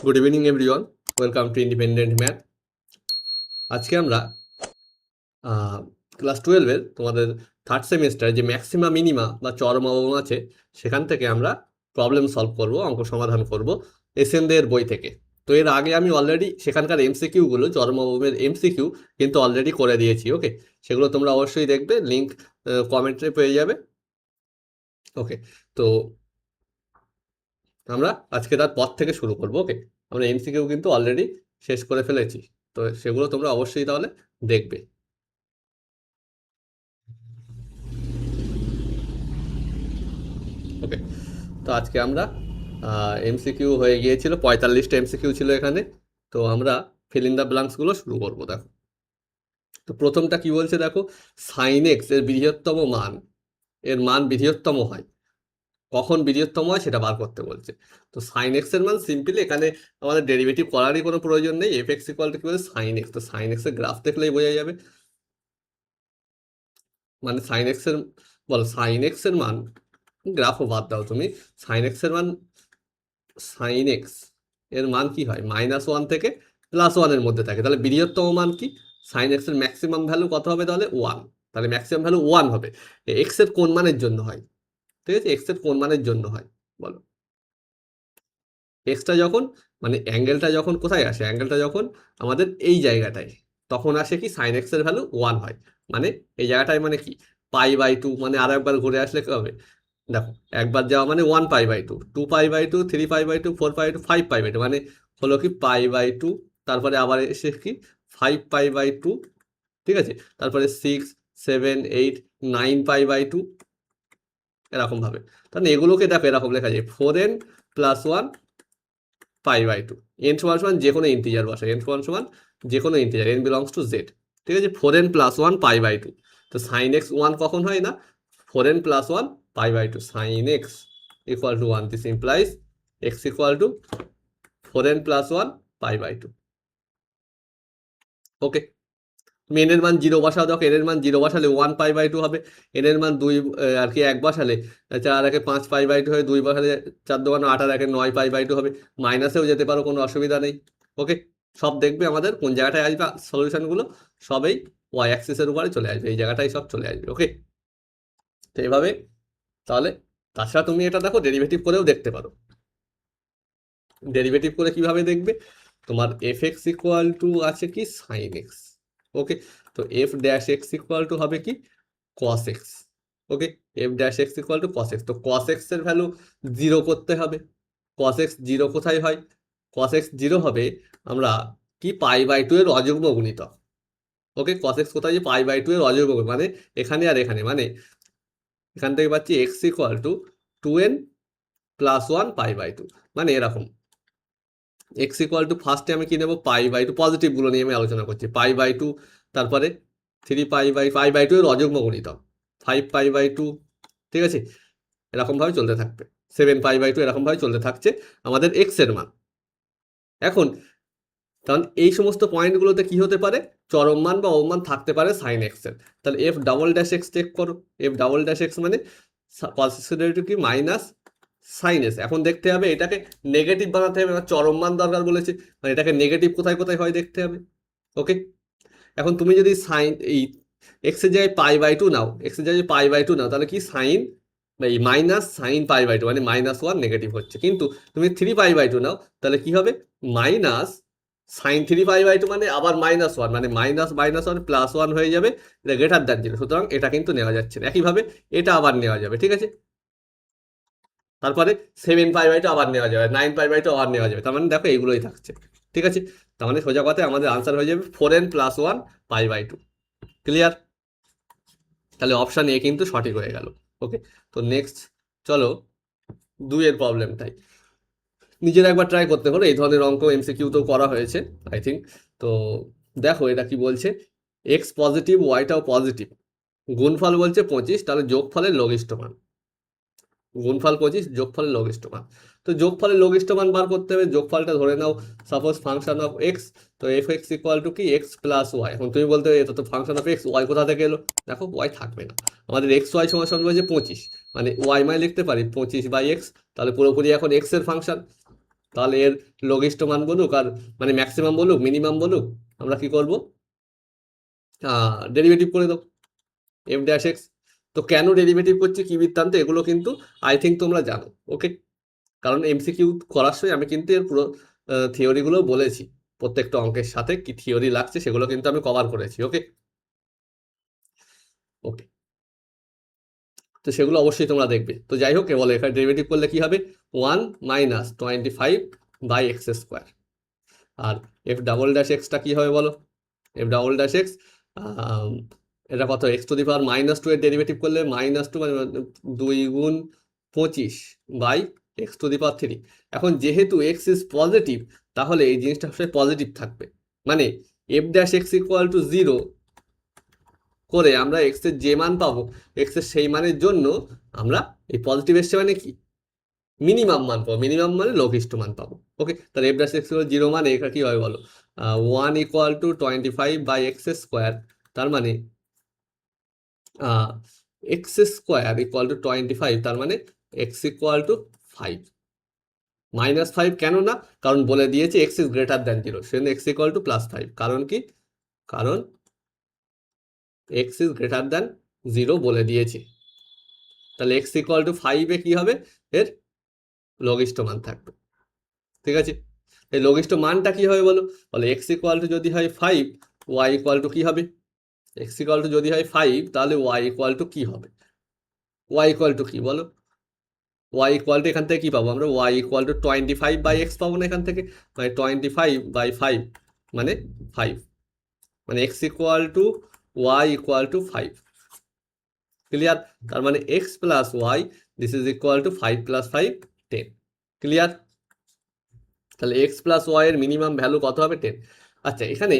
Good evening everyone, welcome to independent math. আজকে আমরা class 12-এর তোমাদের থার্ড সেমিস্টার যে ম্যাক্সিমা মিনিমা বা চরম অবম আছে সেখান থেকে আমরা প্রবলেম সলভ করব, অঙ্ক সমাধান করব এসএনদের বই থেকে। তো এর আগে আমি অলরেডি সেখানকার এমসিকিউগুলো, চরম অবমের এমসিকিউ কিন্তু অলরেডি করে দিয়েছি। ওকে, সেগুলো তোমরা অবশ্যই দেখবে, লিঙ্ক কমেন্টে পেয়ে যাবে। ওকে, তো আমরা আজকে তার পর থেকে শুরু করবো। ওকে, আমরা এমসিকিউ কিন্তু অলরেডি শেষ করে ফেলেছি, তো সেগুলো তোমরা অবশ্যই তাহলে দেখবে। ওকে, তো আজকে আমরা এমসিকিউ হয়ে গিয়েছিল 45টা এমসিকিউ ছিল এখানে। তো আমরা ফিল ইন দ্য ব্ল্যাঙ্কসগুলো শুরু করবো। দেখো, তো প্রথমটা কি বলছে দেখো, সাইন এক্স এর বৃহত্তম মান, এর মান বৃহত্তম হয় কখন, বৃহত্তম হয় সেটা বার করতে বলছে। তো সাইন এক্স এর মান সিম্পলি এখানে আমাদের ডেরিভেটিভ করারই কোনো প্রয়োজন নেই। এফ এক্স ইকুয়াল টু কি বলছে, সাইন এক্স। তো সাইন এক্স এর গ্রাফ দেখলেই বোঝা যাবে, মানে সাইন এক্স এর, বলো সাইন এক্স এর মান, গ্রাফও বাদ দাও তুমি, সাইন এক্স এর মান, সাইন এক্স এর মান কি হয়, -1 থেকে +1 এর মধ্যে থাকে। তাহলে বৃহত্তম মান কি, সাইন এক্স এর ম্যাক্সিমাম ভ্যালু কত হবে, তাহলে 1। তাহলে ম্যাক্সিমাম ভ্যালু 1 হবে। এক্স এর কোন মানের জন্য হয়, ঠিক আছে, এক্স এর কোন মানের জন্য হয় বলো। এক্সটা যখন, মানে অ্যাঙ্গেলটা যখন কোথায় আসে, অ্যাঙ্গেলটা যখন আমাদের এই জায়গাটায়, তখন আসে কি সাইন এক্স এর ভ্যালু 1 হয়। মানে এই জায়গাটায় মানে কি, π/2, মানে আর একবার ঘুরে আসলে কি হবে, দেখো একবার যাওয়া মানে 1π/2, 2π/2, 3π/2, 4π/2, 5π/2, মানে হলো কি π/2, তারপরে আবার এসে কি 5π/2, ঠিক আছে, তারপরে 6, 7, 8, 9π/2, এরকম ভাবে। তাহলে এগুলোকে দেখো এরকম লেখা যায় 4n + 1 π/2। n সমান যে কোনো ইন্টিজার বসে, n সমান যে কোনো integer, n belongs to Z, ঠিক আছে। 4n + 1 π/2, তো সাইন এক্স 1 কখন হয় না, 4n + 1 π/2, sine x equal to 1, this implies x equal to 4n + 1 π/2। Okay, তুমি এন এর মান 0 বসাও, দেখো এন এর মান 0 বসালে 1π/2 হবে। এন এর মান 2 আর কি 1 বসালে 4 একে 5π/2 হয়, 2 বসালে 4 2 8 আর 1 9π/2 হবে। মাইনাসেও যেতে পারো, কোনো অসুবিধা নেই। ওকে, সব দেখবে আমাদের কোন জায়গাটায় আসবে সলিউশনগুলো, সবেই ওয়াই অ্যাক্সিসের উপরে চলে আসবে, এই জায়গাটায় সব চলে আসবে। ওকে, তো এইভাবে তাহলে, তাছাড়া তুমি এটা দেখো ডেরিভেটিভ করেও দেখতে পারো। ডেরিভেটিভ করে কিভাবে দেখবে, তোমার এফ এক্স ইকুয়াল টু আছে কি সাইন এক্স। ওকে, তো f dash x equal to হবে কি cos x. Okay, f dash x equal to cos x. তো কস এক্স এর ভ্যালু 0 করতে হবে। কস এক্স 0 কোথায় হয়, কস এক্স 0 হবে আমরা কি π/2 এর অযুগ্ম গুণিতক। ওকে, কস এক্স কোথায়, যে π/2 এর অযুগ্ম, মানে এখানে আর এখানে, মানে এখান থেকে পাচ্ছি এক্স ইকুয়াল টু 2n + 1 π/2, মানে এরকম। এক্স ইকুয়াল টু ফার্স্টে আমি কি নেবো, π/2, পজিটিভ গুলো নিয়ে আমি আলোচনা করছি, π/2, তারপরে 3π/2 এর অযুগ্ম গুণিতক 5π/2, ঠিক আছে, এরকম ভাবে চলতে থাকবে। 7π/2 এরকম ভাবে চলতে থাকছে আমাদের এক্স এর মান। এখন কারণ এই সমস্ত পয়েন্টগুলোতে কি হতে পারে, চরম মান বা অবমান থাকতে পারে সাইন এক্স এর। তাহলে f double dash x check করো, এফ ডাবল ড্যাশ এক্স মানে পজিটিভ কি মাইনাস সাইন এক্স। এখন দেখতে হবে এটাকে নেগেটিভ বানাতে হবে, চরম মান দরকার বলেছে, মানে এটাকে নেগেটিভ কোথায় কোথায় হয় দেখতে হবে। ওকে, এখন তুমি যদি সাইন এই এক্স এর জায়গায় π/2 নাও, এক্স এর জায়গায় π/2 নাও, তাহলে কি সাইন বা এই মাইনাস সাইন π/2, মানে -1 নেগেটিভ হচ্ছে। কিন্তু তুমি 3π/2 নাও, তাহলে কি হবে, মাইনাস সাইন 3π/2, মানে আবার -1, মানে -1 +1 হয়ে যাবে, এটা গ্রেটার দ্যান 0। সুতরাং এটা কিন্তু নেওয়া যাচ্ছে না। একইভাবে এটা আবার নেওয়া যাবে, ঠিক আছে। তারপরে 7π/2 আবার নেওয়া যাবে, 9π/2 আবার নেওয়া যাবে, তার মানে দেখো এইগুলোই থাকছে, ঠিক আছে। তার মানে সোজা কথায় আমাদের আনসার হয়ে যাবে 4n + 1 π/2। ক্লিয়ার, তাহলে অপশান এ কিন্তু সঠিক হয়ে গেল। ওকে, তো নেক্সট চলো 2 এর প্রবলেমটাই নিজের একবার ট্রাই করতে পারো, এই ধরনের অঙ্ক এমসিকিউ তো করা হয়েছে আই থিঙ্ক। তো দেখো এটা কি বলছে, এক্স পজিটিভ ওয়াইটাও পজিটিভ, গুণফল বলছে 25, তাহলে যোগফলের লঘিষ্ঠ মান, গুণফল 25, যোগফলের লঘিষ্ঠ মান। তো যোগফলের লঘিষ্ঠ মান বার করতে হবে। যোগফলটা ধরে নাও সাপোজ ফাংশন অফ এক্স, তো এফ এক্স ইকুয়াল টু কি এক্স প্লাস ওয়াই। এখন তুমি বলতে এটা তো ফাংশন অফ এক্স, ওয়াই কোথা থেকে এলো, দেখো ওয়াই থাকবে না, আমাদের এক্স ওয়াই সমান রয়েছে 25, মানে ওয়াই লিখতে পারি 25/x, তাহলে পুরোপুরি এখন এক্স এর ফাংশন। তাহলে এর লঘিষ্ঠ মান বলুক আর মানে ম্যাক্সিমাম বলুক মিনিমাম বলুক, আমরা কি করব, ডেরিভেটিভ করে দেবো এফ ড্যাশ এক্স। তো কেন ডেরিভেটিভ করছি কি বৃত্তান্ত এগুলো কিন্তু আই থিঙ্ক তোমরা জানো। ওকে, কারণ এমসিকিউ করার সময় আমি কিন্তু এর পুরো থিওরিগুলো বলেছি, প্রত্যেকটা অঙ্কের সাথে কি থিওরি লাগছে সেগুলো কিন্তু আমি কভার করেছি। ওকে ওকে, তো সেগুলো অবশ্যই তোমরা দেখবে। তো যাই হোক, বলো এখানে ডেরিভেটিভ করলে কি হবে, 1 - 25/x²। আর এফ ডাবল ড্যাশ এক্সটা কি হবে বলো, এফ ডাবল ড্যাশ এক্স, এটা কত, x⁻²² এর ডেরিভেটিভ করলে -2 মানে 2 × 25/x⁻³ এখন যেহেতু এক্স ইজ পজিটিভ, তাহলে এই জিনিসটা সবসময় পজিটিভ থাকবে, মানে f dash x equal to 0 করে আমরা এক্স এর যে মান পাবো, এক্স এর সেই মানের জন্য আমরা এই পজিটিভ এসছে মানে কি, মিনিমাম মান পাবো, মিনিমাম মানে লঘিষ্ঠ মান পাবো। ওকে, তাহলে এফ ড্যাশ এক্স 0 মানে এটা কি হবে বলো, 1 = 25/x², তার মানে x² = 25, তার মানে x = 5। -5 কেন না, কারণ বলে দিয়েছে x ইজ গ্রেটার দ্যান 0, সেজন্য x = +5। কারণ কি, কারণ x ইজ গ্রেটার দ্যান 0 বলে দিয়েছে। তাহলে x = 5 এ কি হবে, এর লঘিষ্ঠ মান থাকবে। ঠিক আছে, এই লঘিষ্ঠ মানটা কি হবে বলো, বলে x = যদি হয় 5, y = কি হবে, x = যদি হয় 5 তাহলে y = কি হবে, y = কি বলো, y = এখান থেকে কি পাবো আমরা, y = 25/x পাবো না এখান থেকে, মানে 25/5 মানে 5, মানে x = y = 5। ক্লিয়ার, তার মানে x + y this is equal two 5 + 5 10। Clear, তাহলে x + y এর মিনিমাম ভ্যালু কত হবে, 10। আচ্ছা, এখানে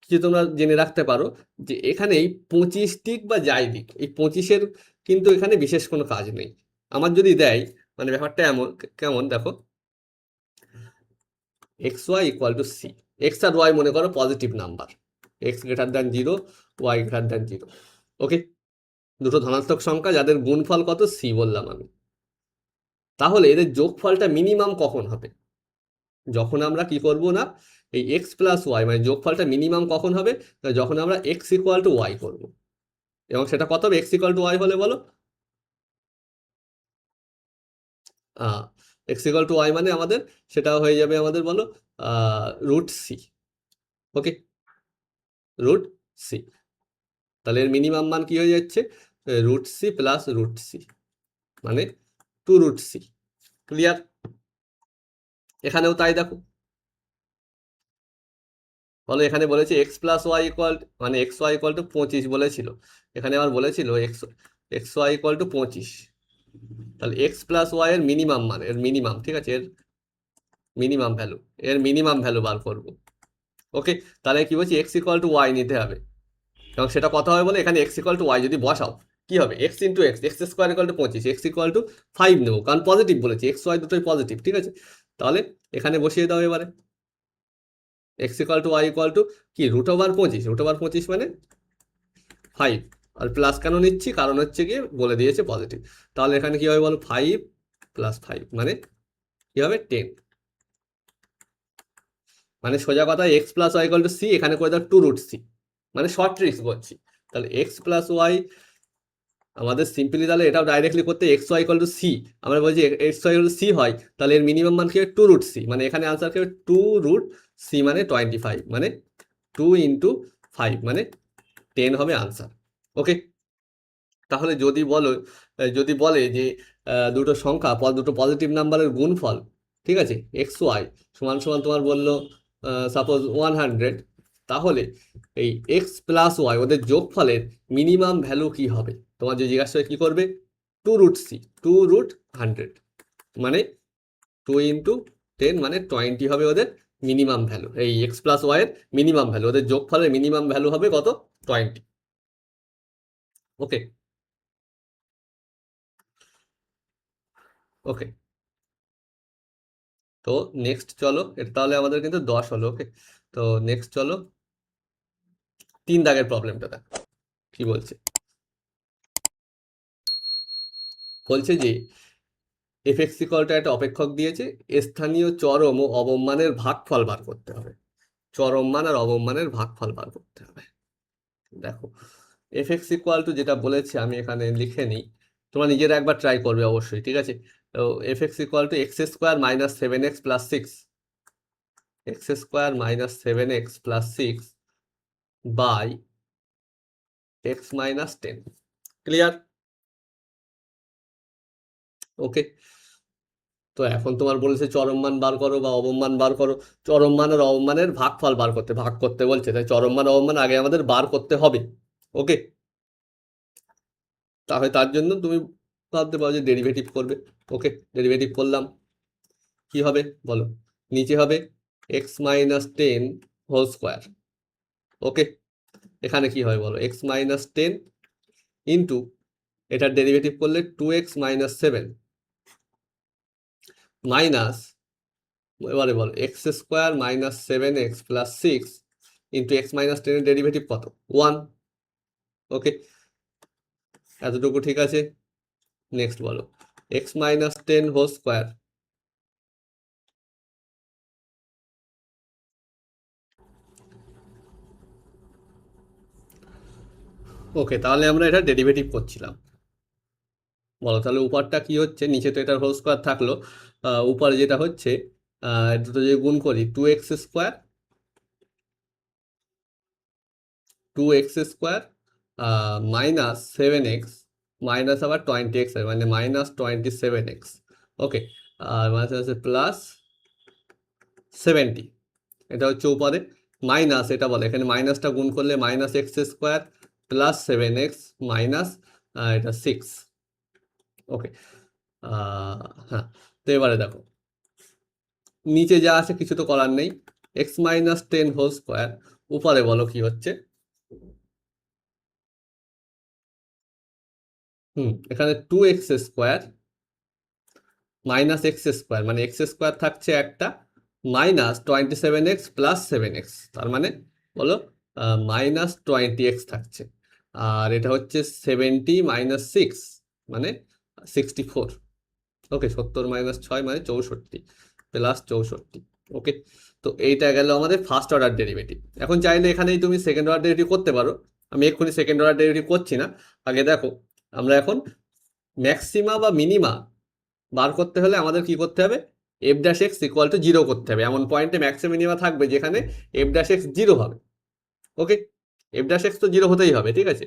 কিছু তোমরা জেনে রাখতে পারো যে এখানে এই 25 টিক বা যাই দিক, এই 25-এর কিন্তু এখানে বিশেষ কোনো কাজ নেই। আমার যদি দেয়, মানে ব্যাপারটা এমন কেমন দেখো, xy = c, এক্স আর ওয়াই মনে করো পজিটিভ নাম্বার, x > 0, y > 0। ওকে, দুটো ধনাত্মক সংখ্যা যাদের গুণফল কত, c বললাম আমি। তাহলে এদের যোগফলটা মিনিমাম কখন হবে, যখন আমরা কি করব না, এই x + y মানে যোগফলটা মিনিমাম কখন হবে, যখন আমরা x = y করব। এবং সেটা কত হবে, x = y হলে বলো, x = y মানে আমাদের সেটা হয়ে যাবে আমাদের বলো √c। ওকে, √c, তাহলে এর মিনিমাম মান কি হয়ে যাচ্ছে, √c + √c মানে 2√c। ক্লিয়ার, এখানেও তাই দেখো, বলো এখানে বলেছে x + y মানে xy = 25 বলেছিল, এখানে আবার বলেছিল xy = 25। তাহলে x + y এর মিনিমাম মান, এর মিনিমাম, ঠিক আছে, এর মিনিমাম ভ্যালু, এর মিনিমাম ভ্যালু বার করব। ওকে, তাহলে কি বলছি, x = y নিতে হবে, এবং সেটা কত হবে বলে, এখানে x = y যদি বসাও কি হবে, x × x, x² = 25, x = 5 নেবো, কারণ পজিটিভ বলেছি, x y দুটোই পজিটিভ। ঠিক আছে, তাহলে এখানে বসিয়ে দাও এবারে, x = y কি √25, √25 মানে 5, আর প্লাস কেন নিচ্ছি, কারণ হচ্ছে গিয়ে বলে দিয়েছে পজিটিভ। তাহলে এখানে কি হবে বলো, 5 + 5 মানে কি হবে, 10। মানে সোজা কথা, x + y = c, এখানে করে দাও 2√c, মানে শর্ট ট্রিক্স বলছি। তাহলে x + y আমাদের সিম্পলি, তাহলে এটাও ডাইরেক্টলি করতে, xy = c, আমরা বলছি xy = c হয়, তাহলে এর মিনিমাম মান কি হবে, 2√c, মানে এখানে আনসার কি হবে 2√c মানে 25, মানে 2 × 5 মানে 10 হবে আনসার। ওকে, তাহলে যদি বলো, যদি বলে যে দুটো সংখ্যা, দুটো পজিটিভ নাম্বারের গুণফল, ঠিক আছে, xy = তোমার বললো সাপোজ 100, তাহলে এই x + y ওদের যোগফলের মিনিমাম ভ্যালু কি হবে, তোমার যে জিজ্ঞাসা হয় কি করবে, 2√c, 2√100 মানে 2 × 10 মানে 20 হবে ওদের মিনিমাম ভ্যালু, এই x + y এর মিনিমাম ভ্যালু, ওদের যোগফলের মিনিমাম ভ্যালু হবে কত, 20। ওকে ওকে, তো নেক্সট চলো, এটা তাহলে আমাদের কিন্তু 10 হলো। ওকে, তো নেক্সট চলো 3 দাগের প্রবলেমটা দেখো কি বলছে, বলছে যে এফ এক্স ইকুয়াল টু একটা অপেক্ষক দিয়েছে, স্থানীয় চরম ও অবমানের ভাগফল বার করতে হবে। চরম মান আর অবমানের ভাগফল বার করতে হবে। দেখো এফ এক্স ইকুয়াল টু যেটা বলেছে আমি এখানে লিখে নিই, তোমরা নিজেরা একবার ট্রাই করবে অবশ্যই, ঠিক আছে? তো f x equal to x square minus 7x plus 6, x square minus 7x plus 6 by x minus 10। Clear? Okay, তো এখন তোমার বলেছে চরম মান বার করো বা অবমান বার করো। চরম মান আর অবমানের ভাগফল বার করতে, ভাগ করতে বলছে, তাই চরম মান অবমান আগে আমাদের বার করতে হবে। ওকে, তাহলে তার জন্য তুমি ভাবতে পারো যে ডেরিভেটিভ করবে। ওকে, ডেরিভেটিভ করলাম, কি হবে বলো? নিচে হবে এক্স মাইনাস 10 হোল স্কোয়ার। ওকে, এখানে কি হয় বলো? এক্স মাইনাস 10 ইন্টু এটার ডেরিভেটিভ করলে 2x মাইনাস 7 মাইনাস, এবারে বলো x square minus 7x plus 6 into x minus 10 এর ডেরিভেটিভ কত? 1। ওকে, এতটুকু ঠিক আছে। নেক্সট বলো এক্স মাইনাস 10 হোল স্কোয়ার। ওকে, তাহলে আমরা এটা ডেরিভেটিভ করছিলাম। বলো তাহলে উপরটা কি হচ্ছে? নিচে তো এটার হোল স্কোয়ার থাকলো, উপরে যেটা হচ্ছে দুটো যদি গুণ করি 2x square, 2x square minus 7x minus আবার 20x, মানে মাইনাস 27x। ওকে, আর মাঝে আছে প্লাস 70, এটা হচ্ছে উপরে। মাইনাস এটা বলে এখানে মাইনাসটা গুণ করলে minus x square plus 7x minus এটা 6। ওকে, হ্যাঁ, তো এবারে দেখো নিচে যা আছে কিছু তো করার নেই, এক্স মাইনাস 10 হোল স্কোয়ার, উপরে বলো কি হচ্ছে? এখানে 2x square minus x square, মানে এক্স স্কোয়ার থাকছে একটা, মাইনাস 27x প্লাস 7x, তার মানে বলো মাইনাস 20x থাকছে। আর এটা হচ্ছে 70 মাইনাস 6 মানে 64। ওকে, 70 মাইনাস 6 মানে 64 প্লাস 64। ওকে, তো এইটা গেল আমাদের ফার্স্ট অর্ডার ডেরিভেটিভ। এখন চাইলে এখানেই তুমি সেকেন্ড অর্ডার ডেরিভেটিভ করতে পারো, আমি এক্ষুনি সেকেন্ড অর্ডার ডেরিভেটিভ করছি না। আগে দেখো আমরা এখন ম্যাক্সিমা বা মিনিমা বার করতে হলে আমাদের কি করতে হবে? F dash x equal to 0 করতে হবে, এমন পয়েন্টে ম্যাক্সিমা মিনিমা থাকবে যেখানে এফ ড্যাশ এক্স 0 হবে। ওকে, এফ ড্যাশ এক্স তো 0 হতেই হবে, ঠিক আছে?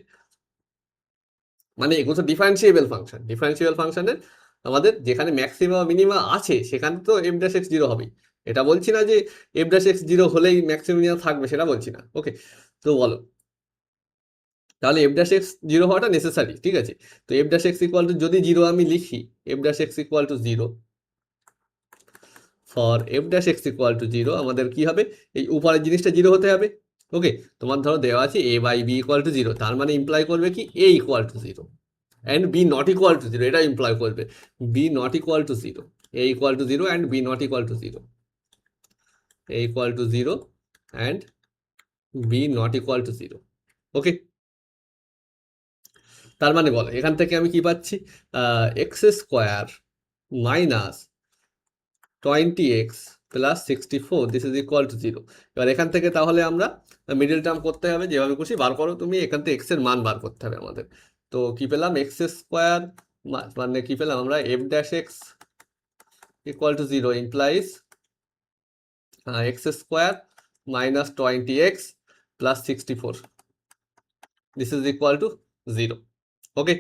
মানে এগুলো তো ডিফারেন্সিয়েবল ফাংশন, ডিফারেন্সিয়েবল ফাংশনের আমাদের যেখানে ম্যাক্সিমা মিনিমা আছে সেখানে তো এফ ড্যাশ এক্স 0 হবেই। এটা বলছি না যে এফ ড্যাশ এক্স 0 হলেই ম্যাক্সিমা মিনিমা থাকবে, সেটা বলছি না। ওকে, তো বলো তাহলে এফ ড্যাশ এক্স 0 হওয়াটা নেসেসারি, ঠিক আছে? তো f dash x equal two যদি 0 আমি লিখি, F dash x equal to 0, for F dash x equal to 0 আমাদের কি হবে? এই উপরের জিনিসটা 0 হতে হবে। ওকে, তোমার ধরো দেওয়া আছে a by b equal to 0, তার মানে ইমপ্লাই করবে কি a equal to 0 and b not equal to 0, এটা ইমপ্লাই করবে b not equal to 0, a equal to 0 and b not equal to 0, a equal to 0 and b not equal to 0। Okay, তার মানে বলো এখান থেকে আমি কি পাচ্ছি? X square minus 20x plus 64 this is equal to 0। এবার এখান থেকে তাহলে আমরা মিডল টার্ম করতে হবে, যেভাবে খুশি বার করো তুমি, এখান থেকে এক্স এর মান বার করতে হবে আমাদের। তো কি পেলাম? এক্স স্কোয়ার মানে কি পেলাম আমরা? F dash x equal to 0 implies x square minus 20x plus 64 this is equal to 0। ওকে,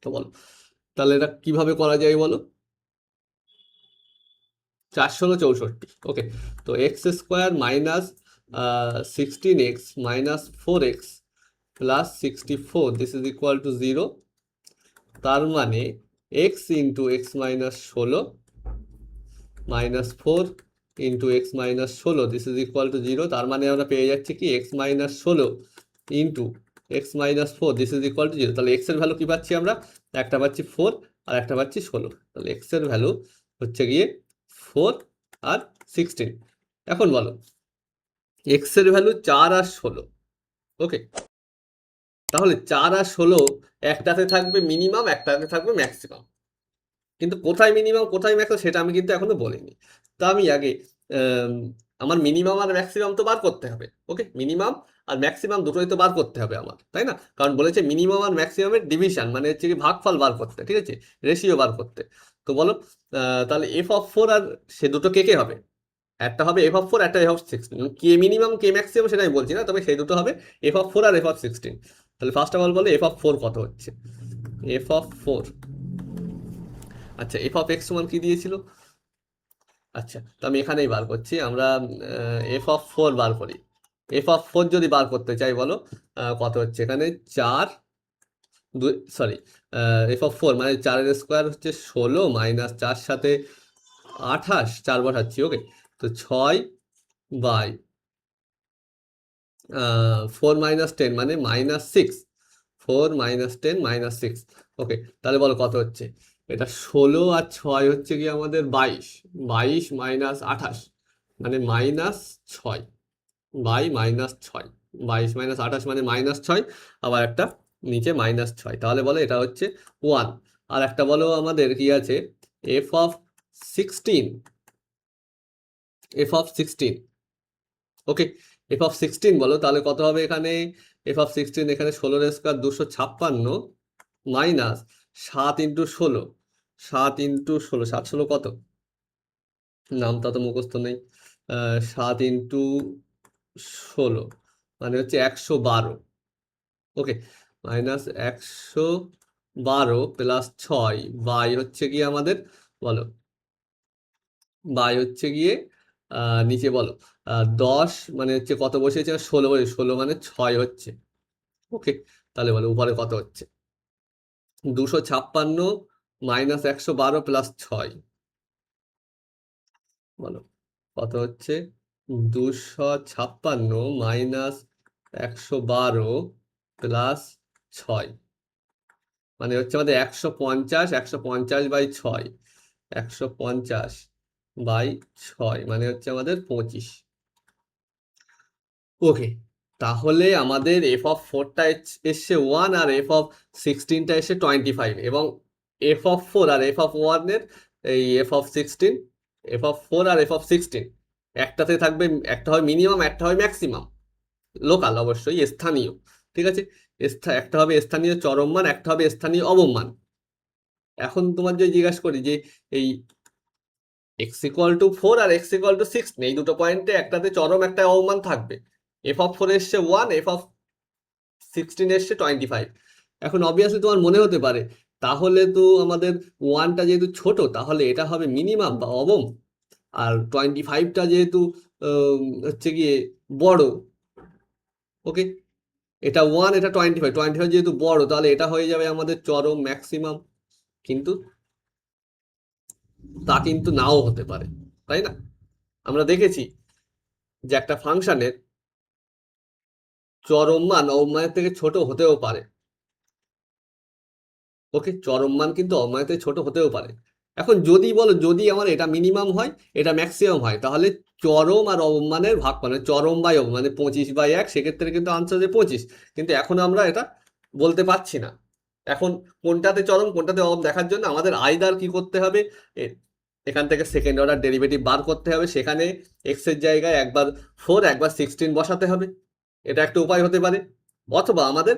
তো বলো তাহলে এটা কিভাবে করা যায় বলো? 4 ষোলো 64। ওকে, তো x square minus 16x minus 4x plus 64 this is equal to 0, তার মানে x into x minus 16 minus 4 into x minus 16 this is equal to 0, তার মানে আমরা পেয়ে যাচ্ছি কি x minus 16 into x minus 4 this is equal to 0। তাহলে x এর ভ্যালু কি পাচ্ছি আমরা? একটা পাচ্ছি 4 আর একটা পাচ্ছি 16, তাহলে এক্স এর ভ্যালু হচ্ছে গিয়ে 4 আর 16। এখন বলো এক্স এর ভ্যালু 4 আর 16। ওকে, তাহলে 4 আর 16 একটাতে থাকবে মিনিমাম, একটাতে থাকবে ম্যাক্সিমাম। কিন্তু কোথায় মিনিমাম কোথায় ম্যাক্সিমাম সেটা আমি কিন্তু এখনো বলিনি। তা আমি আগে আমার মিনিমাম আর ম্যাক্সিমাম তো বার করতে হবে। ওকে, মিনিমাম আর ম্যাক্সিমাম দুটোই তো বার করতে হবে আমার, তাই না? কারণ বলেছে মিনিমাম আর ম্যাক্সিমামের ডিভিশন, মানে হচ্ছে কি ভাগফল বার করতে, ঠিক আছে, রেশিও বার করতে। তো বলো তাহলে f(4) আর সে দুটো কে কে হবে? একটা হবে f(4), একটা f(16). কে মিনিমাম কে ম্যাক্সিমাম সেটা আমি বলছি না, তবে সেই দুটো হবে f(4) আর f(16). তাহলে ফার্স্ট অফ অল বলো f(4) কত হচ্ছে। f(4), আচ্ছা f(x) সমান কি দিয়েছিল? আচ্ছা, তো আমি এখানেই বার করছি, আমরা f(4) বার করি। f(4) যদি বার করতে চাই বলো কত হচ্ছে এখানে? 4, সরি, f(4) মানে 4 স্কোয়ার হচ্ছে 16, মাইনাস 4 সাথে 28, 4 বসাচ্ছি। ওকে, তো 6 বাই 4 মাইনাস 10 মানে -6, 4 মাইনাস 10 -6। ওকে, তাহলে বলো কত হচ্ছে এটা? 16 আর 6 হচ্ছে কি আমাদের 22, 22 মাইনাস 28 মানে -6 বাই -6, 22 মাইনাস 28 মানে -6, আবার একটা নিচে -6, তাহলে বলো এটা হচ্ছে 1। আর একটা বলো আমাদের কি আছে? f(16), f(16). ওকে, f(16) বলো, তাহলে কত হবে এখানে? f(16) এখানে 16 স্কোয়ার 256, মাইনাস 7 ইন্টু 16, 7 ইন্টু 16, 7 16 কত? নামটা তো মুখস্থ নেই। 7 ইন্টু 16 মানে হচ্ছে 112। ওকে, মাইনাস 112 প্লাস 6 বাই হচ্ছে গিয়ে আমাদের, বলো, বাই হচ্ছে গিয়ে নিচে বলো 10 মানে হচ্ছে কত বসিয়েছে? 16 বসে, 16 মানে 6 হচ্ছে। ওকে, তাহলে বলো উপরে কত হচ্ছে? 256 মাইনাস 112 প্লাস 6, বলো কত হচ্ছে? 256 মাইনাস 112 প্লাস 6 মানে হচ্ছে আমাদের 150, 150 বাই 6, 150 বাই 6 মানে হচ্ছে আমাদের 25। ওকে, তাহলে আমাদের f(4)টা এসছে 1 আর f(16)টা এসছে 25, এবং f(4) আর f(1) এর এই f(16), f(4) আর f(16) একটাতে থাকবে, একটা হয় মিনিমাম, একটা হয় ম্যাক্সিমাম, লোকাল অবশ্যই স্থানীয়, ঠিক আছে। একটা হবে স্থানীয় চরম মান, একটা হবে স্থানীয় অবম মান। এখন তোমার যদি জিজ্ঞাসা করি যে এই x=4 আর x=6, এই দুটো পয়েন্টে একটাতে চরম একটা অবমান থাকবে। f(4) এসছে 1, f(16) এসছে 25। এখন অবভিয়াসলি তোমার মনে হতে পারে তাহলে তো আমাদের 1টা যেহেতু ছোট তাহলে এটা হবে মিনিমাম বা অবম, আর 25টা যেহেতু হচ্ছে গিয়ে বড়। ওকে, এটা 1, এটা 25, 25 যেহেতু বড় তাহলে এটা হয়ে যাবে আমাদের চরম ম্যাক্সিমাম। কিন্তু তা কিন্তু নাও হতে পারে, তাই না? আমরা দেখেছি যে একটা ফাংশনের চরম মান অবম মানের থেকে ছোট হতেও পারে। ওকে, চরম মান কিন্তু অবম মানের থেকে ছোট হতেও পারে। এখন যদি বলো যদি আমার এটা মিনিমাম হয় এটা ম্যাক্সিমাম হয়, তাহলে চরম আর অবম মানের ভাগ মানে চরম বাই অবম মানে 25/1, সেক্ষেত্রে কিন্তু আনসার যে 25। কিন্তু এখন আমরা এটা বলতে পারছি না। এখন কোনটাতে চরম কোনটাতে অবম দেখার জন্য আমাদের আইদার কি করতে হবে, এখান থেকে সেকেন্ড অর্ডার ডেরিভেটিভ বার করতে হবে, সেখানে এক্স এর জায়গায় একবার 4 একবার 16 বসাতে হবে, এটা একটা উপায় হতে পারে। অথবা আমাদের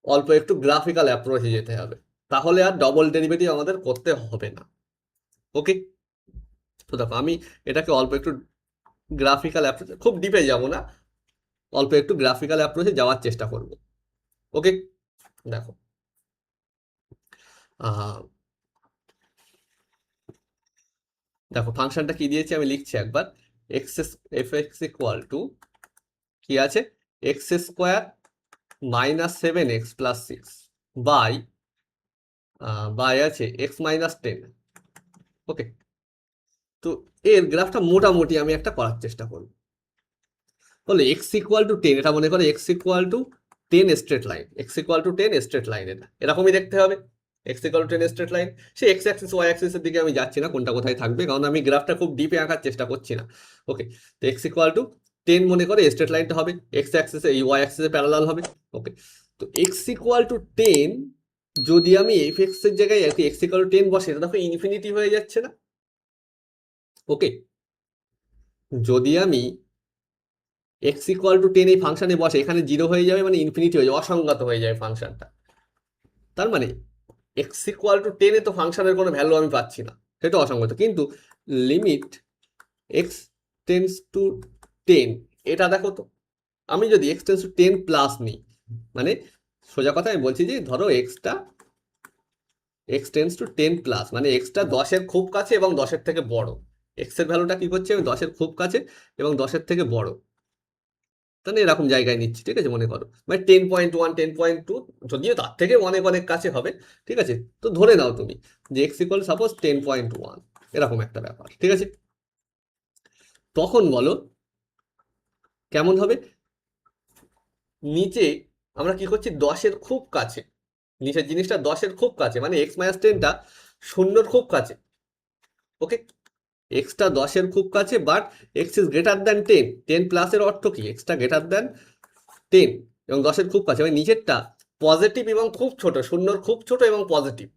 অল্প একটু গ্রাফিক্যাল অ্যাপ্রোচে যেতে হবে, তাহলে আর ডবল ডেরিভেটিভ আমাদের করতে হবে না। ওকে, তো দেখো আমি এটাকে অল্প একটু গ্রাফিক্যাল অ্যাপ্রোচ, খুব ডিপে যাব না, অল্প একটু গ্রাফিক্যাল অ্যাপ্রোচে যাওয়ার চেষ্টা করব। ওকে, দেখো দেখো ফাংশনটা কি দিয়েছি আমি লিখছি একবার। f(x) কি আছে? x² -7x + 6 বাই আছে x-10। ওকে, তো এর গ্রাফটা মোটামুটি আমি একটা করার চেষ্টা করব। বলে x=10, এটা মনে করে x=10 straight line, x=10 straight line, এটা এরকমই দেখতে হবে। x=10 স্ট্রেট লাইন, সে এক্স অ্যাক্সিস ওয়াই অ্যাক্সিসের দিকে আমি যাচ্ছি না, কোনটা কোথায় থাকবে, কারণ আমি গ্রাফটা খুব ডিপে আঁকার চেষ্টা করছি না। ওকে, তো x=10 মনে করে স্ট্রেট লাইনটা হবে এক্স অ্যাক্সিসে, এই ওয়াই অ্যাক্সিসে প্যারালাল হবে। ওকে, তো x=10 যদি আমি এফ এক্স এর জায়গায় এক্স ইকুয়াল টু 10 বসে, এটা দেখো ইনফিনিটি হয়ে যাচ্ছে না? ওকে, যদি আমি এক্স ইকুয়াল টু 10 এই ফাংশনে বসে, এখানে 0 হয়ে যাবে, মানে ইনফিনিটি হয়ে যাবে, অসংগত হয়ে যাবে ফাংশনটা। তার মানে এক্স ইকুয়াল টু 10 এ তো ফাংশনের কোনো ভ্যালু আমি পাচ্ছি না, সেটা অসংগত। কিন্তু লিমিট এক্স টেন্স টু 10, এটা দেখো তো, আমি যদি এক্স টেন্স টু 10 প্লাস নিই, মানে সোজা কথা আমি বলছি যে ধরো extra x tends to 10 plus, মানে এক্সটা 10-এর খুব কাছে এবং 10-এর থেকে বড়। এক্স এর ভ্যালুটা কি করছে, আমি 10-এর খুব কাছে এবং 10-এর থেকে বড়, তাহলে এরকম জায়গায় নিচ্ছি, ঠিক আছে? মনে করো মানে 10.1, 10.2, যদিও তার থেকে অনেক অনেক কাছে হবে, ঠিক আছে? তো ধরে নাও তুমি যে এক্স ইকুয়াল সাপোজ 10.1, এরকম একটা ব্যাপার, ঠিক আছে? তখন বলো কেমন হবে? নিচে আমরা কি করছি, 10-এর খুব কাছে, নিচের জিনিসটা 10-এর খুব কাছে, মানে এক্স মাইনাস 10টা 0-এর খুব কাছে। ওকে, এক্সটা 10-এর খুব কাছে, but x is greater than 10। 10 প্লাসের অর্থ কি, এক্সটা গ্রেটার দ্যান 10 এবং 10-এর খুব কাছে, মানে নিচেরটা পজিটিভ এবং খুব ছোট, 0-এর খুব ছোট এবং পজিটিভ।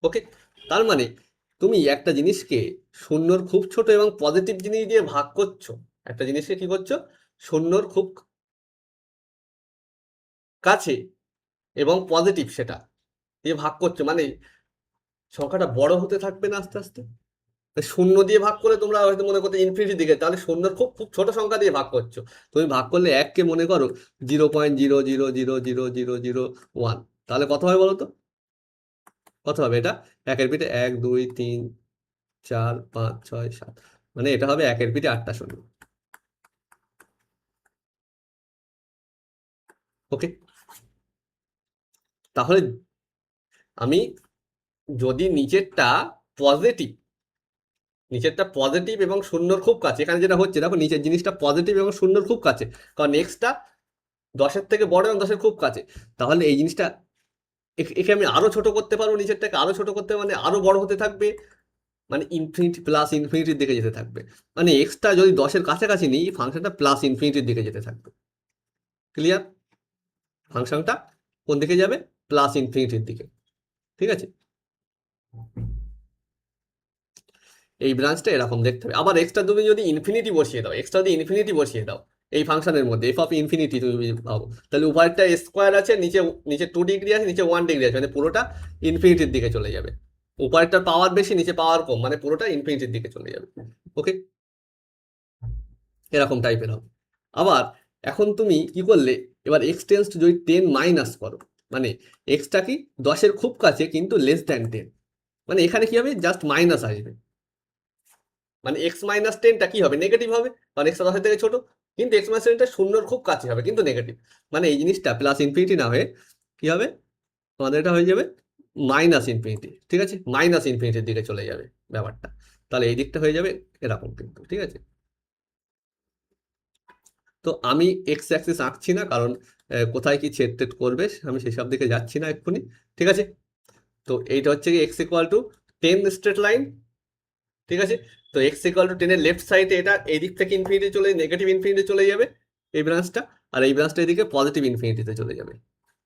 ওকে, তার মানে তুমি একটা জিনিসকে 0-এর খুব ছোট এবং পজিটিভ জিনিস দিয়ে ভাগ করছো, একটা জিনিসকে কি করছো, 0-এর খুব কাছে এবং পজিটিভ সেটা দিয়ে ভাগ করছো, মানে সংখ্যাটা বড় হতে থাকবে না আস্তে আস্তে। 0 দিয়ে ভাগ করে তোমরা হয়তো মনে করতে ইনফিনিটির দিকে, তাহলে 0-এর খুব খুব ছোট সংখ্যা দিয়ে ভাগ করছো। তুমি ভাগ করলে 1কে মনে করো 0.0000001, তাহলে কত হয় বলো তো? কত হবে এটা? 1-এর পিঠে 1, 2, 3, 4, 5, 6, 7, মানে এটা হবে 1-এর পিঠে 8টা শূন্য। ওকে, তাহলে আমি যদি নিচেরটা পজিটিভ এবং 0-এর খুব কাছে, এখানে যেটা হচ্ছে দেখো, নিচের জিনিসটা পজিটিভ এবং 0-এর খুব কাছে, কারণ এক্সটা 10-এর থেকে বড় এবং 10-এর খুব কাছে, তাহলে এই জিনিসটা একে আমি আরো ছোট করতে পারবো, নিচেরটাকে আরো ছোট করতে, মানে আরো বড় হতে থাকবে, মানে ইনফিনিটি প্লাস ইনফিনিটির দিকে যেতে থাকবে। মানে এক্সটা যদি 10-এর কাছাকাছি নিই, ফাংশনটা প্লাস ইনফিনিটির দিকে যেতে থাকবে। ক্লিয়ার? ফাংশনটা কোন দিকে যাবে? প্লাস ইনফিনিটির দিকে, ঠিক আছে? এই ব্রাঞ্চটা এরকম দেখতে হবে। আবার এক্সট্রা তুমি যদি ইনফিনিটি বসিয়ে দাও, এই ফাংশনের মধ্যে এফ অফ ইনফিনিটি তুমি পাবো, তাহলে উপরেরটা স্কোয়ার আছে, নিচে নিচে 2 ডিগ্রি আছে, নিচে 1 ডিগ্রি আছে, মানে পুরোটা ইনফিনিটির দিকে চলে যাবে। উপরেরটার পাওয়ার বেশি, নিচে পাওয়ার কম, মানে পুরোটা ইনফিনিটির দিকে চলে যাবে। ওকে, এরকম টাইপের হবে। আবার এখন তুমি কি করলে, এবার এক্স টেন্স টু যদি 10 মাইনাস করো, মানে এক্সটা কি 10-এর খুব কাছে কিন্তু লেস দ্যান 10, মানে এখানে কি হবে, জাস্ট মাইনাস আসবে, মানে এক্স মাইনাস 10টা কি হবে, নেগেটিভ হবে, কারণ এক্সটা 10-এর থেকে ছোট। কিন্তু এক্স মাইনাস 10টা 0-এর খুব কাছে হবে কিন্তু নেগেটিভ, মানে এই জিনিসটা প্লাস ইনফিনিটি না হয়ে কি হবে, আমাদের এটা হয়ে যাবে মাইনাস ইনফিনিটি, ঠিক আছে? মাইনাস ইনফিনিটির দিকে চলে যাবে ব্যাপারটা, তাহলে এই দিকটা হয়ে যাবে এরকম কিন্তু, ঠিক আছে? তো আমি এক্স অ্যাক্সিস আঁকছি না, কারণ কোথায় কি ছেদ টেদ করবে আমি সেসব দিকে যাচ্ছি না এক্ষুনি, ঠিক আছে? তো এইটা হচ্ছে কি x equal two 10 straight line, ঠিক আছে? তো এক্স ইকুয়াল টু 10 এর লেফট সাইডে এটা এই দিক থেকে ইনফিনিটি চলে, নেগেটিভ ইনফিনিটি চলে যাবে এই ব্রাঞ্চটা, আর এই ব্রাঞ্চটা এদিকে পজিটিভ ইনফিনিটিতে চলে যাবে,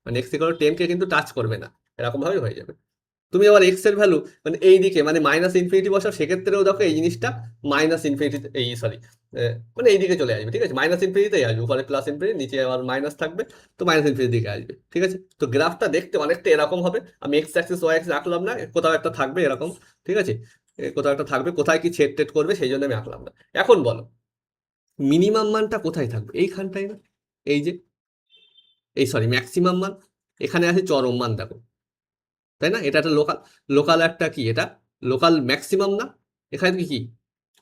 মানে এক্স ইকুয়াল টু 10 কে কিন্তু টাচ করবে না, এরকম ভাবে হয়ে যাবে। তুমি আবার এক্স এর ভ্যালু মানে এই দিকে মানে মাইনাস ইনফিনিটি বসাও, সেক্ষেত্রেও দেখো এই জিনিসটা মাইনাস ইনফিনিটি, এই সরি, মানে এই দিকে চলে আসবে, ঠিক আছে? মাইনাস ইনফিনিটিতেই আসবে, উপরে প্লাস ইনফিনিটি, নিচে আবার মাইনাস থাকবে, তো মাইনাস ইনফিনিটির দিকে আসবে, ঠিক আছে? তো গ্রাফটা দেখতে অনেকটা এরকম হবে, আমি এক্স অ্যাক্সিস ওয়াই অ্যাক্সিস আঁকলাম না, কোথাও একটা থাকবে এরকম, ঠিক আছে? কোথাও একটা থাকবে, কোথায় কি ছেদ টেদ করবে সেই জন্য আমি আঁকলাম না। এখন বলো মিনিমাম মানটা কোথায় থাকবে? এইখানটাই না, এই যে, এই সরি ম্যাক্সিমাম মান, এখানে আছে চরম মান, দেখো, তাই না? এটা একটা লোকাল, লোকাল একটা কি, এটা লোকাল ম্যাক্সিমাম না? এখানে কি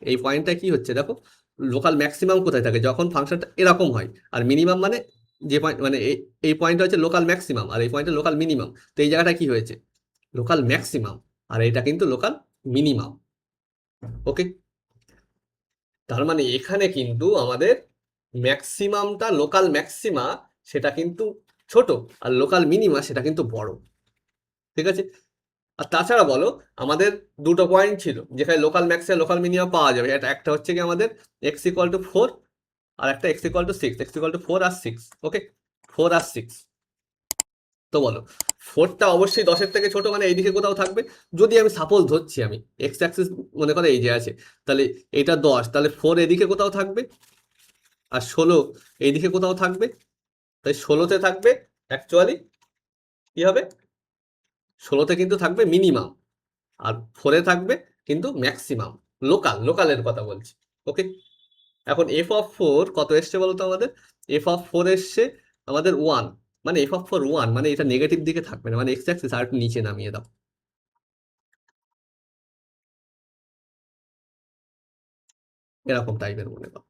এই পয়েন্টটা কি হচ্ছে দেখো, লোকাল ম্যাক্সিমাম কোথায় থাকে, যখন ফাংশনটা এরকম হয়, আর মিনিমাম মানে যে পয়েন্ট, মানে এই পয়েন্টটা হচ্ছে লোকাল ম্যাক্সিমাম, আর এই পয়েন্টটা লোকাল মিনিমাম, তো এই জায়গাটা কি হয়েছে, লোকাল ম্যাক্সিমাম, আর এটা কিন্তু লোকাল মিনিমাম। ওকে, তার মানে এখানে কিন্তু আমাদের ম্যাক্সিমামটা, লোকাল ম্যাক্সিমা সেটা কিন্তু ছোট, আর লোকাল মিনিমা সেটা কিন্তু বড়, ঠিক আছে? আর তাছাড়া বলো, আমাদের দুটো পয়েন্ট ছিল যেখানে লোকাল ম্যাক্স আর লোকাল মিনিমাম পাওয়া যাবে, এটা একটা হচ্ছে কি আমাদের এক্স ইকুয়াল টু 4, আর একটা x equal two 6, x equal to 4 আর 6, ওকে, 4 আর 6, তো বলো, 4টা অবশ্যই 10-এর থেকে ছোট, মানে এইদিকে কোথাও থাকবে। যদি আমি সাপোজ ধরছি, আমি এক্স অ্যাক্সিস মনে করে এই যে আছে, তাহলে এটা 10, তাহলে 4 এদিকে কোথাও থাকবে, আর 16 এইদিকে কোথাও থাকবে। তাই 16তে থাকবে অ্যাকচুয়ালি কি হবে, 16তে কিন্তু থাকবে মিনিমাম, আর 4-এ থাকবে কিন্তু ম্যাক্সিমাম। লোকালের কথা বলছি। ওকে, এখন f(4) কত এসছে বলতো আমাদের? f(4) এসছে আমাদের 1, মানে f(4) 1, মানে এটা নেগেটিভ দিকে থাকবে না, মানে এক্স অ্যাক্সিস আর একটু নিচে নামিয়ে দাও, এরকম টাইপের মনে করো।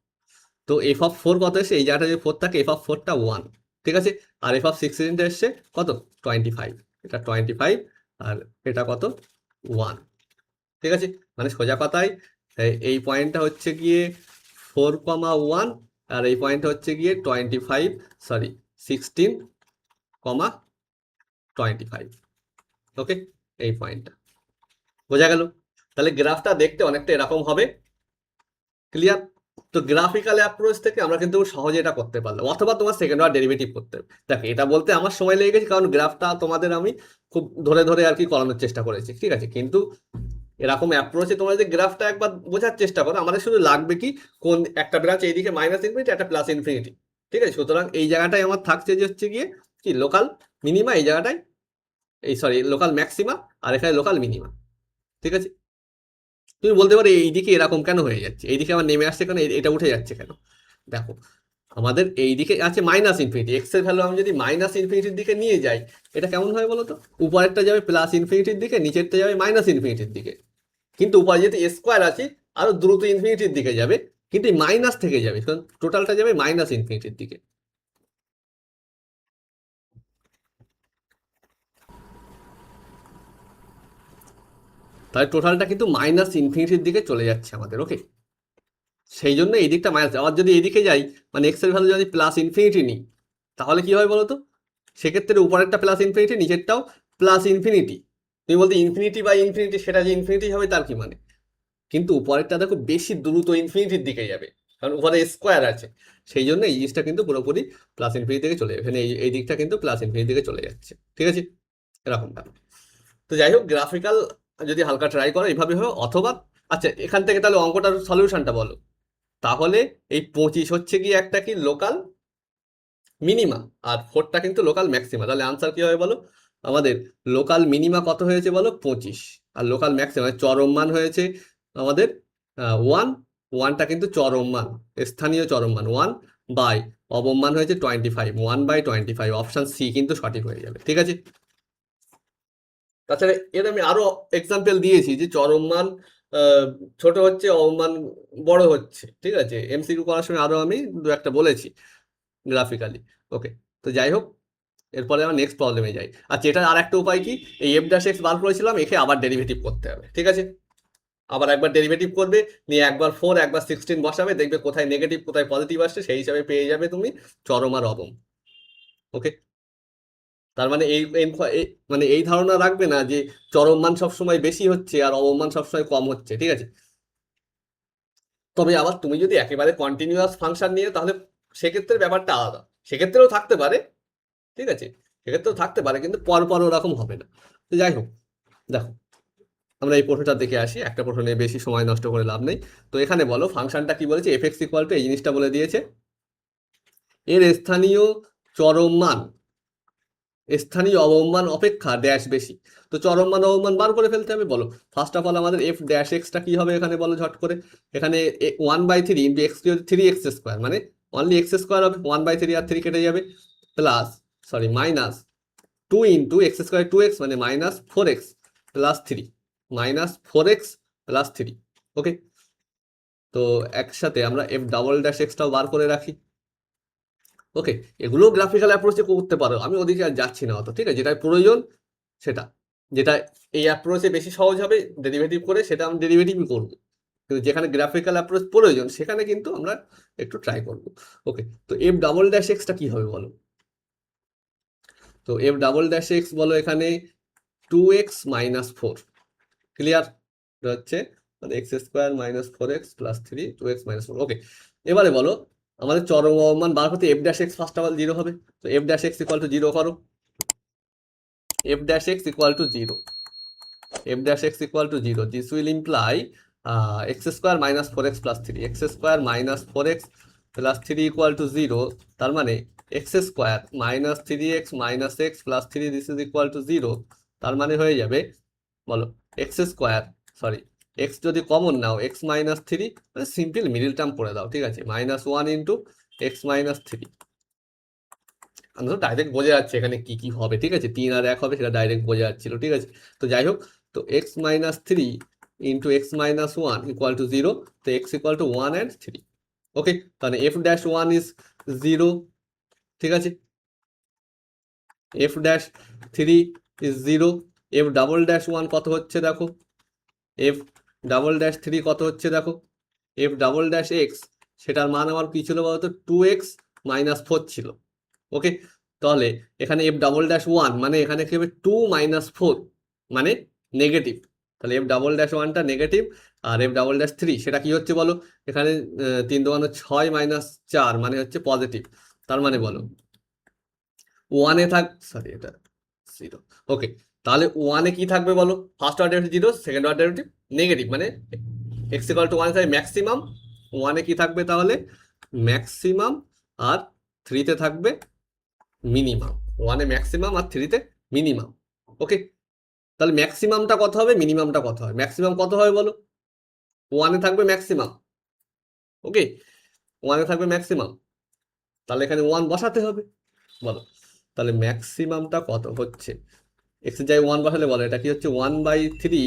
তো f(4) কত এসছে, এই জায়গাটা যদি 4 থাকে, f(4)টা 1, ঠিক আছে। আর f(16) এসছে কত, 25, এটা 25, আর এটা কত, 1, ঠিক আছে। মানে সোজা কথায় এই পয়েন্টটা হচ্ছে গিয়ে 4,1, আর এই পয়েন্টটা হচ্ছে গিয়ে 25, সরি 16,25। ওকে, এই পয়েন্টটা বোঝা গেল। তাহলে গ্রাফটা দেখতে অনেকটা এরকম হবে। ক্লিয়ার? তো গ্রাফিক্যাল অ্যাপ্রোচ থেকে আমরা কিন্তু সহজে এটা করতে পারলাম, অথবা তোমার সেকেন্ড অর্ডার ডেরিভেটিভ করতে হবে। দেখো, এটা বলতে আমার সময় লেগে গেছে, কারণ গ্রাফটা তোমাদের আমি খুব ধরে ধরে আর কি করানোর চেষ্টা করেছি, ঠিক আছে। কিন্তু এরকম অ্যাপ্রোচে তোমরা যদি গ্রাফটা একবার বোঝার চেষ্টা করো, আমাদের শুধু লাগবে কি, কোন একটা ব্রাঞ্চ এইদিকে -ইনফিনিটি, একটা +ইনফিনিটি, ঠিক আছে। সুতরাং এই জায়গাটায় আমার থাকছে যে হচ্ছে গিয়ে কি, লোকাল মিনিমা এই জায়গাটায়, এই সরি লোকাল ম্যাক্সিমা, আর এখানে লোকাল মিনিমা, ঠিক আছে। তুমি বলতে পারো এইদিকে এরকম কেন হয়ে যাচ্ছে, এইদিকে আমার নেমে আসছে কেন, এটা উঠে যাচ্ছে কেন? দেখো, আমাদের এইদিকে আছে -ইনফিনিটি, এক্স এর ভ্যালু আমি যদি -ইনফিনিটির দিকে নিয়ে যাই, এটা কেমন হয় বলো তো? উপরেরটা যাবে +ইনফিনিটির দিকে, নিচেরটা যাবে -ইনফিনিটির দিকে। কিন্তু উপরে যেহেতু স্কোয়ার আছে, আরো দ্রুত ইনফিনিটির দিকে যাবে, কিন্তু মাইনাস থেকে যাবে, টোটালটা যাবে -ইনফিনিটির দিকে। তাহলে টোটালটা কিন্তু -ইনফিনিটির দিকে চলে যাচ্ছে আমাদের। ওকে, সেই জন্য এই দিকটা মাইনাস, আবার যদি এইদিকে যাই, মানে এক্স এর ভ্যালু যদি +ইনফিনিটি নিই, তাহলে কি হয় বলতো? সেক্ষেত্রে উপরেরটা +ইনফিনিটি, নিচেরটাও +ইনফিনিটি। তুমি বলতে ইনফিনিটি বাই ইনফিনিটি, সেটা যে ইনফিনিটি হবে তার কি মানে? কিন্তু উপরেরটা দেখো বেশি দ্রুত ইনফিনিটির দিকে যাবে, কারণ উপরে স্কোয়ার আছে। সেই জন্য এই জিনিসটা কিন্তু পুরোপুরি +ইনফিনিটি দিকে চলে যাবে, এখানে এই দিকটা কিন্তু +ইনফিনিটি দিকে চলে যাচ্ছে, ঠিক আছে। এরকম ব্যাপার। তো যাই হোক, গ্রাফিক্যাল যদি হালকা ট্রাই করো এইভাবে হবে, অথবা আচ্ছা এখান থেকে তাহলে অঙ্কটার সলিউশনটা বলো। তাহলে এই 25 হচ্ছে কি একটা কি লোকাল মিনিমা, আর 4টা কিন্তু লোকাল ম্যাক্সিমা, তাহলে আনসার কি হবে বলো? আমাদের লোকাল মিনিমা কত হয়েছে বলো, 25, আর লোকাল ম্যাক্সিমা চরম মান হয়েছে আমাদের 1, 1টা কিন্তু চরম মান, স্থানীয় চরম মান 1, বাই অবম মান হয়েছে 25, 1/25, অপশন সি কিন্তু সঠিক হয়ে যাবে, ঠিক আছে। তাছাড়া এর আমি আরো এক্সাম্পল দিয়েছি যে চরম মান আহ, ছোট হচ্ছে, অবমান বড় হচ্ছে, ঠিক আছে। এমসিকিউ করার সময় আরো আমি দু একটা বলেছি গ্রাফিক্যালি। ওকে, তো যাই হোক, এরপরে আমরা নেক্সট প্রবলেমে যাই। আচ্ছা, এটার আর একটা উপায় কি, এই f'(x) বার করেছিলাম, একে আবার ডেরিভেটিভ করতে হবে, ঠিক আছে। আবার একবার ডেরিভেটিভ করবে, নিয়ে একবার 4 একবার 16 বসাবে, দেখবে কোথায় নেগেটিভ কোথায় পজিটিভ আসছে, সেই হিসাবে পেয়ে যাবে তুমি চরম আর অবম। ওকে, তার মানে মানে এই ধারণা রাখবে না যে চরম মান সবসময় বেশি হচ্ছে আর অবম মান সবসময় কম হচ্ছে, ঠিক আছে। তবে আবার তুমি যদি একেবারে কন্টিনিউয়াস ফাংশন নিয়ে, তাহলে সেক্ষেত্রে ব্যাপারটা আলাদা, সেক্ষেত্রেও থাকতে পারে, ঠিক আছে। সেক্ষেত্রেও থাকতে পারে, কিন্তু পর ওরকম হবে না। তো যাই হোক, দেখো আমরা এই প্রশ্নটা দেখে আসি, একটা প্রশ্ন নিয়ে বেশি সময় নষ্ট করে লাভ নেই। তো এখানে বলো ফাংশনটা কি বলেছে, f(x) এই জিনিসটা বলে দিয়েছে, এর স্থানীয় চরম মান স্থানীয় অবমান অপেক্ষা ড্যাশ বেশি। তো চরম মান অবমান বার করে ফেলতে হবে। বলো, ফার্স্ট অফ অল আমাদের f'(x)টা কি হবে এখানে বলো ঝট করে। এখানে 1/3 ইন্টু এক্স, 3x², মানে অনলি x² হবে, 1/3 আর 3 কেটে যাবে, plus sorry minus 2 into x², 2x, মানে -4x প্লাস 3, -4x+3। ওকে, তো একসাথে আমরা f'(x)টাও বার করে রাখি। ওকে, এগুলো গ্রাফিক্যাল অ্যাপ্রোচে করতে পারো, আমি ওদিকে আর যাচ্ছি না অত, ঠিক আছে। যেটা প্রয়োজন সেটা, যেটা এই অ্যাপ্রোচে বেশি সহজ হবে ডেরিভেটিভ করে, সেটা আমি ডেরিভেটিভই করবো। কিন্তু যেখানে গ্রাফিক্যাল অ্যাপ্রোচ প্রয়োজন, সেখানে কিন্তু আমরা একটু ট্রাই করবো। ওকে, তো f'(x)টা কি হবে বলো। তো f'(x) বলো এখানে 2x - 4, ক্লিয়ার? হচ্ছে মানে x² - 4x+3, 2x - 4। ওকে, এবারে বলো আমাদের চরম অবমান বার করতে f'(x) ফার্স্ট অফ অল 0 হবে, তো f'(x) = 0 করো। f dash x equal to 0, f dash x equal to 0, this will imply x square minus 4x plus 3, x square minus 4x plus 3 equal to 0, তার মানে x square minus 3x minus x plus 3 this is equal to 0, তার মানে হয়ে যাবে বলো x square sorry x যদি common নাও x minus 3 মানে simple middle term করে দাও, ঠিক আছে, minus 1 into x minus 3, আমরা ডাইরেক্ট বোঝা যাচ্ছে এখানে কি কি হবে, ঠিক আছে, 3 আর 1 হবে সেটা ডাইরেক্ট বোঝা যাচ্ছিল, ঠিক আছে। তো যাই হোক, তো x minus 3 into x minus 1 equal to 0, তো x equal to 1 and 3, ওকে, তাহলে f dash 1 is 0, ঠিক আছে, f dash 3 is 0, f double dash 1 কত হচ্ছে দেখো, f double dash 3 কত হচ্ছে দেখো, f double dash x সেটার মান আমার কি ছিল বলতো 2x minus 4 ছিল, ওকে, তাহলে এখানে f double dash 1 মানে এখানে কি হবে 2 minus 4 মানে নেগেটিভ, তাহলে f double dash 1 টা নেগেটিভ, আর f double dash 3 সেটা কি হচ্ছে বলো, এখানে 3 2 6 minus 4 মানে হচ্ছে পজিটিভ, তার মানে বলো 1 এ থাক সরি এটা 0, ওকে, তাহলে 1 এ কি থাকবে বলো, first order derivative 0, second order derivative negative, মানে x ইকুয়াল টু 1 থাকে ম্যাক্সিমাম, 1 এ কি থাকবে তাহলে ম্যাক্সিমাম, আর 3 তে থাকবে মিনিমাম, 1 এ ম্যাক্সিমাম আর 3 তে মিনিমাম, ওকে, তাহলে ম্যাক্সিমামটা কত হবে মিনিমামটা কত হবে, ম্যাক্সিমাম কত হবে বলো, 1 এ থাকবে ম্যাক্সিমাম, ওকে, 1 এ থাকবে ম্যাক্সিমাম, তাহলে এখানে 1 বসাতে হবে, বলো তাহলে ম্যাক্সিমামটা কত হচ্ছে, x এর জায়গায় 1 বসালে বলো এটা কি হচ্ছে 1/3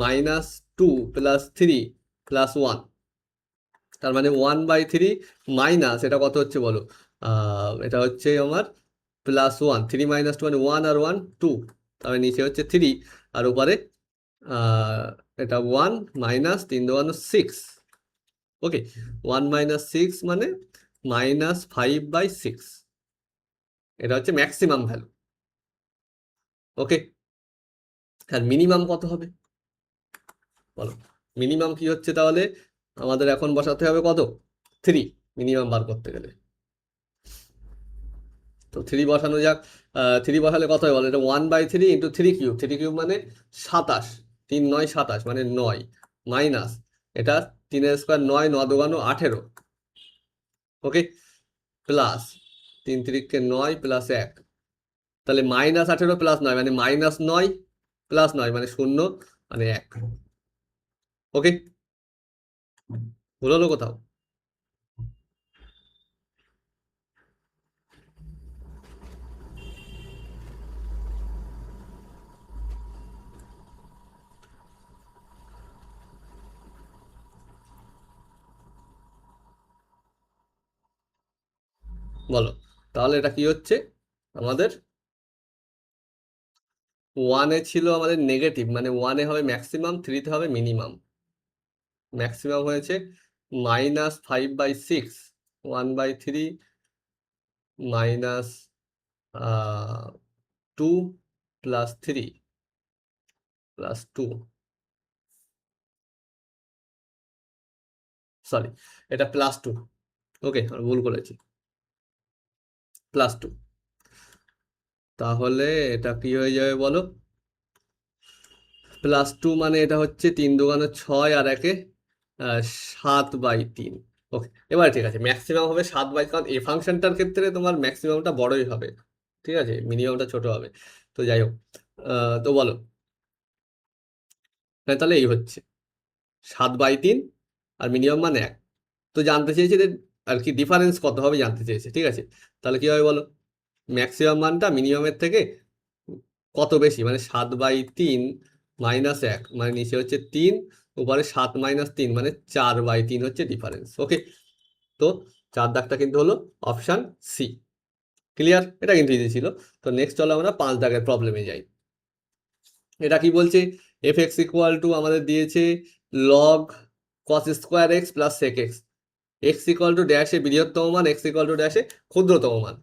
minus 2 plus 3 plus 1, তার মানে 1/3 মাইনাস এটা কত হচ্ছে বলো, এটা হচ্ছে আমার প্লাস 1, 3 minus 2 মানে 1 আর 1 2, তাহলে নিচে হচ্ছে 3 আর উপরে এটা 1 মাইনাস 3 2 6, ওকে, 1 minus 6 মানে minus 5/6, এটা হচ্ছে ম্যাক্সিমাম ভ্যালু, ওকে, আর মিনিমাম কত হবে বলো, মিনিমাম কি হচ্ছে তাহলে আমাদের এখন বসাতে হবে কত 3, মিনিমাম বার করতে গেলে, তো 3 বসানো যাক, 3 বসালে কত হয় বলো, এটা 1/3 ইন্টু 3 কিউব, 3 কিউব মানে 27, 3 9 27 মানে 9, মাইনাস এটা 3 এর স্কোয়ার 9 9 2 18, ওকে, প্লাস 3 3 কে 9 প্লাস 1, তাহলে মাইনাস 18 প্লাস 9 মানে মাইনাস 9 প্লাস 9 মানে 0 মানে 1, ওকে, ভুল হলো কোথাও, বলো, তাহলে এটা কি হচ্ছে আমাদের 1 এ ছিল আমাদের নেগেটিভ, মানে 1 এ হবে ম্যাক্সিমাম, 3 তে হবে মিনিমাম, ম্যাক্সিমাম হয়েছে minus 5/6, 1/3 minus 2 plus 3 plus 2, sorry এটা প্লাস 2, ওকে আমি ভুল করেছি, প্লাস 2, তাহলে এটা কি হয়ে যাবে বলো, প্লাস 2 মানে এটা হচ্ছে 3 2 6 আর 1 7/3, ওকে, এবার ঠিক আছে ম্যাক্সিমাম হবে 7 কারণ এই ফাংশনটার ক্ষেত্রে তোমার ম্যাক্সিমামটা বড়ই হবে, ঠিক আছে, মিনিমামটা ছোট হবে, তো যাই হোক, তো বলো, হ্যাঁ তাহলে এই হচ্ছে 7/3 আর মিনিমাম মানে 1, তো জানতে চেয়েছে যে আর কি ডিফারেন্স কত হবে জানতে চেয়েছে, ঠিক আছে, তাহলে কি হবে বলো, ম্যাক্সিমাম মানটা মিনিমামের থেকে কত বেশি, মানে 7/3 মাইনাস 1 মানে নিচে হচ্ছে 3, উপরে 7 মাইনাস 3 মানে 4/3 হচ্ছে ডিফারেন্স, ওকে, তো 4 দাগটা কিন্তু হলো অপশান সি, ক্লিয়ার, এটা কিন্তু ইজি ছিল। তো নেক্সট চলো আমরা 5 দাগের প্রবলেমে যাই। এটা কি বলছে, এফ এক্স ইকুয়াল টু আমাদের দিয়েছে log cos square x plus sec x, x equal to ড্যাশে বৃহত্তম মান, এক্স ইকুয়াল টু ড্যাশে ক্ষুদ্রতম মান,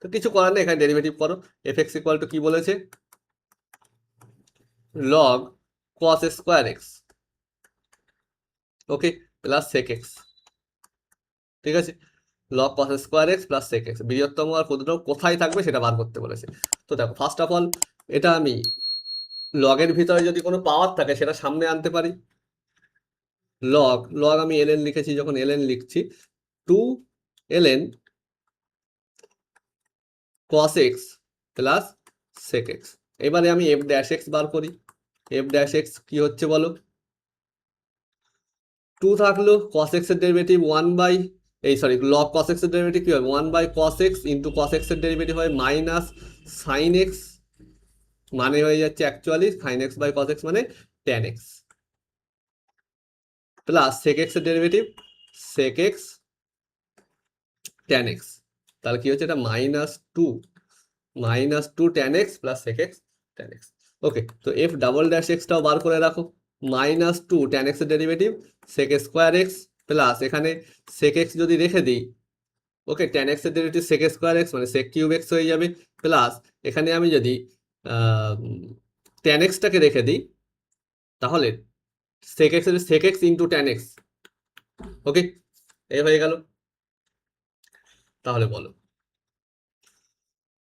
তো কিছু করার নেই এখানে ডেরিভেটিভ করো, এফ এক্স ইকুয়াল টু কি বলেছে log cos square x, okay, plus sec x, ঠিক আছে, log cos square x plus sec x, বৃহত্তম আর ক্ষুদ্রতম কোথায় থাকবে সেটা বার করতে বলেছে। তো দেখো ফার্স্ট অফ অল এটা আমি লগের ভিতরে যদি কোনো পাওয়ার থাকে সেটা সামনে আনতে পারি। লগ লগ আমি এলএন লিখেছি, যখন এলএন লিখছি 2 ln cos x plus sec x। এবারে আমি এফ ড্যাশ এক্স বার করি। এফ ড্যাশ এক্স কি হচ্ছে বলো, 2 থাকলো, cos x এর derivative 1 by log cos x এর ডেরিভেটিভ কি হবে 1 by cos x into cos x এর ডেরিভেটিভ হয় মাইনাস sin x, মানে হয়ে যাচ্ছে actually sin x by cos x মানে tan x, plus sec x এর derivative sec x tan x। তাহলে কি হচ্ছে, এটা -2 tan x plus sec x tan x। ওকে, তো এফ ডাবল ড্যাশ এক্সটাও বার করে রাখো, -2 tan x এর derivative sec square x plus এখানে sec x যদি রেখে দিই, ওকে, tan x এর ডেরিভেটিভ sec স্কোয়ার এক্স মানে sec কিউব এক্স হয়ে যাবে, প্লাস এখানে আমি যদি tan x টাকে রেখে দিই তাহলে sec x এর sec x into tan x। ওকে, এই হয়ে গেল। তাহলে বলো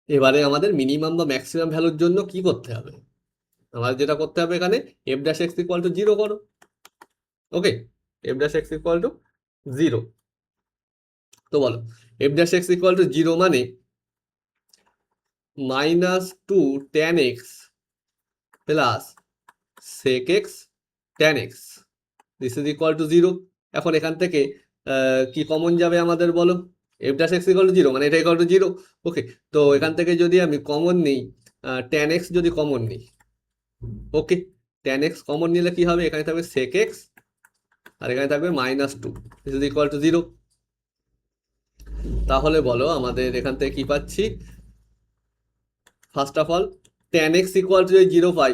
এবারে আমাদের মিনিমাম বা ম্যাক্সিমাম ভ্যালুর জন্য কি করতে হবে, আমাদের যেটা করতে হবে এখানে f dash x equal to 0 করো। Okay, f dash x equal to 0। তো বলো f dash x equal to 0 মানে -2 tan x plus sec x tan x, this is equal to 0। এখন এখান থেকে কি কমন যাবে আমাদের বলো, f dash x equal to 0 মানে এটা ইকুয়াল টু 0। ওকে, তো এখান থেকে যদি আমি কমন নিই tan x যদি কমন নিই, ওকে, tan x কমন নিলে কি হবে, এখানে থাকবে sec x আর এখানে থাকবে -2, দিস ইজ ইকুয়াল টু 0। তাহলে বলো আমাদের এখান থেকে কি পাচ্ছি, first of all tan x equal two যদি 0 পাই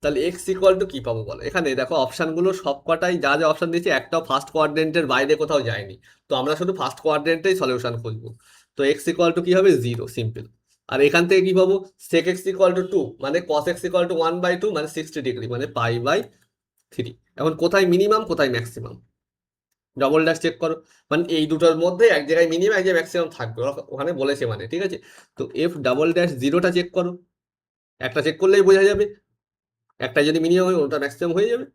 তাহলে x ইকুয়াল টু কি পাবো বলো, এখানে দেখো অপশানগুলো সবকটাই যা যা অপশান দিয়েছে একটাও ফার্স্ট কোয়াড্রেন্টের বাইরে কোথাও যায়নি, তো আমরা শুধু ফার্স্ট কোয়াড্রেন্টেই সলিউশন খুঁজবো। তো x ইকুয়াল টু কি হবে 0, সিম্পল। আর এখান থেকে কি পাবো, sec x ইকুয়াল টু 2 মানে cos x ইকুয়াল টু 1/2 মানে 60 ডিগ্রি মানে π/3। এখন কোথায় মিনিমাম কোথায় ম্যাক্সিমাম, ডবল ড্যাশ চেক করো, মানে এই দুটোর মধ্যে এক জায়গায় মিনিমাম এক জায়গায় ম্যাক্সিমাম থাকবে, ওখানে বলেছে মানে, ঠিক আছে। তো এফ ডাবল ড্যাশ 0টা চেক করো, একটা চেক করলেই বোঝা যাবে, একটা যদি মিনিমাম হয় ওটা ম্যাক্সিমাম হয়ে যাবে,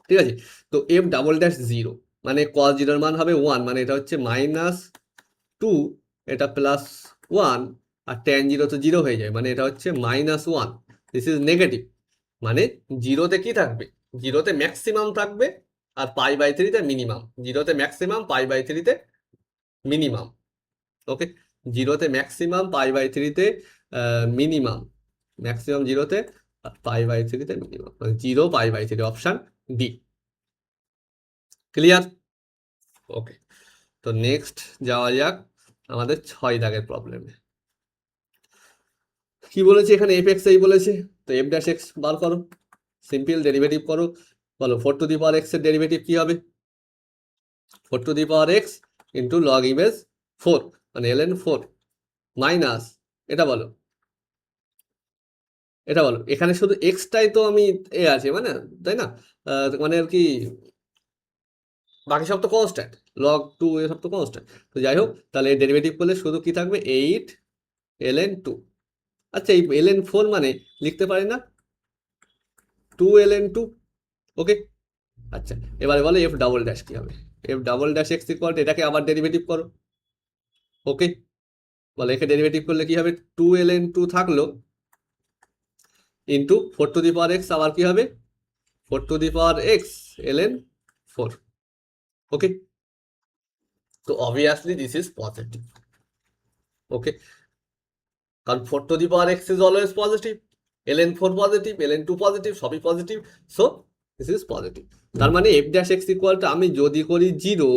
ঠিক আছে। তো এফ ডাবল ড্যাশ 0 মানে cos 0 এর মান হবে 1, মানে এটা হচ্ছে -2, এটা +1, আর tan 0 তো 0 হয়ে যায় মানে এটা হচ্ছে -1, দিস ইজ নেগেটিভ। মানে 0তে কি থাকবে, 0তে ম্যাক্সিমাম থাকবে আর π/3 মিনিমাম, 0তে ম্যাক্সিমাম π/3 মিনিমাম। ওকে, 0তে ম্যাক্সিমাম π/3 মিনিমাম, ম্যাক্সিমাম 0তে আর π/3 মিনিমাম, মানে 0 π/3, অপশন ডি। ক্লিয়ার? ওকে, তো নেক্সট যাওয়া যাক আমাদের 6 দাগের প্রবলেমে। কি বলেছে এখানে এফ এক্স এই বলেছে, তো এফ ড্যাশ এক্স বার করো, সিম্পল ডেরিভেটিভ করো, বলো 4 টু দি পাওয়ার এক্স এর ডেরিভেটিভ কি হবে, 4 to the power x into log image 4 মানে ln 4 মাইনাস এটা বলো, এটা বলো এখানে শুধু এক্সটাই তো আমি এ আছে মানে, তাই না, মানে আর কি বাকি সব তো কনস্ট্যান্ট, লগ 2 এসব তো কনস্ট্যান্ট। তো যাই হোক, তাহলে ডেরিভেটিভ করলে শুধু কি থাকবে 8 ln 2। আচ্ছা, এই ln 4 মানে লিখতে পারি না 2 ln 2। ওকে, আচ্ছা এবারে বলো এফ ডাবল ড্যাশ কি হবে, F double dash x equal two এটাকে আবার ডেরিভেটিভ করো। ওকে, বলো একে ডেরিভেটিভ করলে কি হবে 2 ln 2 থাকলো into 4 to the power x, আবার কি হবে 4 to the power x ln 4। Okay, তো obviously this is positive. Okay, কারণ 4 to the power x is always positive, ln 4 positive, ln 2 positive, সবই positive, so this is positive. তার মানে f dash x equal to আমি যদি করি 0,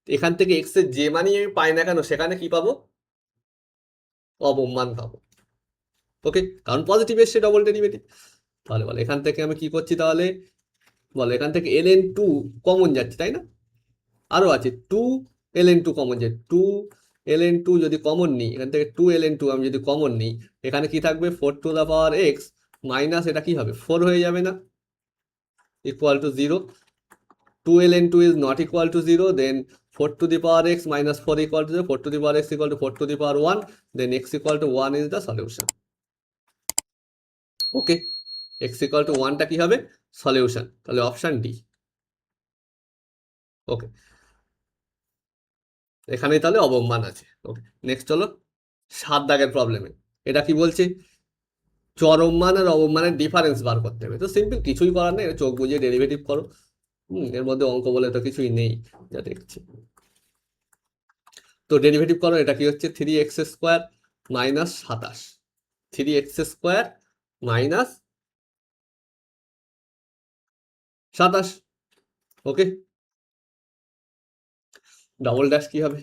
এখান থেকে এক্স এর যে মানই আমি পাই না কেন সেখানে কি পাবো, অবমান পাবো। ওকে, কারণ পজিটিভ এসছে ডবল ডেরিভেটিভ। তাহলে বলো এখান থেকে আমি কি করছি, তাহলে বলো এখান থেকে ln 2 কমন যাচ্ছে তাই না, আরো আছে 2 ln 2 কমন যায়, 2 ln 2 যদি কমন নিই এখান থেকে 2 ln 2 আমি যদি কমন নিই, এখানে কি থাকবে 4 to the power x minus এটা কি হবে 4 হয়ে যাবে না, equal to 0। 2 ln 2 is not equal to 0, then 4 to the power x minus 4 equal to 0, 4 to the power x equal to 4 to the power 1, then x equal to 1 is the solution. Okay, x equal to 1টা কি হবে? Solution. তাহলে option D. ওকে, এখানেই তাহলে অবমান আছে। ওকে, next হলো 7 দাগের প্রবলেমে। এটা কি বলছে? চরম মান আর অবমানের ডিফারেন্স বার করতে হবে। তো সিম্পল, কিছুই করার নেই, চোখ বুঝিয়ে ডেরিভেটিভ করো। এর মধ্যে অঙ্ক বলে তো কিছুই নেই যা দেখছি। তো ডেরিভেটিভ করো, এটা কি হচ্ছে? 3x² minus 27, 3x² minus 27। ওকে, ডাবল ড্যাশ কি হবে?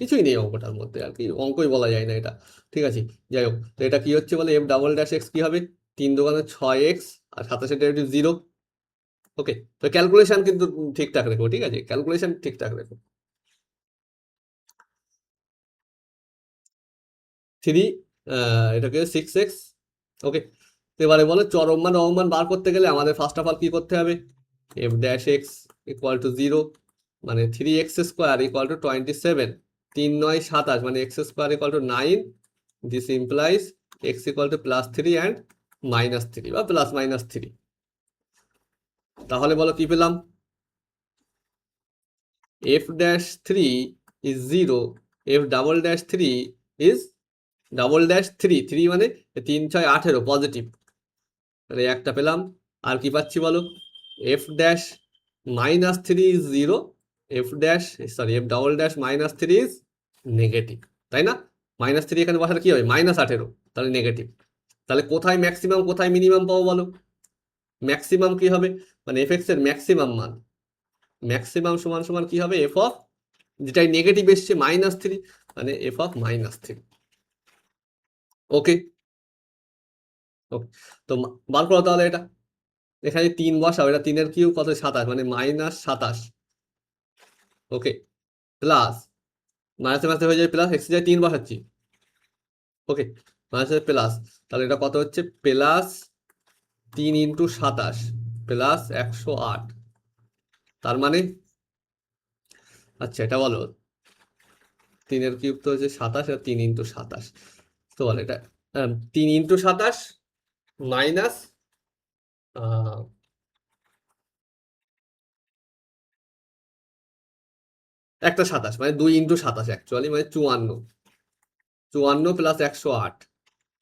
কিছুই নেই অঙ্কটার মধ্যে, আর কি অঙ্কই বলা যায় না এটা। ঠিক আছে, যাই হোক, তো এটা কি হচ্ছে বলে f ডাবল ড্যাশ এক্স কি হবে? 3 দুগুণে 6x আর 27 ডেরিভেটিভ 0। ওকে, তো ক্যালকুলেশন কিন্তু ঠিকঠাক রেখো, ঠিক আছে, ক্যালকুলেশন ঠিকঠাক রেখো। 3 এটাকে 6x। ওকে, এবারে বলে চরম মান অবমান বার করতে গেলে আমাদের ফার্স্ট অফ অল কি করতে হবে? f dash x equal to 0, মানে 3x² ইকুয়াল টু 27, 3 9 27, মানে x² equal to 9, this implies x equal two +3 and -3 বা +-3। তাহলে বলো কি পেলাম? f dash 3 is 0, f double dash 3 is double dash 3 মানে 3 6 18 পজিটিভ, তাহলে একটা পেলাম। আর কি পাচ্ছি বলো? f dash -3 is 0, f dash sorry f double dash -3 is negative, তাই না? -3 এখানে বসালে কি হবে? -18, তাহলে নেগেটিভ। তাহলে কোথায় ম্যাক্সিমাম কোথায় মিনিমাম পাবো বলো? ম্যাক্সিমাম কি হবে? মানে f এর ম্যাক্সিমাম মান, ম্যাক্সিমাম সমান সমান কি হবে? f অফ, যেটাই নেগেটিভ এসছে -3, মানে f অফ -3। ওকে, ওকে, তো বার করো তাহলে এটা। এখানে 3 বসাও, এটা 3 এর কিউব কত? 27, মানে -27। ওকে, প্লাস মাঝে মাঝে হয়ে যায় প্লাস, এক্স যায় 3 বসাচ্ছি। ওকে, মাঝে প্লাস, তাহলে এটা কত হচ্ছে? Plus 3 × 27 plus 108। তার মানে আচ্ছা এটা বলো, 3 এর কিউব তো হচ্ছে 27 আর 3 × 27, তো বলো এটা 3 × 27 মাইনাস একটা 27, মানে 2 × 27 অ্যাকচুয়ালি, মানে 54, 54 প্লাস 108,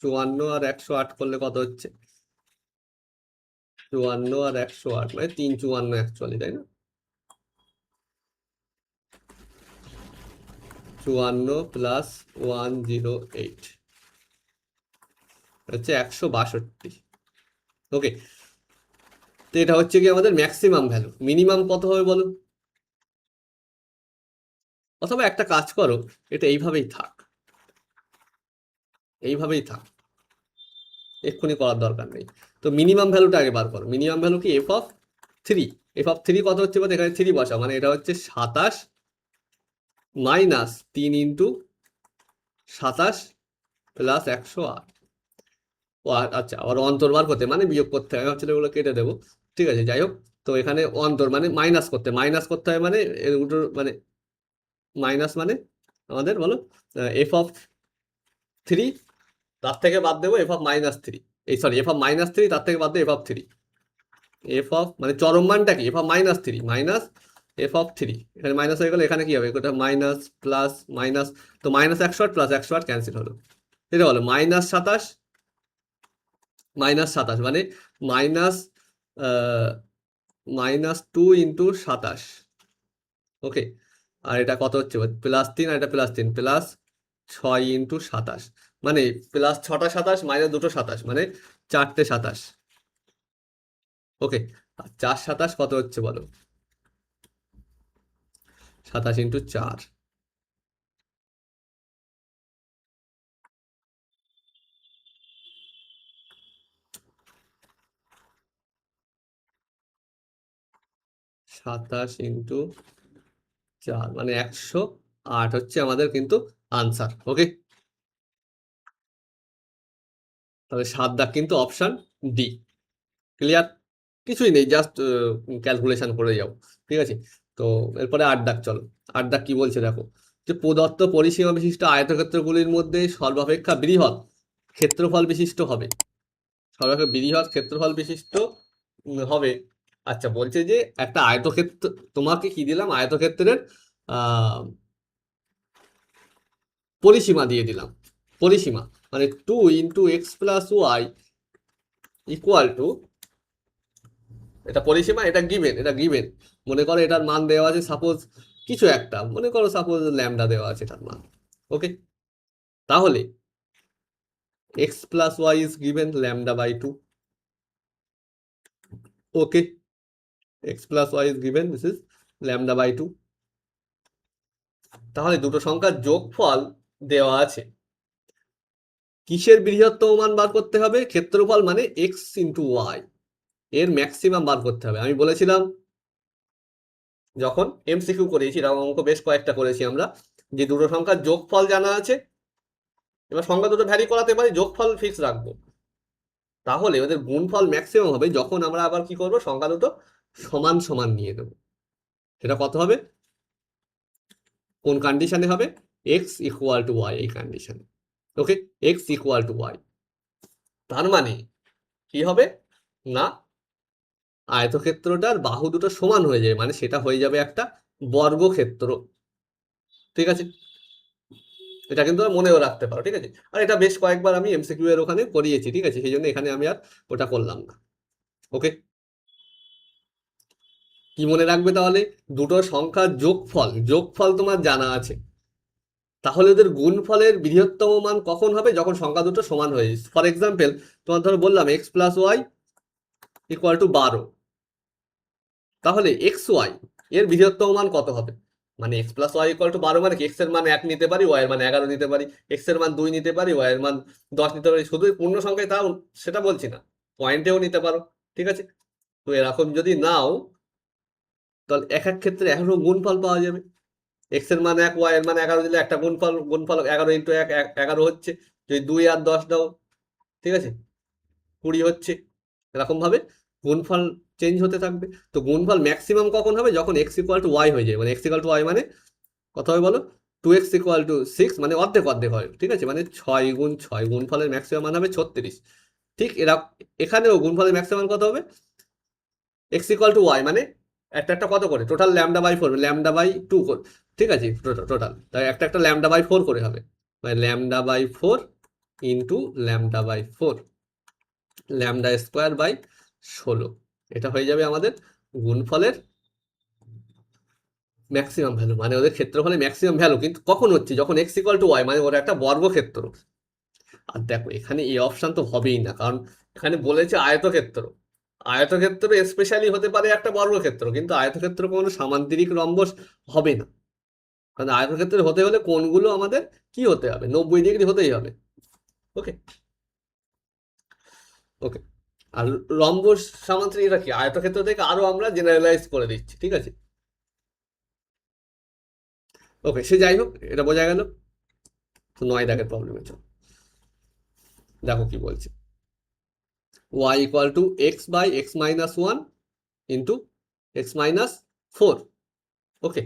54 আর 108 করলে কত হচ্ছে? 54 আর 108 মানে 354 অ্যাকচুয়ালি, তাই না? 54 প্লাস 108 হচ্ছে 162। ওকে, তো এটা হচ্ছে কি আমাদের ম্যাক্সিমাম ভ্যালু। মিনিমাম কত হবে বলো? অথবা একটা কাজ করো, এটা এইভাবেই থাক, এইভাবেই থাক, এক্ষুনি করার দরকার নেই। তো মিনিমাম ভ্যালুটা আগে বার করো। মিনিমাম ভ্যালু কি? f অফ 3, f অফ 3 কত হচ্ছে বলতে? এখানে 3 বসা, মানে এটা হচ্ছে 27 মাইনাস 3 × 27 প্লাস 108। ও আচ্ছা, আবার অন্তর বার করতে মানে বিয়োগ করতে হয়, ভাবছিলাম এগুলো কেটে দেবো। ঠিক আছে, যাই হোক, তো এখানে অন্তর মানে মাইনাস করতে হয়, মানে এর উল্টো মানে মাইনাস, মানে আমাদের বলো এফ অফ 3, তার থেকে বাদ দেবো এফ অফ -3, এই সরি এফ অফ -3, তার থেকে বাদ দেবো এফ অফ 3, এফ অফ মানে চরম মানটা কি? F of -3 minus F of 3, এখানে মাইনাস হয়ে গেলে এখানে কি হবে? এটা মাইনাস প্লাস মাইনাস, তো -108 প্লাস 108 ক্যান্সেল হলো। এটা বলো -27, -27 মানে মাইনাস -2 × 27। ওকে, আর এটা কত হচ্ছে? +3, আর এটা +3, প্লাস 6 × 27, মানে প্লাস 6টা 27 মাইনাস 2টো 27, মানে 4টে 27। ওকে, আর 4 27 কত হচ্ছে বলো? 27 × 4, মানে 108 হচ্ছে আমাদের কিন্তু আনসার। ওকে, তাহলে 7 দাগ কিন্তু অপশন ডি। ক্লিয়ার? কিছুই নেই, জাস্ট ক্যালকুলেশন করে যাও। ঠিক আছে, তো এরপরে 8 দাগ, চলো 8 দাগ কি বলছে দেখো, যে প্রদত্ত পরিসীমা বিশিষ্ট আয়তক্ষেত্রগুলির মধ্যে সর্বাপেক্ষা বৃহৎ ক্ষেত্রফল বিশিষ্ট হবে, সর্বাপেক্ষা বৃহৎ ক্ষেত্রফল বিশিষ্ট হবে। আচ্ছা, বলছে যে একটা আয়তক্ষেত্র, তোমাকে কি দিলাম, আয়তক্ষেত্রের আহ পরিসীমা দিয়ে দিলাম, পরিসীমা মানে 2 × x+y ইকুয়াল টু, এটা পরিসীমা, এটা গিভেন, এটা গিভেন, মনে করো এটার মান দেওয়া আছে সাপোজ কিছু একটা, মনে করো সাপোজ ল্যামডা দেওয়া আছে এটার মান। ওকে, তাহলে x+y is given λ/2। Okay, x+y is given this is λ/2। তাহলে দুটো সংখ্যার যোগফল দেওয়া আছে, কিসের বৃহত্তম মান বার করতে হবে, ক্ষেত্রফল মানে x × y, এর ম্যাক্সিমাম বার করতে হবে। আমি বলেছিলাম যখন এমসিকিউ করেছি, এরকম অঙ্ক বেশ কয়েকটা করেছি আমরা, যে দুটো সংখ্যার যোগফল জানা আছে, এবার সংখ্যা দুটো ভ্যারি করাতে পারি, যোগফল ফিক্স রাখবো, তাহলে ওদের গুণফল ম্যাক্সিমাম হবে যখন আমরা আবার কি করব, সংখ্যা দুটো সমান সমান নিয়ে দেবো। সেটা কত হবে, কোন কন্ডিশনে হবে, x = y, এই কন্ডিশনে। ওকে, x = y, তার মানে কি হবে না, আয়তক্ষেত্রটার বাহু দুটো সমান হয়ে যাবে, মানে সেটা হয়ে যাবে একটা বর্গক্ষেত্র। ঠিক আছে, এটা কিন্তু মনেও রাখতে পারো। ঠিক আছে, আর এটা বেশ কয়েকবার আমি এমসিকিউ এর ওখানে করিয়েছি। ঠিক আছে, সেই জন্য এখানে আমি আর ওটা করলাম না। ওকে, কি মনে রাখবে তাহলে, দুটো সংখ্যার যোগফল, যোগফল তোমার জানা আছে, তাহলে ওদের গুণফলের বৃহত্তম মান কখন হবে, যখন সংখ্যা দুটো সমান হয়ে যায়। ফর এক্সাম্পল তোমার ধরো বললাম x+y = 12, তাহলে xy এর বৃহত্তম মান কত হবে, মানে x+y = 12 মানে x এর মান 1 নিতে পারি, y এর মান 11 নিতে পারি, x এর মান 2 নিতে পারি, y এর মান 10 নিতে পারি, শুধু পূর্ণ সংখ্যায় তাও সেটা বলছি না, পয়েন্টেও নিতে পারো। ঠিক আছে, তো এরকম যদি নাও, তাহলে এক এক ক্ষেত্রে এক রকম গুণফল পাওয়া যাবে। x এর মান 1, y এর মান 11 দিলে একটা গুণফল, গুণফল 11 × 1 11 হচ্ছে, যদি 2 আর 10 দাও, ঠিক আছে, 20 হচ্ছে। এরকম ভাবে গুণফল চেঞ্জ হতে থাকবে। তো গুণফল ম্যাক্সিমাম কখন হবে, যখন x = y হয়ে যায়, মানে x = y মানে কত হবে বলো, 2x = 6, মানে অর্ধেক অর্ধেক হয়। ঠিক আছে, মানে 6 × 6, গুণফলের ম্যাক্সিমাম মান হবে 36। ঠিক এখানেও গুণফলের ম্যাক্সিমাম কত হবে, x = y মানে একটা একটা কত করে, টোটাল λ/4, λ/2 করে। ঠিক আছে, টোটাল তাই একটা একটা λ/4 করে হবে, মানে λ/4 ইন্টু λ/4, λ² / 16, এটা হয়ে যাবে আমাদের গুণফলের ম্যাক্সিমাম ভ্যালু, মানে ওদের ক্ষেত্রফলের ম্যাক্সিমাম ভ্যালু। কিন্তু কখন হচ্ছে, যখন x = y, মানে ওরা একটা বর্গক্ষেত্র। আর দেখো এখানে এই অপশন তো হবেই না, কারণ এখানে বলেছে আয়তক্ষেত্র, আয়তক্ষেত্র স্পেশালি হতে পারে একটা বর্গক্ষেত্র, কিন্তু আয়তক্ষেত্র কোনো সামান্তরিক রম্বস হবে না, কারণ আয়তক্ষেত্র হতে হলে কোণগুলো আমাদের কি হতে হবে, 90 ডিগ্রি হতেই হবে। ওকে, ওকে, আর রম্বস সামান্তরিক এটা কি, আয়তক্ষেত্র থেকে আরো আমরা জেনারেলাইজ করে দিচ্ছি। ঠিক আছে, ওকে, সে যাই হোক, এটা বোঝা গেল। তো 9 দাগের প্রবলেমে চল, দেখো কি বলছে, y = x/x−1 ইন্টু x−4। ওকে,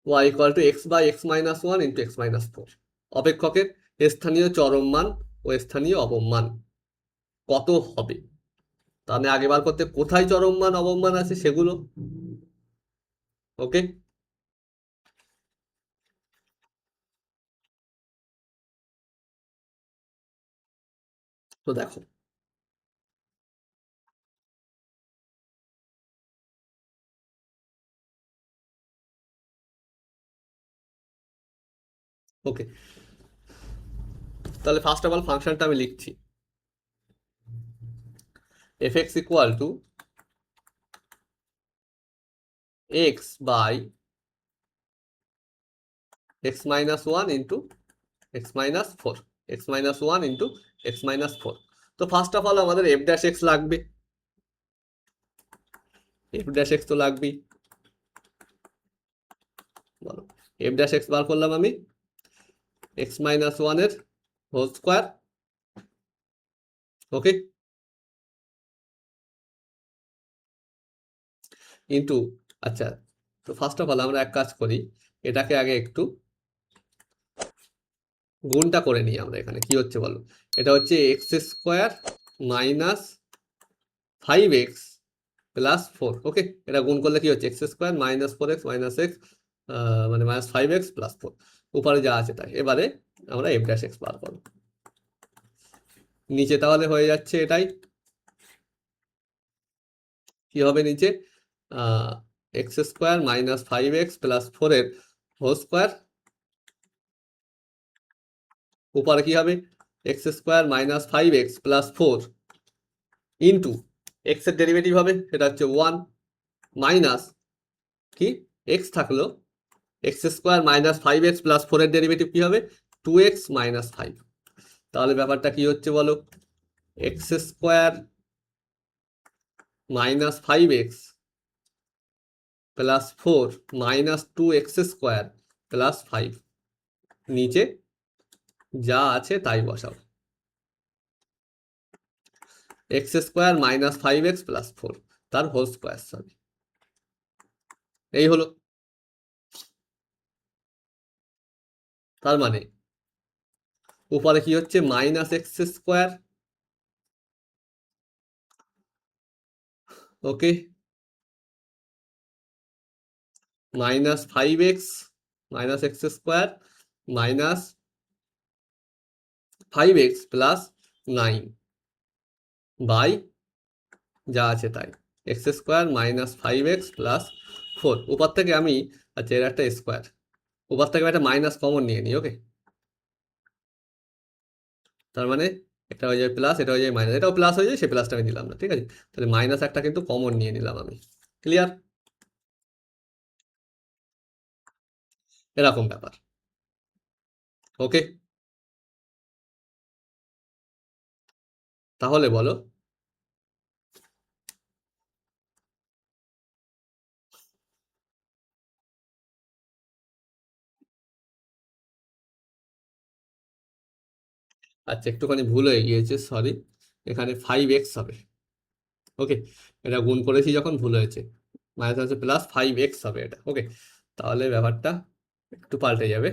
y = x/x−1 ইন্টু x−4, অপেক্ষকের স্থানীয় চরম মান ও স্থানীয় অবম মান কত হবে, তাহলে আগে বার করতে কোথায় চরম মান অবম মান আছে সেগুলো। ওকে, তো দেখো, ওকে, তাহলে ফার্স্ট অফ অল ফাংশনটা আমি লিখছি, fx = x/x−1 into x−4, x−1 into x−4। তো ফার্স্ট অফ অল আমাদের f'(x) লাগবে, f'(x) তো লাগবেই, বলো f'(x) বার করলাম আমি, x−1 এর হোল স্কোয়ার। ওকে, ইন্টু, আচ্ছা, তো ফার্স্ট অফ অল আমরা এক কাজ করি, এটাকে আগে একটু গুণটা করে নিই আমরা। এখানে কি হচ্ছে বলো, এটা হচ্ছে x square minus 5x plus 4। ওকে, এটা গুণ করলে কি হচ্ছে, x square minus 4x minus x, মানে মাইনাস 5x প্লাস 4, উপরে যা আছে তাই। এবারে আমরা এফ ড্যাশ এক্স বার করব, নিচে তাহলে হয়ে যাচ্ছে এটাই। কি হবে নিচে, x square minus 5x plus 4-এর হোল স্কোয়ার, উপরে কি হবে, x square minus 5x plus 4 into x এর ডেরিভেটিভ হবে, সেটা হচ্ছে 1 মাইনাস কি, এক্স থাকলো, x square minus 5x plus 4-এর ডেরিভেটিভ কি হবে, 2x মাইনাস 5। তাহলে ব্যাপারটা কি হচ্ছে বলো, x square minus 5x plus 4 minus 2x square plus 5, নিচে যা আছে তাই বসাও, x square minus 5x plus 4 তার হোল স্কোয়ার, সরি, এই হলো। তার মানে উপরে কি হচ্ছে, minus x square, okay, minus 5x minus x square minus 5x plus 9 by যা আছে তাই, x square minus 5x plus 4। উপর থেকে আমি, আচ্ছা এর একটা স্কোয়ার, উপর থেকে একটা মাইনাস কমন নিয়ে নিই। ওকে, তার মানে এটা হয়ে যায় প্লাস, এটা হয়ে যায় মাইনাস, এটাও প্লাস হয়ে যায়, সে প্লাসটা আমি দিলাম না, ঠিক আছে। তাহলে মাইনাস একটা কিন্তু কমন নিয়ে নিলাম আমি। ক্লিয়ার, এরকম ব্যাপার। ওকে, তাহলে বলো, আচ্ছা একটুখানি ভুল হয়ে গিয়েছে, সরি, এখানে 5x হবে। ওকে, এটা গুণ করেছি যখন ভুল হয়েছে, মাইনাস হচ্ছে প্লাস 5x হবে এটা। ওকে, তাহলে ব্যাপারটা একটু পাল্টে যাবে।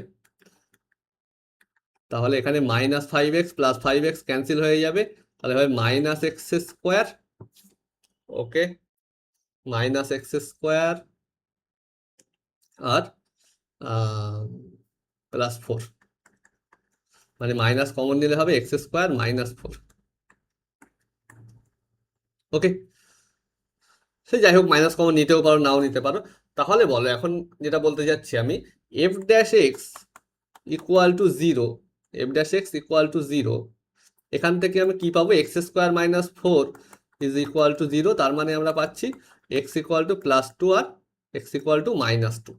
তাহলে এখানে minus 5x plus 5x cancel হয়ে যাবে, তাহলে হবে minus x square, okay, minus x square আর প্লাস 4, মানে মাইনাস কমন নিলে হবে এক্স স্কোয়ার মাইনাস 4। ওকে, সে যাই হোক, মাইনাস কমন নিতেও পারো নাও নিতে পারো। তাহলে বলো এখন যেটা বলতে যাচ্ছি আমি, f dash x equal to 0, f dash x equal to 0, এখান থেকে আমি কি পাবো, x square minus 4 is equal to 0, তার মানে আমরা পাচ্ছি এক্স ইকুয়াল টু প্লাস 2 আর এক্স ইকুয়াল টু মাইনাস 2।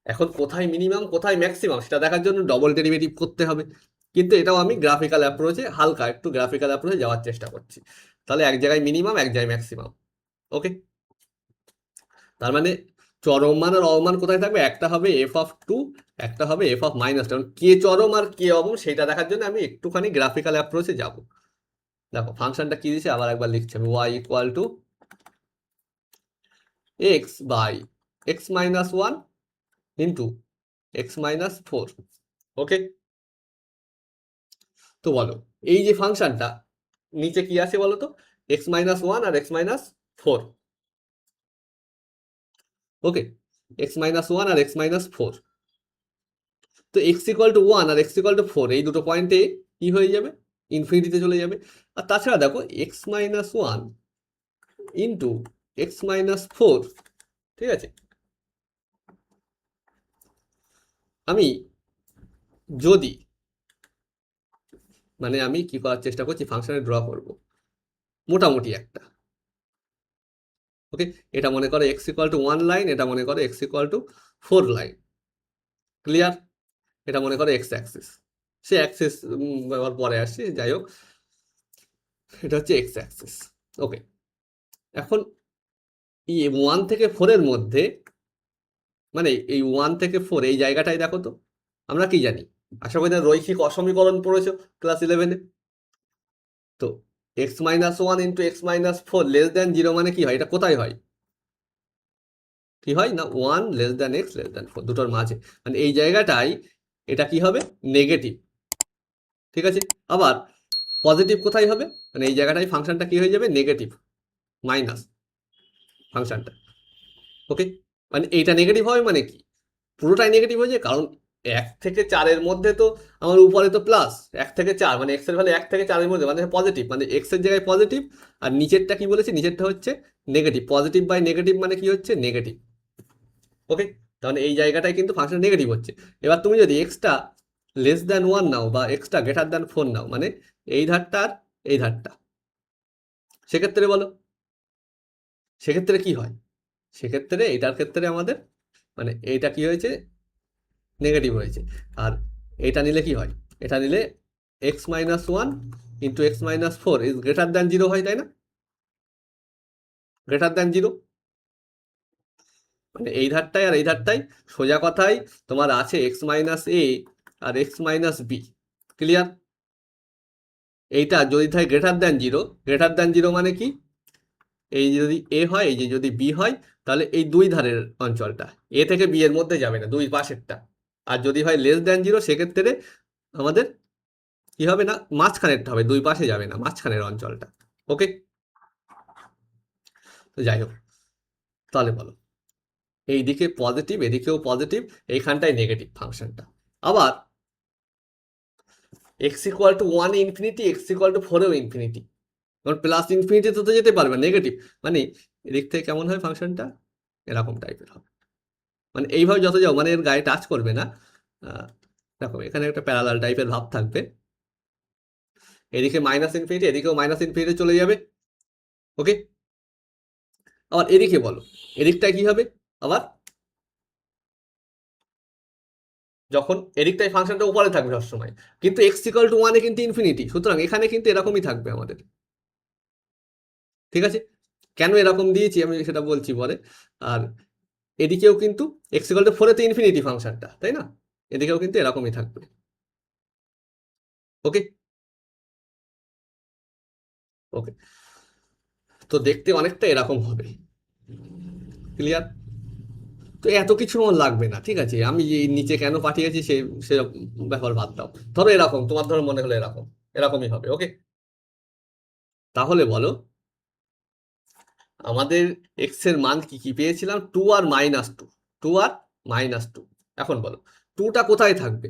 এখন কোথায় মিনিমাম কোথায় ম্যাক্সিমাম সেটা দেখার জন্য ডবল ডেরিভেটিভ করতে হবে, কিন্তু এটাও আমি গ্রাফিক্যাল অ্যাপ্রোচে, হালকা একটু গ্রাফিক্যাল অ্যাপ্রোচে যাওয়ার চেষ্টা করছি। তাহলে এক জায়গায় মিনিমাম, এক জায়গায় ম্যাক্সিমাম। ওকে, তার মানে চরম মান আর অবমান কোথায় থাকবে, একটা হবে এফ অফ 2, একটা হবে এফ অফ মাইনাস 2। কে চরম আর কে অবম সেটা দেখার জন্য আমি একটুখানি গ্রাফিক্যাল অ্যাপ্রোচে যাব। দেখো ফাংশনটা কি দিয়েছে, আবার একবার লিখছি আমি, y equal to x by x minus 1 into x minus 4। Okay, তো বলো এই যে ফাংশনটা নিচে কি আছে বলো তো, এক্স মাইনাস 1 আর x minus 4। Okay, x minus 1 আর এক্স মাইনাস 4, তো এক্স ইকুয়াল টু 1 আর এক্স ইকুয়াল টু 4 এই দুটো পয়েন্টে কি হয়ে যাবে, ইনফিনিটিতে চলে যাবে। আর তাছাড়া দেখো x minus 1 into x minus 4, ঠিক আছে, আমি যদি, মানে আমি কি করার চেষ্টা করছি, ফাংশনে ড্র করব মোটামুটি একটা। ওকে, এটা মনে করো এক্স ইকুয়াল টু 1 লাইন, এটা মনে করো x equal to 4 line. Clear, এটা মনে করো এক্স অ্যাক্সিস, সে অ্যাক্সিস আবার পরে আসছে, যাই হোক এটা হচ্ছে এক্স অ্যাক্সিস। ওকে, এখন এই 1 থেকে 4-এর মধ্যে, মানে এই 1 থেকে 4 এই জায়গাটাই দেখো তো, আমরা কি জানি, আশা করি রৈখিক অসমীকরণ পড়েছো ক্লাস 11-এ। তো x minus 1 into x minus 4 less than 0 মানে কি হয়, এটা কোথায় হয়, কি হয় না 1 less than x less than 4 দুটোর মাঝে, মানে এই জায়গাটাই এটা কি হবে নেগেটিভ, ঠিক আছে। আবার পজিটিভ কোথায় হবে, মানে এই জায়গাটায় ফাংশনটা কি হয়ে যাবে নেগেটিভ মাইনাস ফাংশনটা, ওকে। মানে এইটা নেগেটিভ হবে মানে কি পুরোটাই নেগেটিভ হয়ে যায়, কারণ 1 থেকে 4-এর মধ্যে তো আমার উপরে তো প্লাস 1 থেকে 4, মানে এক্স এর ভ্যালু 1 থেকে 4-এর মধ্যে মানে পজিটিভ, মানে এক্স এর জায়গায় পজিটিভ, আর নিচেরটা কি বলেছি নিচেরটা হচ্ছে নেগেটিভ, পজিটিভ বাই নেগেটিভ মানে কি হচ্ছে নেগেটিভ, ওকে। তাহলে এই জায়গাটায় কিন্তু ফাংশন নেগেটিভ হচ্ছে। এবার তুমি যদি এক্সটা লেস দ্যান 1 নাও বা এক্সটা গ্রেটার দ্যান 4 নাও, মানে এই ধারটা আর এই ধারটা, সেক্ষেত্রে বলো সেক্ষেত্রে কি হয়, সেক্ষেত্রে এটার ক্ষেত্রে আমাদের মানে এইটা কি হয়েছে নেগেটিভ হয়েছে, আর এটা নিলে কি হয়, এটা নিলে x minus 1 into x minus 4 is greater than 0 হয়, তাই না, গ্রেটার দ্যান 0, মানে এই ধারটায় আর এই ধারটায় সোজা কথায় তোমার আছে এক্স মাইনাস এ আর এক্স মাইনাস বি, ক্লিয়ার। এইটা যদি থাকে গ্রেটার দ্যান 0, গ্রেটার দ্যান 0 মানে কি এই যদি এ হয় এই যে যদি বি হয়, তাহলে এই দুই ধারের অঞ্চলটা এ থেকে বি এর মধ্যে যাবে না, দুই পাশেরটা। আর যদি হয় লেস দ্যান 0 সেক্ষেত্রে আমাদের কি হবে না মাঝখানেরটা হবে, দুই পাশে যাবে না, মাঝখানের অঞ্চলটা, ওকে। তো যাই হোক, তাহলে বলো এইদিকে পজিটিভ এদিকেও পজিটিভ, এইখানটায় নেগেটিভ ফাংশনটা। আবার x equal to 1 infinity x equal to 4-এও ইনফিনিটি, কারণ প্লাস ইনফিনিটি তো যেতে পারবে নেগেটিভ, মানে এদিক থেকে কেমন হয় ফাংশনটা এরকম টাইপের হবে, মানে এইভাবে যত যাও মানে এর গায়ে টাচ করবে না। দেখো এখানে একটা প্যারালাল টাইপের ভাব থাকবে, এদিকে মাইনাস ইনফিনিটি এদিকেও মাইনাস ইনফিনিটি চলে যাবে, ওকে। আবার এদিকে বলো এদিকটায় কি হবে, আবার যখন এদিকটায় ফাংশনটা উপরে থাকবে সবসময়, কিন্তু এক্স ইকুয়াল টু 1-এ কিন্তু ইনফিনিটি, সুতরাং এখানে কিন্তু এরকমই থাকবে আমাদের, ঠিক আছে। কেন এরকম দিয়েছি আমি সেটা বলছি পরে। আর এদিকেও কিন্তু এক্স ইকুয়াল টু 4-এ তো ইনফিনিটি ফাংশনটা, তাই না, এদিকেও কিন্তু এরকমই থাকবে, ওকে। ওকে, তো দেখতে অনেকটা এরকম হবে, ক্লিয়ার। তো এত কিছু আমার লাগবে না, ঠিক আছে, আমি এই নিচে কেন পাঠিয়েছি সে সে ব্যাপার বাদ দাও, ধরো এরকম তোমার ধরো মনে হলো এরকম এরকমই হবে, ওকে। তাহলে বলো আমাদের এক্স এর মান কি কি পেয়েছিলাম 2 আর -2, 2 আর -2। এখন বলো 2টা কোথায় থাকবে,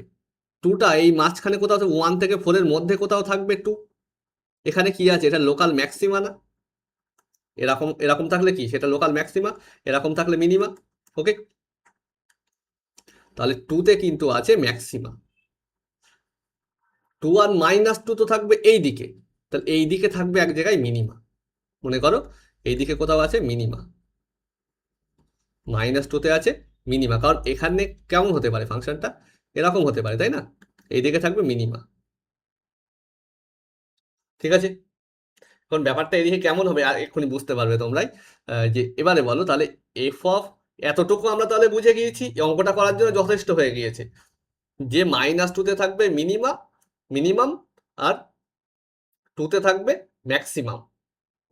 2টা এই মাঝখানে কোথাও 1 থেকে 4-এর মধ্যে কোথাও থাকবে 2, এখানে কি আছে এটা লোকাল ম্যাক্সিমা না, এরকম এরকম থাকলে কি সেটা লোকাল ম্যাক্সিমা, এরকম থাকলে মিনিমা, ওকে। তাহলে 2-তে কিন্তু আছে ম্যাক্সিমা, 2 আর -2 তো থাকবে এই দিকে, তাহলে এই দিকে থাকবে এক জায়গায় মিনিমা, মনে করো এই দিকে কোথাও আছে মিনিমা, -2-তে আছে মিনিমা, কারণ এখানে কেমন হতে পারে ফাংশনটা এরকম হতে পারে, তাই না, এই দিকে থাকবে মিনিমা, ঠিক আছে। এখন ব্যাপারটা এদিকে কেমন হবে আর এক্ষুনি বুঝতে পারবে তোমরাই, যে এবারে বলো তাহলে এফ অফ এতটুকু আমরা তাহলে বুঝে গিয়েছি, এই অঙ্কটা করার জন্য যথেষ্ট হয়ে গিয়েছে, যে -2-তে থাকবে মিনিমাম আর 2-তে থাকবে ম্যাক্সিমাম,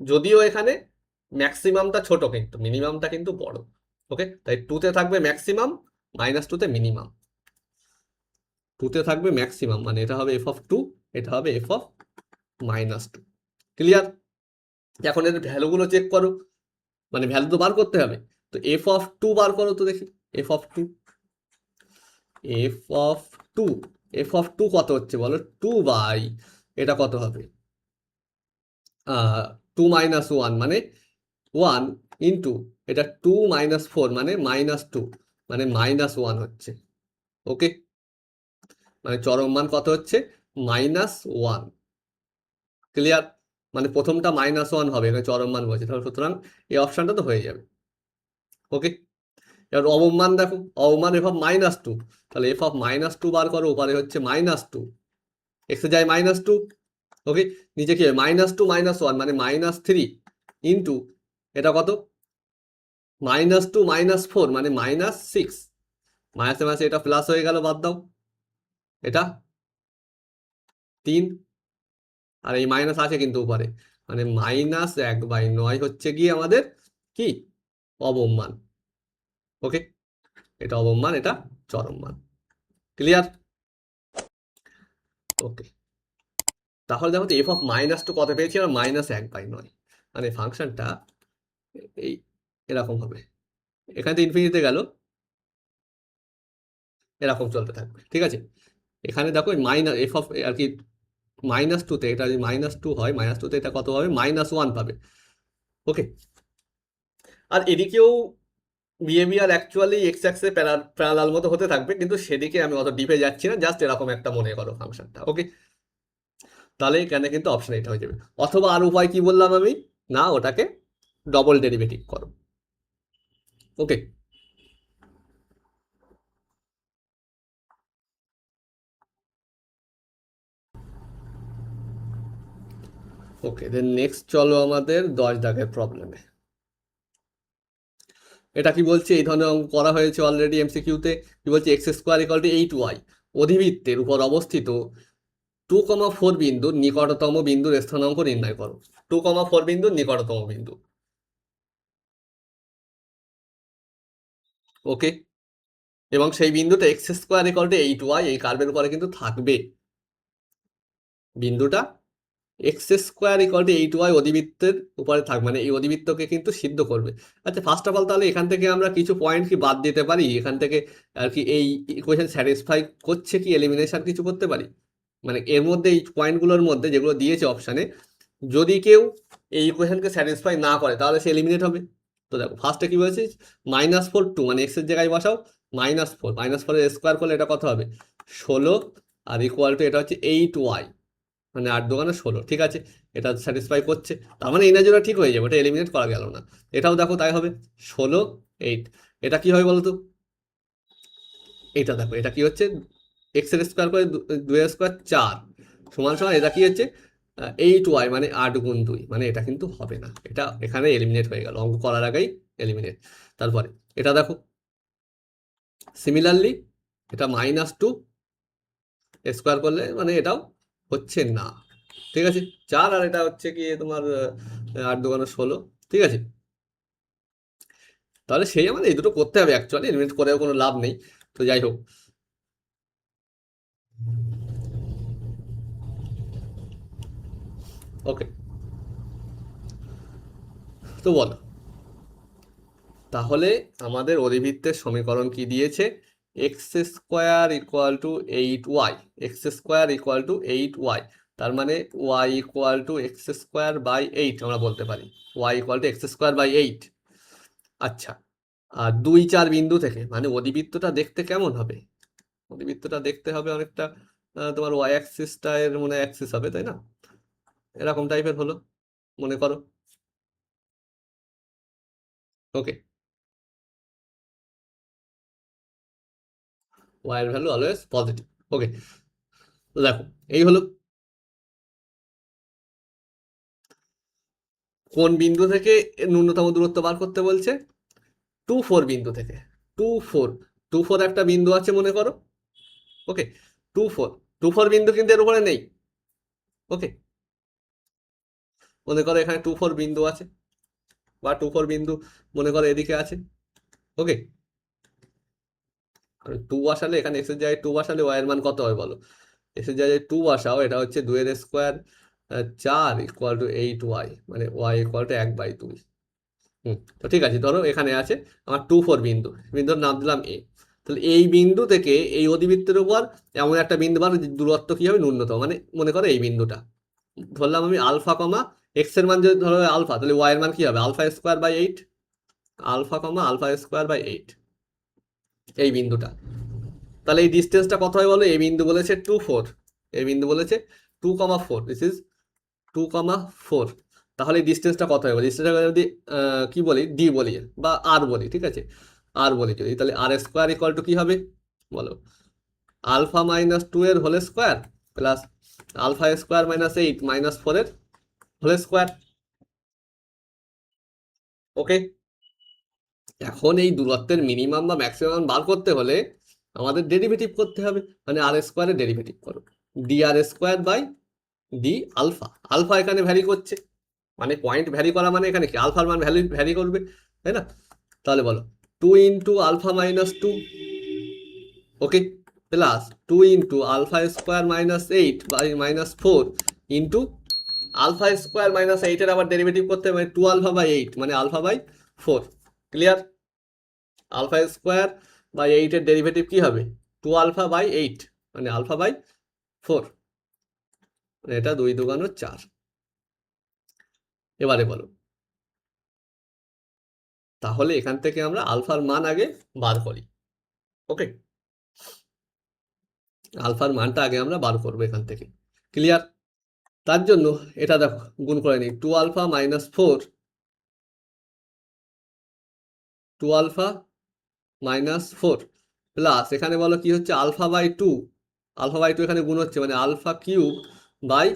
যদিও এখানে ম্যাক্সিমামটা ছোট কিন্তু মিনিমামটা কিন্তু বড়, ওকে। তাই 2-তে থাকবে ম্যাক্সিমাম -2-তে মিনিমাম, 2-তে থাকবে ম্যাক্সিমাম মানে এটা হবে f(2), এটা হবে f(-2), ক্লিয়ার। এখন এর ভ্যালুগুলো চেক করো, মানে ভ্যালু তো বার করতে হবে, তো f(2) বার করো তো দেখি, f(2) f(2) f(2) কত হচ্ছে বলো 2 বাই এটা কত হবে 2 - 1 মানে 1 ইন্টু এটা 2 - 4 মানে -2 মানে -1 হচ্ছে, ওকে। মানে চরম মান কত হচ্ছে -1, ক্লিয়ার। মানে প্রথমটা -1 হবে এখানে চরম মান বলছে, তাহলে সুতরাং এই অপশনটা তো হয়ে যাবে, ওকে। এবার অবমান দেখো, অবমান f(-2), তাহলে f(-2) বার করো, ওপারে হচ্ছে -2, এক্সে যায় -2, ওকে। নিচে কি হবে -2 - 1 মানে -3 ইন্টু এটা কত -2 - 4 মানে -6, মাইনাসে মাসে এটা প্লাস হয়ে গেল, বাদ দাও এটা 3, আর এই মাইনাস আছে কিন্তু উপরে, মানে -1/9 হচ্ছে গিয়ে আমাদের কি অবমান, ওকে, এটা অবম মান, এটা চরম মান। ক্লিয়ার? ওকে, তাহলে দেখো তো এফ অফ -2 কত পেয়েছি আমরা? -1/9, মানে ফাংশনটা এই এরকম হবে, এখান থেকে ইনফিনিটিতে গেল, এরকম চলতে থাকবে। ঠিক আছে, এখানে দেখো মাইনাস এফ অফ আর কি -2তে, এটা যদি -2 হয়, -2তে এটা কত হবে? -1 পাবে। ওকে, আর এদিকেও বিহেভিয়ার অ্যাকচুয়ালি এক্স অ্যাক্সে প্যারালাল মতো হতে থাকবে, কিন্তু সেদিকে আমি অত ডিপে যাচ্ছি না, জাস্ট এরকম একটা মনে করো ফাংশনটা। ওকে, তাহলে এখানে কিন্তু অপশন এটা হয়ে যাবে। অথবা আর উপায় কি বললাম আমি, না ওটাকে ডবল ডেরিভেটিভ করো। ওকে, ওকে, দেন নেক্সট চলো আমাদের 10 দাগের প্রবলেমে। এটা কি বলছে? এই ধরনের অঙ্ক করা হয়েছে অলরেডি এমসিকিউতে। কি বলছে? x² = 8y অধিবৃত্তের উপর অবস্থিত 2,4 বিন্দুর নিকটতম বিন্দুর স্থানাঙ্ক নির্ণয় করো। 2,4 বিন্দুর নিকটতম বিন্দু। ওকে, এবং সেই বিন্দুটা x² = 8y এই কার্ভের উপরে কিন্তু থাকবে। বিন্দুটা x² = 8y অধিবৃত্তের উপরে থাকবে, মানে এই অধিবৃত্তকে কিন্তু সিদ্ধ করবে। আচ্ছা, ফার্স্ট অফ অল তাহলে এখান থেকে আমরা কিছু পয়েন্ট কি বাদ দিতে পারি? এখান থেকে আর কি এই ইকুয়েশন স্যাটিসফাই করছে কি এলিমিনেশন কিছু করতে পারি? মানে এর মধ্যে এই পয়েন্টগুলোর মধ্যে যেগুলো দিয়েছে অপশানে, যদি কেউ এই ইকুয়েশনকে স্যাটিসফাই না করে তাহলে সে এলিমিনেট হবে। তো দেখো ফার্স্টে কি বলেছি? -4 2, মানে এক্সের জায়গায় বসাও -4, -4 স্কোয়ার করলে এটা কত হবে? 16, আর ইকুয়াল টু এটা হচ্ছে 8y, মানে 8 দোকানে 16। ঠিক আছে, এটা স্যাটিসফাই করছে, তার মানে এই না যেটা ঠিক হয়ে যাবে, ওটা এলিমিনেট করা গেল না। এটাও দেখো তাই হবে, 16 8। এটা কি হবে বলো তো? এটা দেখো, এটা কি হচ্ছে? এক্স এর স্কোয়ার করে 2 এর স্কোয়ার 4 সমান সমান, এটা কি হচ্ছে? 8y, মানে 8 গুণ 2, মানে এটা কিন্তু হবে না, এটা এখানে এলিমিনেট হয়ে গেল, অঙ্ক করার আগেই এলিমিনেট। তারপরে এটা দেখো, সিমিলারলি এটা -2 স্কোয়ার করলে, মানে এটাও হচ্ছে না। ঠিক আছে, 4, আর এটা হচ্ছে কি তোমার 8 দোকানে 16। ঠিক আছে, তাহলে সেই আমাদের এই দুটো করতে হবে, অ্যাকচুয়ালি এলিমিনেট করেও কোনো লাভ নেই। তো যাই হোক, ওকে, তো বলো তাহলে আমাদের অধিবৃত্তের সমীকরণ কি দিয়েছে? x² = 8y, x² = 8y, তার মানে y = x² / 8 আমরা বলতে পারি, y = x² / 8। আচ্ছা, আর 2 4 বিন্দু থেকে, মানে অধিবৃত্তটা দেখতে কেমন হবে? অধিবৃত্তটা দেখতে হবে অনেকটা তোমার ওয়াই অ্যাক্সিসটা এর মনে অ্যাক্সিস হবে, তাই না? এরকম টাইপের হলো মনে করো। ওকে, ওয়াই এর ভ্যালু অলওয়েজ পজিটিভ। ওকে, তো দেখো এই হলো, কোন বিন্দু থেকে ন্যূনতম দূরত্ব বার করতে বলছে? 2 4 বিন্দু থেকে। 2 4, 2 4 একটা বিন্দু আছে মনে করো। ওকে, 2 4, 2 4 বিন্দু কিন্তু এর উপরে নেই। ওকে, মনে করো এখানে 2 4 বিন্দু আছে, বা 2 4 বিন্দু মনে করো এদিকে আছে। ওকে, 2 বসালে এখানে এক্স এর জায়গায় 2 বসালে ওয়াই এর মান কত হবে বলো? এক্স এর জায়গায় 2 বসাও, এটা হচ্ছে 2 এর স্কোয়ার 4 = 8y, মানে y = 1/2। তো ঠিক আছে, ধরো এখানে আছে আমার 2 4 বিন্দু, বিন্দুর নাম দিলাম এ। তাহলে এই বিন্দু থেকে এই অধিবৃত্তের উপর এমন একটা বিন্দু বার, দূরত্ব কি হবে? ন্যূনতম, মানে মনে করো এই বিন্দুটা ধরলাম আমি আলফা কমা এক্স এর মান যদি ধরো আলফা, তাহলে ওয়াই এর মান কি হবে? α²/8, α, α²/8, এই বিন্দুটা। তাহলে এই ডিস্টেন্সটা কত হয় বলো? এই বিন্দু বলেছে 2 4, এই বিন্দু বলেছে 2,4, দিস ইজ 2,4। তাহলে এই ডিস্টেন্সটা কত হবে? ডিস্টেন্সটা যদি কি বলি, ডি বলি বা আর বলি, ঠিক আছে, আর বলি যদি, তাহলে r² = কি হবে বলো? α-2 এর হোল স্কোয়ার প্লাস α² - 8 - 4 এর হোল স্কোয়ার। ওকে, এখন এই দূরত্বের মিনিমাম বা ম্যাক্সিমাম বার করতে হলে আমাদের ডেরিভেটিভ করতে হবে, মানে r² এর ডেরিভেটিভ করো, dr² / d আলফা এখানে ভ্যারি করছে, মানে পয়েন্ট ভ্যারি করা, মানে এখানে কি আলফার মান ভ্যারি করবে, তাই না? তাহলে বলো 2 into alpha minus 2, okay, plus 2 into alpha square minus 8 by minus 4 into alpha square minus 8 এর আবার ডেরিভেটিভ করতে হবে 2 আলফা বাই 8 মানে alpha by 4। Clear? Alpha square by 8 এর ডেরিভেটিভ কি হবে? 2 আলফা বাই 8 মানে আলফা বাই 4, মানে এটা 2 2 4। এবারে বলো, তাহলে এখান থেকে আমরা আলফার মান আগে বার করি। ওকে, আলফার মানটা আগে আমরা বার করবো এখান থেকে। ক্লিয়ার? তার জন্য এটা দেখো গুণ করে নিই, 2 alpha minus 4, 2 alpha minus 4 plus এখানে বলো কি হচ্ছে আলফা বাই 2, আলফা বাই 2 এখানে গুণ হচ্ছে মানে আলফা কিউব বাই,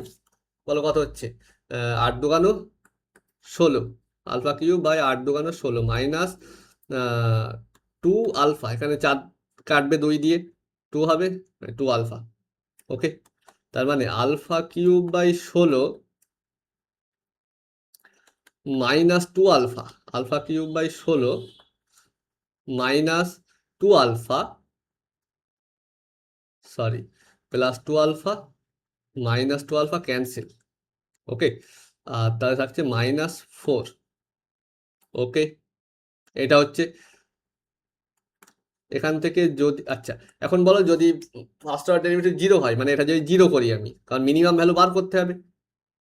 বলো কত হচ্ছে, 8 2 16, alpha cube by 8 2 16 minus 2 alpha, এখানে 4 কাটবে 2 দিয়ে, 2 হবে 2 আলফা। ওকে, তার মানে alpha cube by 16 minus 2 alpha, alpha cube by 16 minus 2 alpha, sorry, plus 2 alpha minus 2 alpha cancel. Okay, আর তাহলে থাকছে মাইনাস 4। ওকে, এটা হচ্ছে এখান থেকে যদি, আচ্ছা এখন বলো যদি ফার্স্ট অর্ডার ডেরিভেটিভ 0 হয়, মানে এটা যদি 0 করি আমি, কারণ মিনিমাম ভ্যালু বার করতে হবে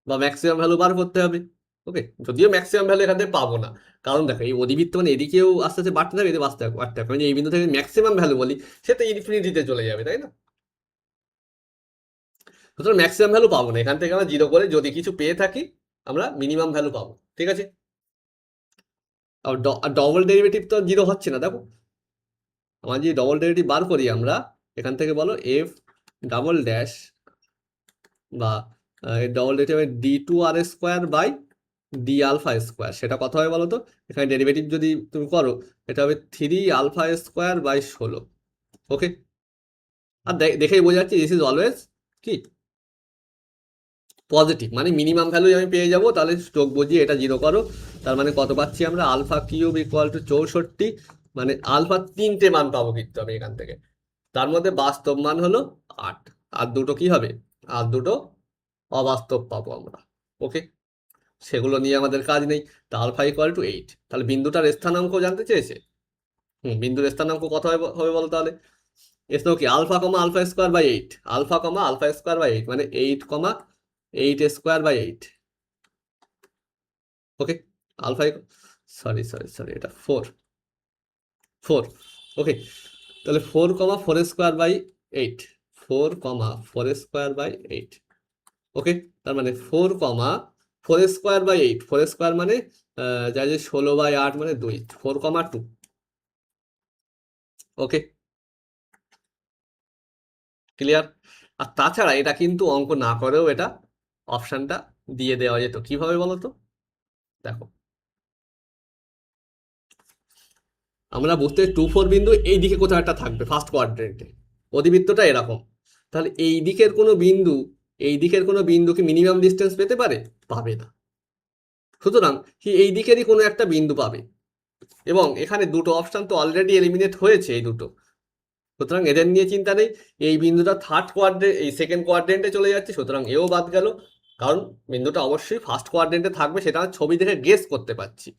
বা ম্যাক্সিমাম ভ্যালু বার করতে হবে। ওকে, যদিও ম্যাক্সিমাম ভ্যালু এখান থেকে পাবো না, কারণ দেখো এই অধিবৃত্ত মানে এদিকেও আস্তে আস্তে বাড়তে থাকবে, এদিকে বাড়তে থাকবে, মানে এই বিন্দু থেকে ম্যাক্সিমাম ভ্যালু বলি, সে তো ইনফিনিটিতে চলে যাবে, তাই না? সুতরাং ম্যাক্সিমাম ভ্যালু পাবো না, এখান থেকে আমরা 0 করে যদি কিছু পেয়ে থাকি আমরা মিনিমাম ভ্যালু পাবো। ঠিক আছে, আর ডবল ডেরিভেটিভ তো 0 হচ্ছে না, দেখো আমার যদি ডবল ডেরিভেটিভ বার করি আমরা এখান থেকে, বলো এফ ডাবল ড্যাশ বা double derivative d2r² by d alpha square, সেটা কত হবে বলো তো? এখানে ডেরিভেটিভ যদি তুমি করো এটা হবে 3 আলফা স্কোয়ার বাই 16। ওকে, আর দেখেই বোঝা যাচ্ছে দিস ইজ অলওয়েজ কি পজিটিভ, মানে মিনিমাম ভ্যালু আমি পেয়ে যাবো, তাহলে স্ট্রোক বুঝিয়ে এটা 0 করো। তার মানে কত পাচ্ছি আমরা? আলফা কিউব ইকুয়াল টু 64, মানে আলফা 3টে মান পাবো কিন্তু আমি এখান থেকে, তার মধ্যে বাস্তব মান হলো 8, আর দুটো কি হবে? আর দুটো অবাস্তব পাবো আমরা। ওকে, সেগুলো নিয়ে আমাদের কাজ নেই। তা আলফা ইকুয়াল টু 8, তাহলে বিন্দুটার স্থানাঙ্ক জানতে চেয়েছে। বিন্দুর স্থানাঙ্ক কত হবে বলো তাহলে? স্থানাঙ্ক কি? Alpha comma alpha square by 8, alpha comma alpha square by 8 মানে 8 comma 8 square by 8। Okay, alpha, sorry sorry sorry, এটা 4 4। ওকে, তাহলে 4 comma 4 square by 8, 4 comma 4 square by 8। Okay, তার মানে 4 কমা 4 স্কোয়ার বাই 8, 4 স্কোয়ার মানে যা যে 16 বাই 8 মানে 2, 4 কমা 2। ওকে, clear? আর তাছাড়া এটা কিন্তু অঙ্ক না করেও এটা অপশানটা দিয়ে দেওয়া যেত, কিভাবে বলো তো? দেখো আমরা বুঝতে 2 4 বিন্দু এই দিকে কোথাও একটা থাকবে ফার্স্ট কোয়াড্রেন্টে, অধিবৃত্তটা এরকম, তাহলে এই দিকের কোনো বিন্দু, এই দিকের কোনো বিন্দু কি মিনিমাম ডিস্টেন্স পেতে পারে? পাবে না। সুতরাং কি এই দিকেরই কোনো একটা বিন্দু পাবে, এবং এখানে দুটো অপশান তো অলরেডি এলিমিনেট হয়েছে এই দুটো, সুতরাং এদের নিয়ে চিন্তা নেই। এই বিন্দুটা থার্ড কোয়াড্রেন্ট, এই সেকেন্ড কোয়াড্রেন্টে চলে যাচ্ছে, সুতরাং এও বাদ গেল, কারণ বিন্দুটা অবশ্যই ফার্স্ট কোয়াড্রেন্টে থাকবে, সেটা ছবি দেখে গেস করতে পারছি।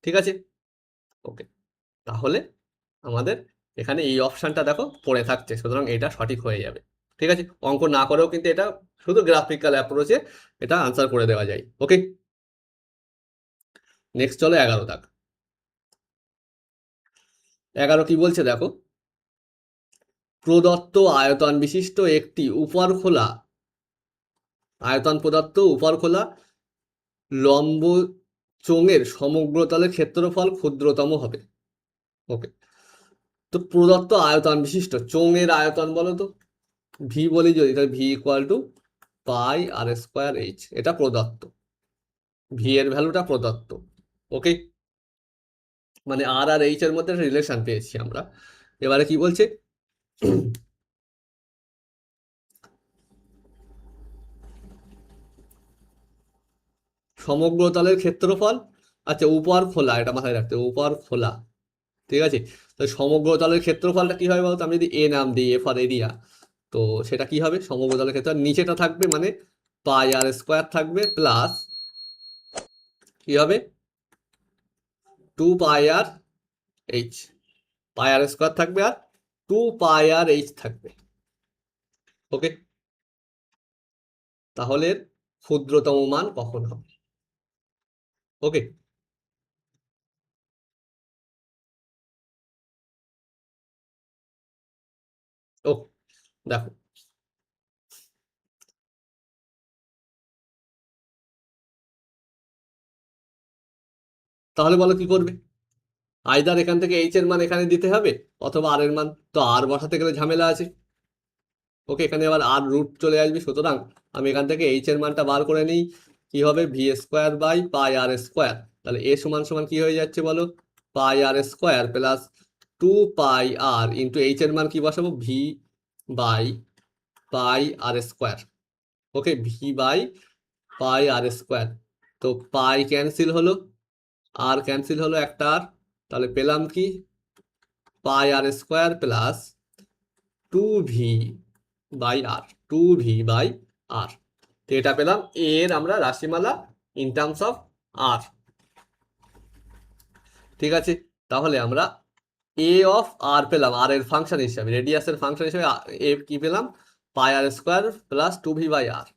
ঠিক আছে, ওকে, তাহলে আমাদের এখানে এই অপশানটা দেখো পড়ে থাকছে, সুতরাং এটা সঠিক হয়ে যাবে। ঠিক আছে, অঙ্ক না করেও কিন্তু এটা শুধু গ্রাফিক্যাল অ্যাপ্রোচে এটা আনসার করে দেওয়া যায়। ওকে, নেক্সট চলো 11 দাগ। 11 কি বলছে দেখো, প্রদত্ত আয়তন বিশিষ্ট একটি উপর খোলা, আয়তন প্রদত্ত উপর খোলা লম্ব চোঙের সমগ্রতলের ক্ষেত্রফল ক্ষুদ্রতম হবে। ওকে, তো প্রদত্ত আয়তন বিশিষ্ট চোঙের আয়তন বলো তো, ভি বলি যদি, তাহলে v equal to pi r square h, এটা প্রদত্ত, ভি এর ভ্যালুটা প্রদত্ত। ওকে, মানে আর আর এইচ এর মধ্যে একটা রিলেশন পেয়েছি আমরা। এবারে কি বলছে, সমগ্র তলের ক্ষেত্রফল, আচ্ছা উপর খোলা, এটা মাথায় রাখতে, উপর খোলা ঠিক আছে। তো সমগ্র তলের ক্ষেত্রফলটা কি হবে বলতো, আমি যদি এ নাম দিই, এ ফর এরিয়া, তো সেটা কি হবে, সমগ্র তলের ক্ষেত্রফল নিচেটা থাকবে মানে পাই আর স্কোয়ার থাকবে প্লাস কি হবে 2 পাই আর এইচ, পাই আর স্কোয়ার থাকবে আর 2 পাই আর এইচ থাকবে। ওকে, তাহলে এর ক্ষুদ্রতম মান কখন হবে? ওকে, ও দেখো, তাহলে বলো কি করবে, আইদার এখান থেকে এইচ এর মান এখানে দিতে হবে অথবা আর এর মান, তো আর বসাতে গেলে ঝামেলা আছে। ওকে, এখানে আবার আর রুট চলে আসবে, সুতরাং আমি এখান থেকে এইচ এর মানটা বার করে নিই, কি হবে v square by pi r square, তাহলে এ সমান সমান কি হয়ে যাচ্ছে বলো, pi r square plus 2 pi r into h এর মান কি বসাবো, v by pi r square. Okay, v by pi r square, তো পাই ক্যান্সেল হলো, আর ক্যান্সেল হলো একটা আর, তাহলে পেলাম কি pi r square plus 2 v by r, 2 v by r. তো এটা পেলাম এর আমরা রাশিমালা ইন টার্মস অফ আর। ঠিক আছে, তাহলে আমরা এ অফ আর পেলাম, আর এর ফাংশন হিসাবে, রেডিয়াসের ফাংশন হিসাবে এ কি পেলাম, pi r square plus 2 v by r,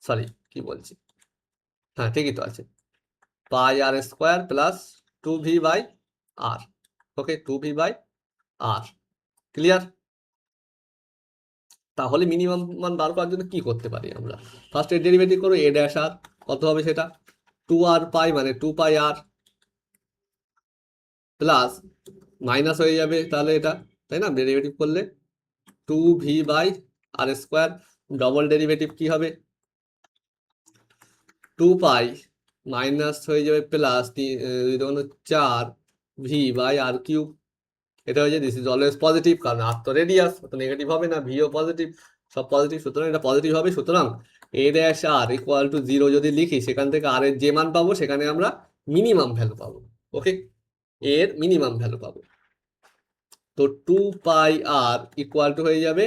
sorry কি বলছি, হ্যাঁ ঠিকই তো আছে, pi r square plus 2 v by r. Okay, 2 v by r, clear. তাহলে মিনিমাম মান বার করার জন্য কি করতে পারি আমরা, ফার্স্ট এর ডেরিভেটিভ করো, এ ড্যাশ আর কত হবে সেটা, 2 আর পাই মানে 2 পাই আর প্লাস মাইনাস হয়ে যাবে তাহলে এটা, তাই না, ডেরিভেটিভ করলে 2 v by r square, double derivative কি হবে 2 পাই মাইনাস হয়ে যাবে plus 4 v by r cube, এটা হয়ে যায় দিস ইজ অলওয়েজ পজিটিভ, কারণ আর তো রেডিয়াস, তো নেগেটিভ হবে না, ভিও পজিটিভ, সব পজিটিভ, সুতরাং এটা পজিটিভ হবে, সুতরাং a dash R equal to 0 যদি লিখি, সেখান থেকে আর এর যে মান পাবো সেখানে আমরা মিনিমাম ভ্যালু পাবো। ওকে, এর মিনিমাম ভ্যালু পাবো, তো 2 পাই আর ইকুয়াল টু হয়ে যাবে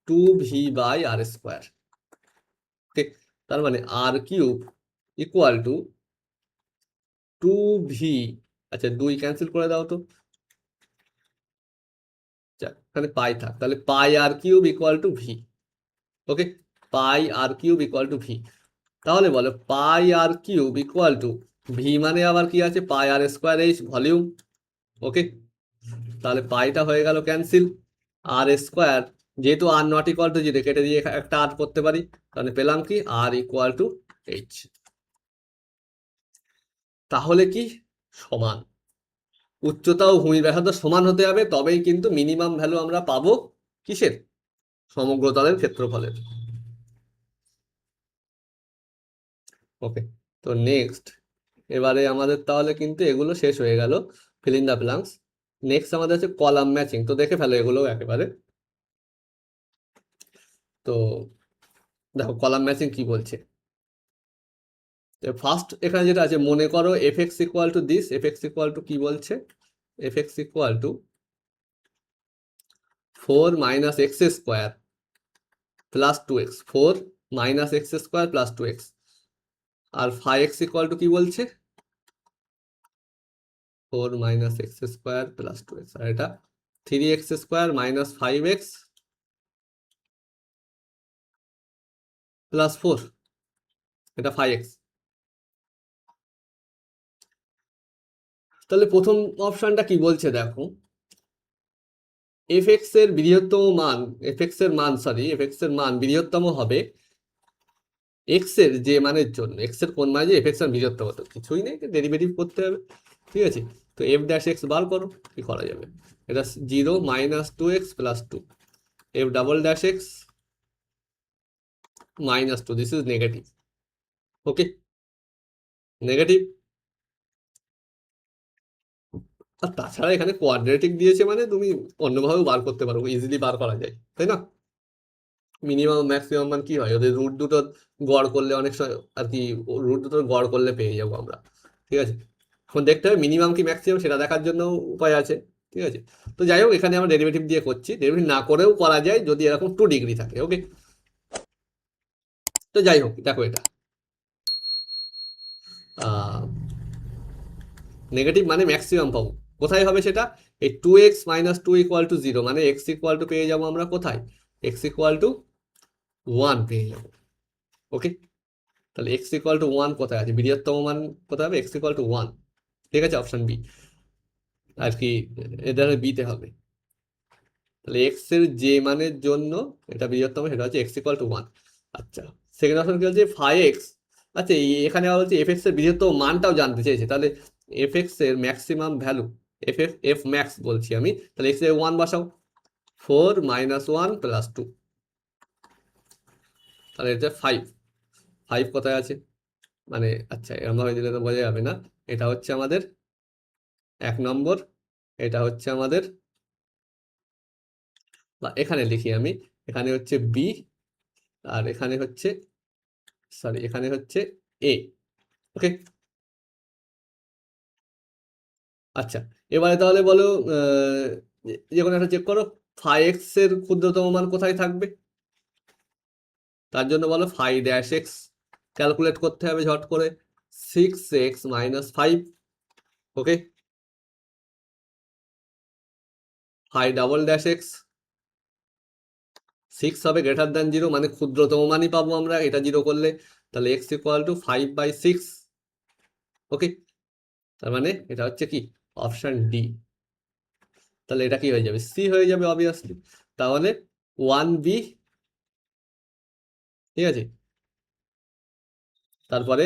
2 ভি বাই আর স্কোয়ার। ঠিক, তার মানে আর কিউব ইকুয়াল টু 2 ভি, আচ্ছা 2 ক্যান্সেল করে দাও তো, এখানে পাই থাক, তাহলে pi r cube equal to v. Okay, pi r cube equal to v, তাহলে বলো pi r cube equal to v মানে আবার কি আছে, pi r square h volume. Okay, তাহলে পাইটা হয়ে গেল ক্যান্সেল, আর স্কোয়ার যেহেতু আর নট ইকুয়াল টু 0 কেটে দিয়ে একটা আর করতে পারি, তাহলে পেলাম কি আর ইকুয়াল টু এইচ। তাহলে কি সমান, উচ্চতা ও ভূমির ব্যাসার্ধ সমান হতে হবে, তবেই কিন্তু মিনিমাম ভ্যালু আমরা পাবো কিসের, সমগ্র তলের ক্ষেত্রফলের। ওকে, তো নেক্সট, এবারে আমাদের তাহলে কিন্তু এগুলো শেষ হয়ে গেল, feel in the blanks. Next আমাদের হচ্ছে কলাম ম্যাচিং, তো দেখে ফেলো এগুলো একেবারে। তো দেখো কলাম ম্যাচিং কি বলছে, ফার্স্ট এখানে যেটা আছে, মনে করো f x equal to this, f x equal to কি বলছে, f x equal to 4 - x² plus 2x, 4 - x² plus 2x, আর 5x ইকুয়াল টু কি বলছে, 4 - x² প্লাস 2x, আর এটা 3x² মাইনাস 5x প্লাস 4, এটা 5x। তাহলে প্রথম অপশনটা কি বলছে দেখো, এফ এক্স এর বৃহত্তম মান, এফ এক্স এর মান, সরি এফ এক্স এর মান বৃহত্তম হবে এক্স এর যে মানের জন্য, এক্স এর কোন মানে যে এফ এক্স এর বৃহত্তম, তো কিছুই নেই, ডেরিভেটিভ করতে হবে। ঠিক আছে, তো এফ ড্যাশ এক্স বার করো, কি করা যাবে, এটা 0 - 2x plus 2, f double dash x -2, this is negative. Okay, negative, আর তাছাড়া এখানে কোয়াড্রেটিক দিয়েছে মানে তুমি অন্যভাবেও বার করতে পারো, ইজিলি বার করা যায়, তাই না, মিনিমাম ম্যাক্সিমাম মান কি হয়, ওদের রুট দুটো গড় করলে অনেক সময় আর কি, রুট দুটো গড় করলে পেয়ে যাবো আমরা। ঠিক আছে, এখন দেখতে হবে মিনিমাম কি ম্যাক্সিমাম সেটা দেখার জন্য উপায় আছে, ঠিক আছে। তো যাই হোক, এখানে আমরা ডেরিভেটিভ দিয়ে করছি, ডেরিভেটিভ না করেও করা যায় যদি এরকম 2 ডিগ্রি থাকে। ওকে, তো যাই হোক দেখো এটা নেগেটিভ মানে ম্যাক্সিমাম পাবো কোথায় হবে সেটা, এই 2x-2 = 0 মানে x পেয়ে যাবো আমরা কোথায়, x=1 পেয়ে যাবো। ওকে, তাহলে x=1 কোথায় আছে, বৃহত্তম মান কোথায় হবে, x=1, ঠিক আছে, অপশন বি আর কি, এটা বিতে হবে। তাহলে এক্স এর যে মানের জন্য এটা বৃহত্তম, সেটা হচ্ছে x=1। আচ্ছা, সেকেন্ড অপশন কি বলছে 5x। আচ্ছা, এখানে আবার বলছে এফ এক্স এর বৃহত্তম মানটাও জানতে চেয়েছে, তাহলে এফ এক্স এর ম্যাক্সিমাম ভ্যালু, এফ ম্যাক্স বলছি আমি, তাহলে এক্স এর 1 বসাও, 4 - 1 + 2, তাহলে এটা 5। 5 কোথায় আছে, মানে আচ্ছা এরকম ভাবে দিলে তো বোঝা যাবে না, এটা হচ্ছে আমাদের 1 নম্বর, এটা হচ্ছে আমাদের, বা এখানে লিখি আমি, এখানে হচ্ছে বি, আর এখানে হচ্ছে, সরি এখানে হচ্ছে এ। ওকে, আচ্ছা, এবারে তাহলে বলো যে কোনো একটা চেক করো, 5x এর ক্ষুদ্রতম মান কোথায় থাকবে, তার জন্য বলো 5-x ক্যালকুলেট করতে হবে ঝট করে, 6x - 5। ওকে, 5-x 6 হবে >0 মানে ক্ষুদ্রতম মানই পাবো আমরা এটা 0 করলে, তাহলে x=5/6। ওকে, তার মানে এটা হচ্ছে কি অপশন ডি, তাহলে এটা কি হয়ে যাবে, সি হয়ে যাবে অবভিয়াসলি। তাহলে 1b, ঠিক আছে, তারপরে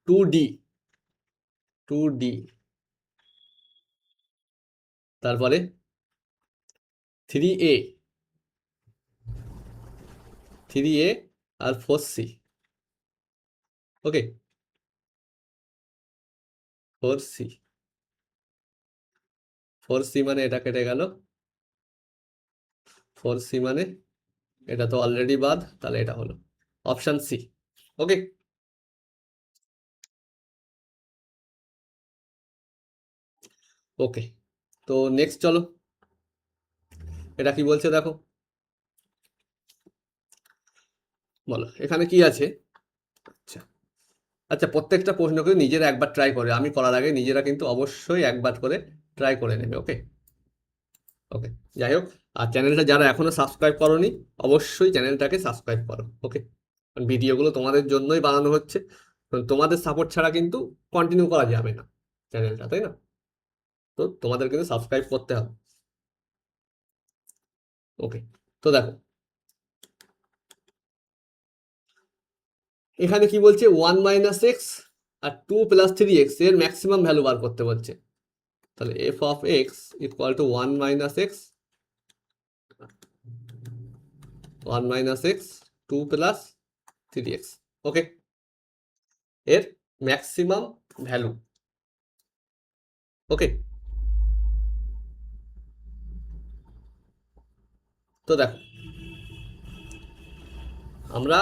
2d, 2d, তারপরে 3a, 3a আর 4c। ওকে, 4c, 4c মানে এটা কেটে গেল, 4c মানে এটা তো অলরেডি বাদ, তাহলে এটা হলো অপশন সি। ওকে, ওকে, তো নেক্সট চলো, এটা কি বলছে দেখো, বলো এখানে কি আছে। আচ্ছা, আচ্ছা, প্রত্যেকটা প্রশ্ন কিন্তু নিজেরা একবার ট্রাই করে, আমি করার আগে নিজেরা কিন্তু অবশ্যই একবার করে ট্রাই করে নেবে। ওকে, ওকে, যাই হোক, আর চ্যানেলটা যারা এখনো সাবস্ক্রাইব করোনি অবশ্যই চ্যানেলটাকে সাবস্ক্রাইব করো। ওকে, ভিডিওগুলো তোমাদের জন্যই বানানো হচ্ছে, তোমাদের সাপোর্ট ছাড়া কিন্তু কন্টিনিউ করা যাবে না চ্যানেলটা, তাই না, তো তোমাদের কিন্তু সাবস্ক্রাইব করতে হবে। ওকে, তো দেখো এখানে কি বলছে, 1 - x আর 2 + 3x এর ম্যাক্সিমাম ভ্যালু বার করতে বলছে, তাহলে f(x) = 1 - x, 1 - x, 2 + 3x। ওকে, এর ম্যাক্সিমাম ভ্যালু। ওকে, তো দেখো আমরা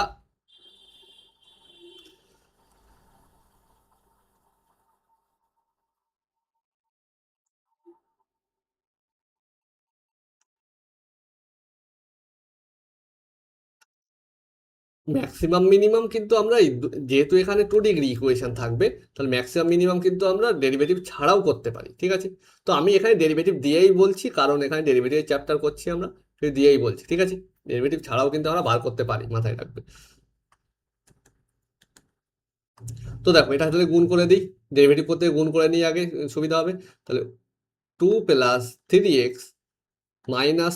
ম্যাক্সিমাম মিনিমাম কিন্তু আমরা যেহেতু এখানে 2 ডিগ্রি ইকুয়েশন থাকবে, তাহলে ম্যাক্সিমাম মিনিমাম কিন্তু আমরা ডেরিভেটিভ ছাড়াও করতে পারি, ঠিক আছে। তো আমি এখানে ডেরিভেটিভ দিয়েই বলছি, কারণ এখানে ডেরিভেটিভ চ্যাপ্টার করছি আমরা, সেই দিয়েই বলছি, ঠিক আছে। ডেরিভেটিভ ছাড়াও কিন্তু আমরা বার করতে পারি, মাথায় রাখবে। তো দেখো এটা তাহলে গুণ করে দিই, ডেরিভেটিভ করতে গুণ করে নিই আগে, সুবিধা হবে। তাহলে 2 + 3x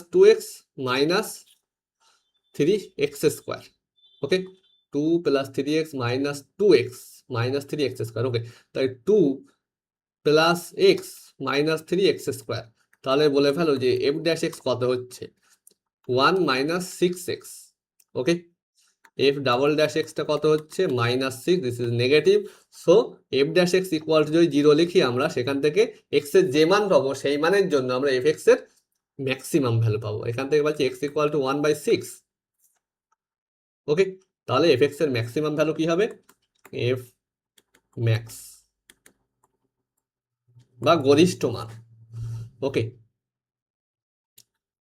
- 2x - 3x²। ওকে, 2 + 3x - 2x - 3x²। ওকে, তাই 2 + x - 3x², তাহলে বলে ফেলো যে f'(x) কত হচ্ছে, 1 - 6x। ওকে, f'(x) টা কত হচ্ছে -6, this is negative. So f'(x) যদি 0 লিখি আমরা, সেখান থেকে x এর যে মান পাবো সেই মানের জন্য আমরা f(x) এর ম্যাক্সিমাম ভ্যালু পাবো, এখান থেকে বলছি x = 1/6। ওকে, তাহলে f(x) এর ম্যাক্সিমাম ভ্যালু কি হবে, f max, বা গরিষ্ঠ মান। ওকে,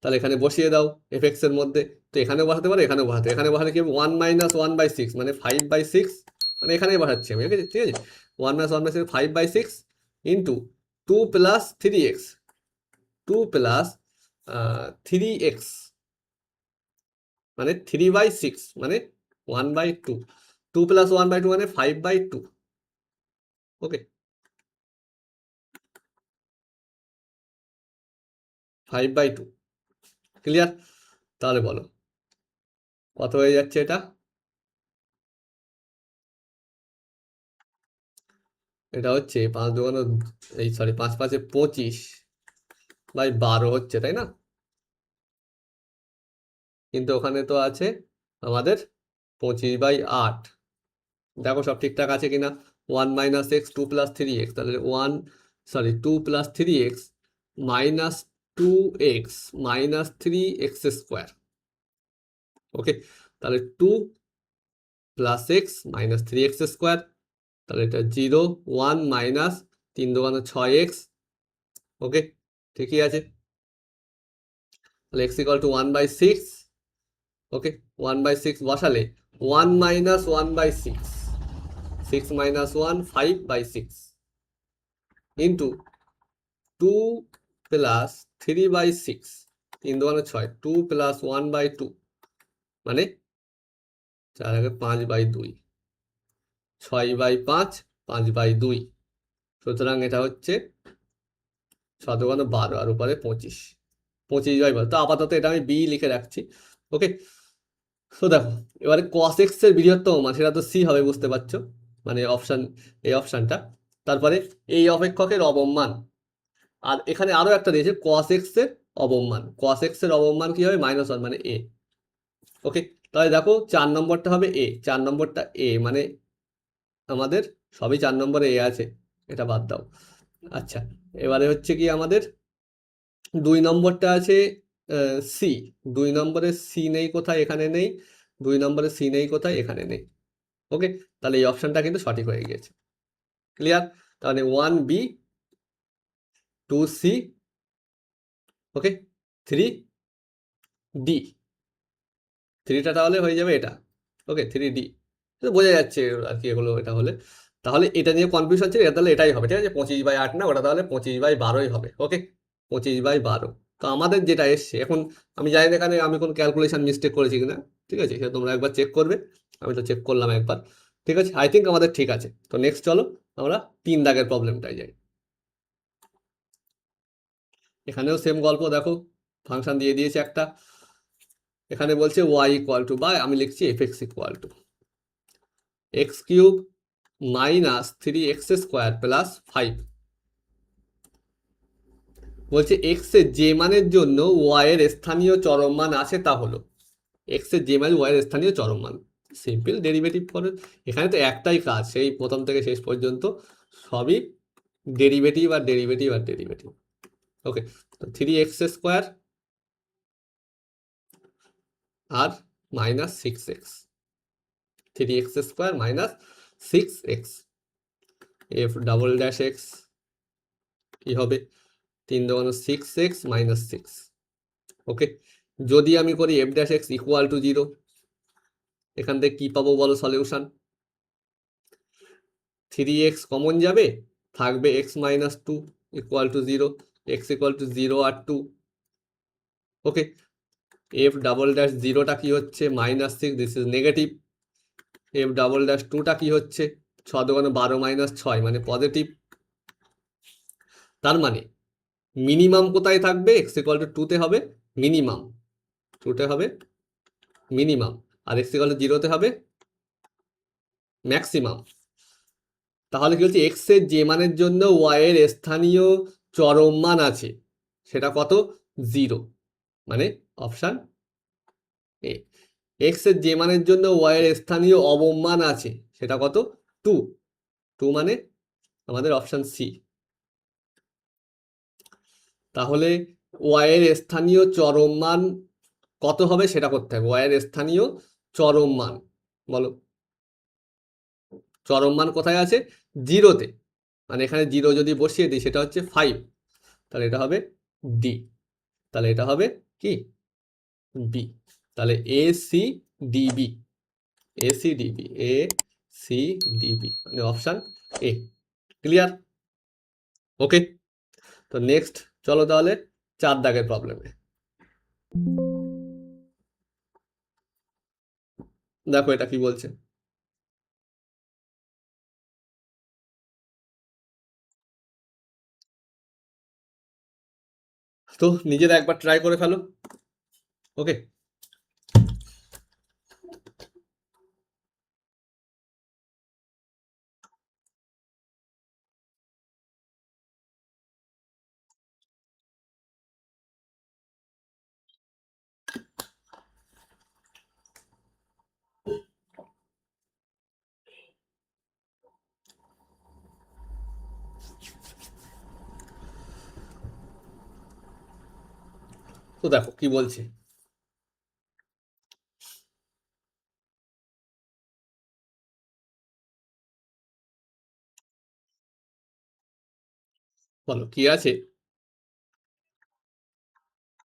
তাহলে এখানে বসিয়ে দাও এফএক্স এর মধ্যে। তো এখানে বসাতে পারো, এখানে বসাতে, এখানে বসালে কি 1 - 1/6 মানে 5/6, মানে এখানেই বসাচ্ছি আমি। ঠিক আছে, ঠিক আছে, 1 - 1/6 5/6 ইন্টু 2 + 3x, 2 + 3x মানে 3/6 মানে 1/2, 2 + 1/2 মানে 5/2। ওকে, 5/2 ক্লিয়ার? তাহলে বলো কত হয়ে যাচ্ছে এটা? এটা হচ্ছে 5 দুগুণ, এই সরি 5 5 25/12 হচ্ছে, তাই না? কিন্তু ওখানে তো আছে আমাদের 25/8। দেখো সব ঠিকঠাক আছে কিনা। 1 - x 2 + 3x, তাহলে 2 + 3x minus 2x minus 3x²। ওকে, তাহলে 2 + x মাইনাস 3x², তাহলে এটা 0 1 মাইনাস 3 দুগুণ 6x। ওকে, ঠিকই আছে। তাহলে x = 1/6। ওকে, 1/6 বসালে 1 - 1/6, 6 - 1 5/6 ইন্টু 2 + 3/6, 3 দুগুণ 6, 2 + 1/2 মানে 4 আগে 5/2, 6/5 5/2। সুতরাং এটা হচ্ছে 6 দুগুণ 12 আর উপরে 25, 25/12। তো আপাতত এটা আমি বি লিখে রাখছি। ওকে, তো দেখো এবারে cos x এর বৃহত্তম মান সেটা তো সি হবে, বুঝতে পারছো, মানে অপশন, এই অপশনটা। তারপরে এই অপেক্ষকের অবমান, আর এখানে আরো একটা দিয়েছে cos x এর অবমান। cos x এর অবমান কি হবে? -1 মানে এ। ওকে, তাহলে দেখো 4 নম্বরটা হবে এ, 4 নম্বরটা এ মানে আমাদের সবই 4 নম্বরে এ আছে, এটা বাদ দাও। আচ্ছা, এবারে হচ্ছে কি আমাদের 2 নম্বরটা আছে সি। 2 নম্বরে সি নেই কোথায়? এখানে নেই। 2 নম্বরে সি নেই কোথায়? এখানে নেই। ওকে, তাহলে এই অপশনটা কিন্তু সঠিক হয়ে গিয়েছে। ক্লিয়ার? তাহলে 1B 2C, ওকে, 3D, 3টা তাহলে হয়ে যাবে এটা। ওকে, 3D বোঝা যাচ্ছে আর কি এগুলো এটা হলে। তাহলে এটা নিয়ে কনফিউশন ছিল, এটা তাহলে এটাই হবে। ঠিক আছে, 25/8 না, ওটা তাহলে 25/12ই হবে। ওকে, 25/12। তো আমাদের যেটা এসছে এখন, আমি জানি না এখানে আমি কোনো ক্যালকুলেশন মিস্টেক করেছি কিনা। ঠিক আছে, সেটা তোমরা একবার চেক করবে। আমি তো চেক করলাম একবার। ঠিক আছে, আই থিঙ্ক আমাদের ঠিক আছে। তো নেক্সট চলো আমরা 3 দাগের প্রবলেমটাই যাই। এখানেও সেম গল্প, দেখো ফাংশন দিয়ে দিয়েছে একটা। এখানে বলছে y = বা আমি লিখছি fx = x³ - 3x² + 5। বলছে x এর যে মানের জন্য y এর স্থানীয় চরম মান আছে তা হলো। x এর যে মানে y এর স্থানীয় চরম মান, সিম্পল ডেরিভেটিভ করে। এখানে তো একটাই কাজ, সেই প্রথম থেকে শেষ পর্যন্ত সবই ডেরিভেটিভ আর ডেরিভেটিভ আর ডেরিভেটিভ। ওকে, তো 3x² আর -6x, 3x² - 6x, f"(x) কি হবে? 3 দুগুণ 6x - 6। ওকে, যদি আমি করি f'(x) = 0, এখান থেকে কি পাবো বলো সলিউশন? 3x কমন যাবে, থাকবে x - 2 = 0, x = 0 আর 2। ওকে, f'(0)টা কি হচ্ছে? -6, দিস ইজ নেগেটিভ। f'(2)টা কি হচ্ছে? 6 দুগুণ 12 - 6 মানে পজিটিভ। তার মানে মিনিমাম কোথায় থাকবে? x = 2 তে হবে মিনিমাম, 2 তে হবে মিনিমাম, আর x = 0 তে হবে ম্যাক্সিমাম। তাহলে কি হচ্ছে? x এর যে মানের জন্য y এর স্থানীয় চরম মান আছে সেটা কত? 0, মানে অপশান এ। x এর যে মানের জন্য y এর স্থানীয় অবমান আছে সেটা কত? 2, 2 মানে আমাদের অপশান সি। তাহলে y এর স্থানীয় চরম মান কত হবে সেটা করতে হবে। y এর স্থানীয় চরম মান বলো, চরম মান কোথায় আছে? 0 তে, মানে এখানে 0 যদি বসিয়ে দিই সেটা হচ্ছে 5, তাহলে এটা হবে ডি, তাহলে এটা হবে কি বি, তাহলে A C D B, A C D B, A C D B মানে অপশান এ। ক্লিয়ার? ওকে, তো নেক্সট চলো তাহলে 4 দাগের প্রবলেমে। দেখো এটা কি বলছে। তো নিজেরা একবার ট্রাই করে ফেলো। ওকে, তো দেখো কি বলছে। বলো কি আছে,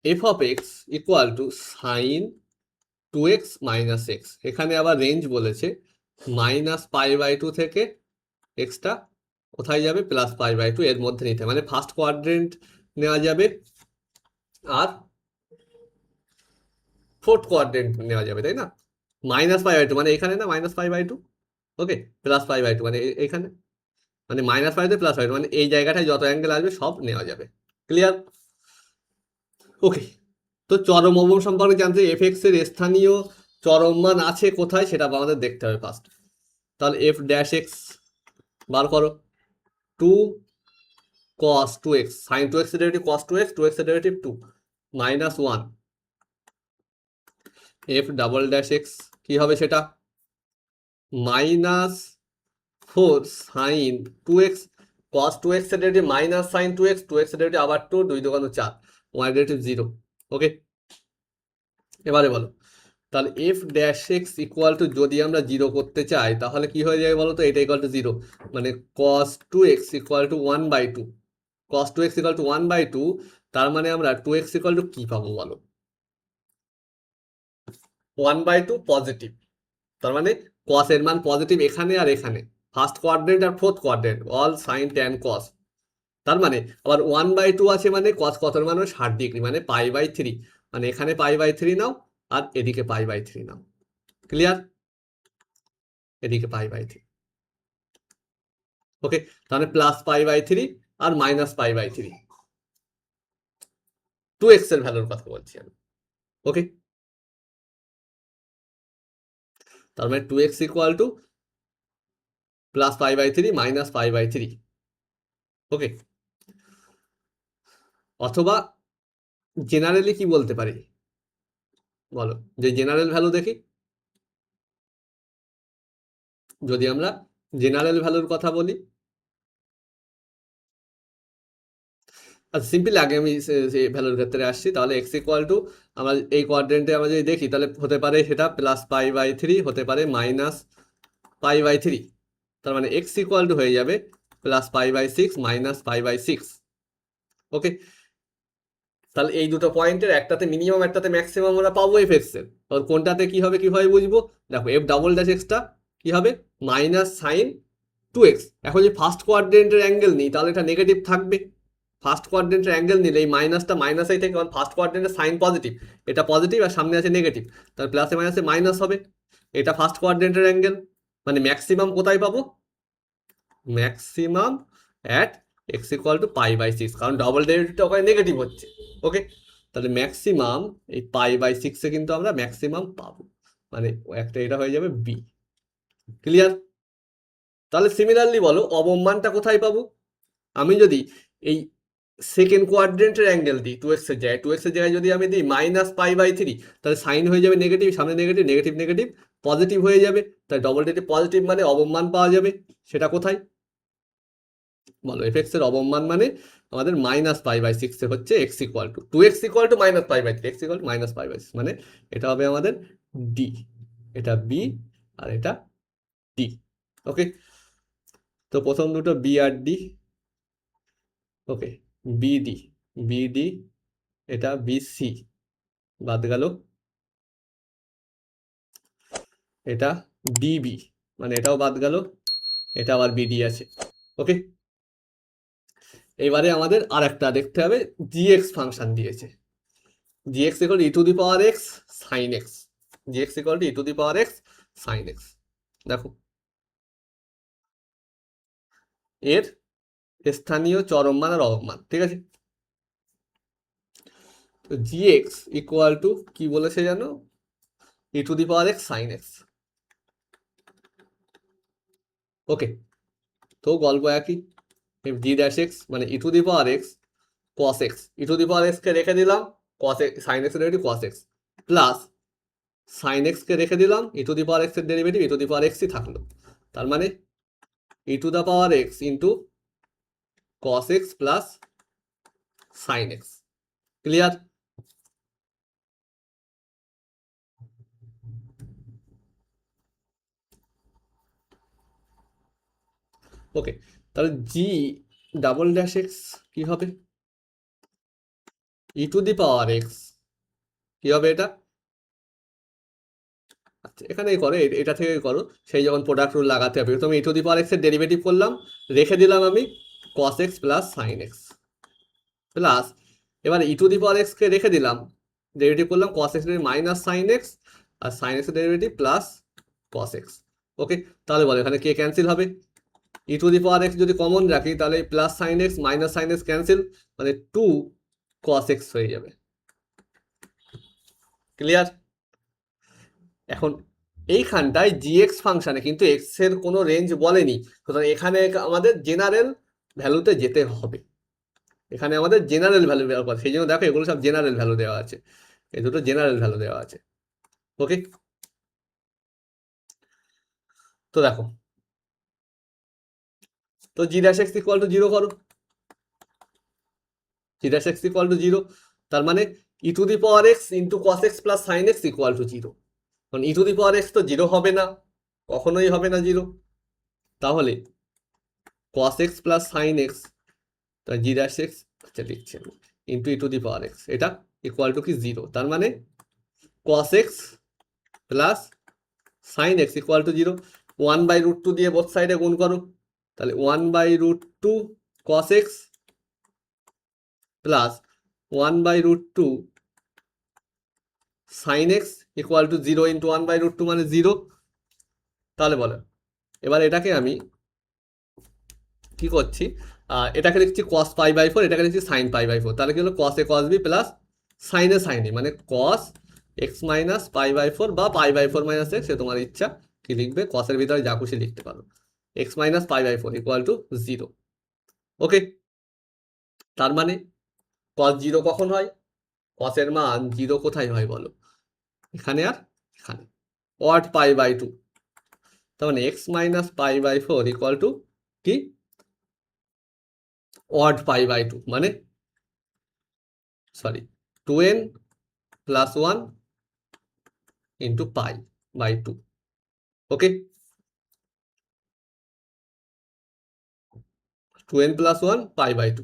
f of x equal to sine 2x minus x, এখানে আবার রেঞ্জ বলেছে -π/2 থেকে এক্সটা কোথায় যাবে, +π/2 এর মধ্যে নিতে, মানে ফার্স্ট কোয়াড্রেন্ট নেওয়া যাবে আর ফোর্থ কোয়াড্রেন্ট নেওয়া যাবে, তাই না? -π/2 মানে এখানে না, -π/2, ওকে, +π/2 মানে এখানে, মানে -π +π মানে এই জায়গাটায় যত অ্যাঙ্গেল আসবে সব নেওয়া যাবে। ক্লিয়ার? ওকে, তো চরম অবম সম্পর্কে জানতে এফ এক্স এর স্থানীয় চরম মান আছে কোথায় সেটা আমাদের দেখতে হবে ফার্স্ট। তাহলে এফ ড্যাশ এক্স বার করো, 2 cos 2x, sin 2x এর ডেরিভেটিভ cos 2x, 2x এর derivative 2 -1, F double dash x কি হবে সেটা, -4 sin 2x, cos 2x এর derivative minus sin 2x, 2x এর ডেরিভেটিভ আবার 2, 2 দোকানো 4, y ডেরিভেটিভ 0। ওকে, এবারে বলো, তাহলে F dash x equal two যদি আমরা 0 করতে চাই তাহলে কি হয়ে যাবে বলো তো, এটা ইকুয়াল টু 0, মানে cos 2x equal two 1/2, cos 2x equal two 1/2, তার মানে আমরা 2x ইকুয়াল টু কি পাবো বলো, 1/2 পজিটিভ, তার মানে cos এর মান পজিটিভ এখানে আর এখানে, ফার্স্ট কোয়াড্রেন্ট আর fourth quadrant all sine tan cos, তার মানে আবার 1/2 আছে মানে cos কতর মান 60 ডিগ্রি, মানে π/3, মানে এখানে π/3 নাও আর এদিকে π/3 নাও। ক্লিয়ার? এদিকে π/3, ওকে, তাহলে +π/3 আর -π/3, 2x এর ভ্যালুর কথা বলছি আমি। ওকে, তার মানে 2x ইকুয়াল টু +π/3 -π/3। ওকে, অথবা জেনারেলি কি বলতে পারি বলো, যে জেনারেল ভ্যালু দেখি, যদি আমরা জেনারেল ভ্যালুর কথা বলি, আচ্ছা সিম্পলি আগে আমি ভ্যালুর ক্ষেত্রে আসছি, তাহলে এক্স ইকুয়াল টু আমরা এই কোয়াড্রেন্টে আমরা যদি দেখি তাহলে হতে পারে সেটা +π/3, হতে পারে -π/3, তার মানে এক্স ইকুয়াল টু হয়ে যাবে +π/6 -π/6। ওকে, তাহলে এই দুটো পয়েন্টের একটাতে মিনিমাম একটাতে ম্যাক্সিমাম আমরা পাবো এফ এক্স এর, আর কোনটাতে কি হবে কিভাবে বুঝবো, দেখো এফ ডাবল ড্যাশ এক্সটা কি হবে, -sin 2x, এখন যদি ফার্স্ট কোয়াড্রেন্টের অ্যাঙ্গেল নিই তাহলে এটা নেগেটিভ থাকবে, ফার্স্ট কোয়াড্রেন্টের অ্যাঙ্গেল নিলে এই মাইনাসটা মাইনাসই থেকে, কারণ ফার্স্ট কোয়াড্রেন্টের সাইন পজিটিভ, এটা পজিটিভ আর সামনে আছে নেগেটিভ, তাহলে প্লাসে মাইনাসে মাইনাস হবে, এটা ফার্স্ট কোয়াড্রেন্টের অ্যাঙ্গেল, মানে ম্যাক্সিমাম কোথায় পাবো, maximum at x equal to π/6, কারণ ডবল ডেরিভেটিভটা ওখানে নেগেটিভ হচ্ছে। ওকে, তাহলে ম্যাক্সিমাম এই π/6-এ কিন্তু আমরা ম্যাক্সিমাম পাবো, মানে একটা এটা হয়ে যাবে বি। ক্লিয়ার? তাহলে সিমিলারলি বলো অবমানটা কোথায় পাবো, আমি যদি এই সেকেন্ড কোয়াড্রেন্টের অ্যাঙ্গেল দিই 2x এর জায়গায়, 2x এর জায়গায় যদি আমি দিই -π/3, তাহলে সাইন হয়ে যাবে নেগেটিভ, সামনে নেগেটিভ, নেগেটিভ নেগেটিভ পজিটিভ হয়ে যাবে, তাই ডবল ডেরিভেটিভ পজিটিভ মানে অবমান পাওয়া যাবে, সেটা কোথায় বলো, এফ এক্স এর অবমান মানে আমাদের -π/6 এ হচ্ছে x equal to 2x equal to -π/3, x equal to -π/6, মানে এটা হবে আমাদের ডি, এটা বি আর এটা ডি। ওকে, তো প্রথম দুটো বি আর ডি, ওকে, বিডি, বিডি, এটা বিসি বাদ গেল, এটা ডিবি মানে এটাও বাদ গেল, এটা আবার বিডি আছে। ওকে, এবারে আমাদের আর একটা দেখতে হবে, জিএক্স ফাংশন দিয়েছে, g x equal e to the power x sine x, g x equal e to the power x sine x. দেখো এর স্থানীয় চরম মান আর অবমান, ঠিক আছে। তো জিএক্স ইকুয়াল টু কি বলেছে জানো, e to the power x sine x. Okay, তো গল্প একই, জি ড্যাশ এক্স মানে e to the power x cos x, e to the power x কে রেখে দিলাম, কস এক্স সাইন এক্স এর derivative cos x, plus sine x কে রেখে দিলাম, e to the power x এর derivative e to the power এক্সই থাকলো। তার মানে e to the power x into cos x plus sine x. Clear? Okay, তাহলে জি ডাবল ড্যাশ এক্স কি হবে, ই টু দি পাওয়ার এক্স কি হবে এটা, আচ্ছা এখানেই করো, এটা থেকে করো, সেই যখন প্রোডাক্ট রুল লাগাতে হবে, তুমি e to the power x এর ডেরিভেটিভ করলাম, রেখে দিলাম আমি cos x plus sine x, plus এবার e to the power x কে রেখে দিলাম, ডেরিভেটিভ করলাম cos x minus sine x, আর সাইন এক্স এর ডেরিভেটিভ প্লাস কস এক্স। ওকে, তাহলে বলো এখানে কে ক্যান্সেল হবে, ই টু দি পাওয়ার এক্স যদি কমন রাখি তাহলে plus sine x minus sine x cancel, মানে 2 কস এক্স হয়ে যাবে। ক্লিয়ার? এখন এইখানটায় জিএক্স ফাংশনে কিন্তু এক্স এর কোনো রেঞ্জ বলেনি, সুতরাং এখানে আমাদের জেনারেল ভ্যালুতে যেতে হবে, এখানে আমাদের জেনারেল ভ্যালু দেওয়ার কথা, সেই জন্য দেখো এগুলো সব জেনারেল ভ্যালু দেওয়া আছে, এই দুটো জেনারেল ভ্যালু দেওয়া আছে। ওকে, তো দেখো, তো g dash x equal to zero করো, g dash x equal to zero, তার মানে e to the power x into cos x plus sine x equal to zero, কারণ e to the power x তো zero হবে না, কখনোই হবে না জিরো, তাহলে cos x plus sine x, তাই জি ড্যাশ এক্স, আচ্ছা লিখছি আমি, into e to the power x, এটা ইকুয়াল টু কি জিরো, তার মানে cos x plus sine x equal to zero, 1/√2 দিয়ে বোথ সাইডে গুণ করো, তাহলে 1/√2 cos x plus 1/√2 sine x equal to zero, into 1/√2 মানে জিরো। তাহলে বলো এবার এটাকে আমি কি করছি, এটাকে লিখছি cos π/4, এটাকে লিখছি sin π/4, তাহলে কি হলো cos a cos b plus sin a sin a, মানে cos x মাইনাস π/4 বা π/4 মাইনাস x, সে তোমার ইচ্ছা কি লিখবে, cos এর ভিতরে যা খুশি লিখতে পারো, x minus π/4 equal to zero. Okay, তার মানে cos জিরো কখন হয়, cos এর মান জিরো কোথায় হয় বলো, এখানে আর এখানে, অড π/2, তার মানে x মাইনাস π/4 ইকুয়াল টু কি, অড π/2, মানে সরি 2n প্লাস 1 ইন্টু π/2। ওকে, 2n প্লাস 1 π/2,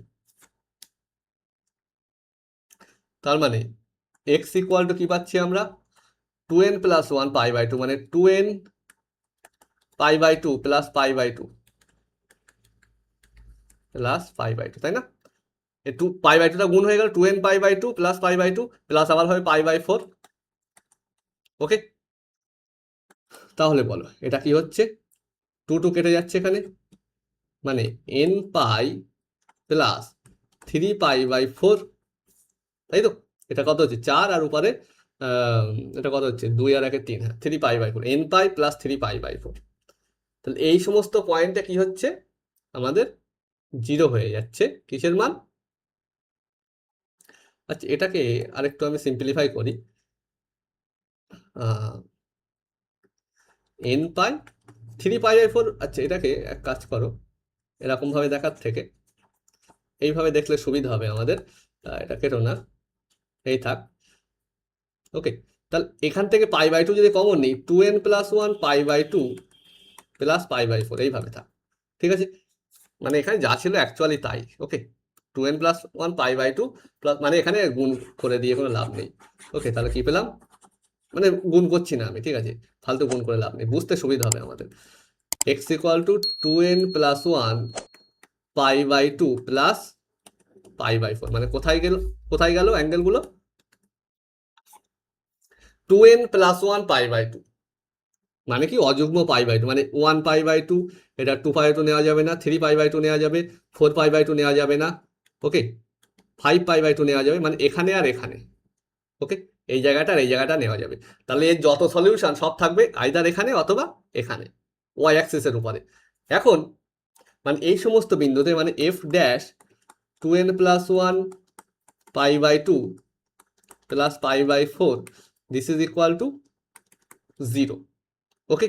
তার মানে x ইকুয়াল টু কি পাচ্ছি আমরা, 2n প্লাস 1 π/2, মানে 2n π/2 প্লাস π/2 প্লাস π/2, তাই না, এই π/2টা গুণ হয়ে গেল, 2n π/2 প্লাস π/2 প্লাস আবার হবে π/4। ওকে, তাহলে বলো এটা কি হচ্ছে, 2 কেটে যাচ্ছে এখানে, মানে n পাই প্লাস 3π/4, তাই তো, এটা কত হচ্ছে 4, আর উপরে এটা কত হচ্ছে 2 আর 1 3, হ্যাঁ 3π/4, n পাই প্লাস 3π/4, তাহলে এই সমস্ত পয়েন্টে কি হচ্ছে আমাদের জিরো হয়ে যাচ্ছে, কিসের মান, আচ্ছা এটাকে আরেকটু আমি সিম্পলিফাই করি, n পাই 3π/4, আচ্ছা এটাকে এক কাজ করো, এরকম ভাবে দেখার থেকে এইভাবে দেখলে সুবিধা হবে আমাদের, এটা কেটো না, এই থাক। ওকে, তাহলে এখান থেকে π/2 যদি কমন নিই, 2n প্লাস 1 π/2 প্লাস π/4 এইভাবে থাক, ঠিক আছে, মানে এখানে যা ছিল অ্যাকচুয়ালি তাই। ওকে, 2n+1 π/2 প্লাস, মানে এখানে গুণ করে দিয়ে কোনো লাভ নেই। ওকে, তাহলে কি পেলাম, মানে গুণ করছি না আমি, ঠিক আছে, ফালতু গুণ করে লাভ নেই, বুঝতে সুবিধা হবে আমাদের। x = 2n+1 π/2 প্লাস π/4, মানে কোথায় গেল অ্যাঙ্গেলগুলো, 2n+1 π/2 মানে কি অযুগ্ম π/2, মানে 1 π/2, এটা 2 π/2 নেওয়া যাবে না, 3 π/2 নেওয়া যাবে, 4 π/2 নেওয়া যাবে না, ওকে, 5 π/2 নেওয়া যাবে, মানে এখানে আর এখানে, ওকে, এই জায়গাটা আর এই জায়গাটা নেওয়া যাবে। তাহলে এর যত সলিউশন সব থাকবে আইদার এখানে অথবা এখানে, ওয়াই অ্যাক্সিসের উপরে। এখন মানে এই সমস্ত বিন্দুতে মানে f dash 2n+1 π/2 plus π/4 this is equal to 0। Okay,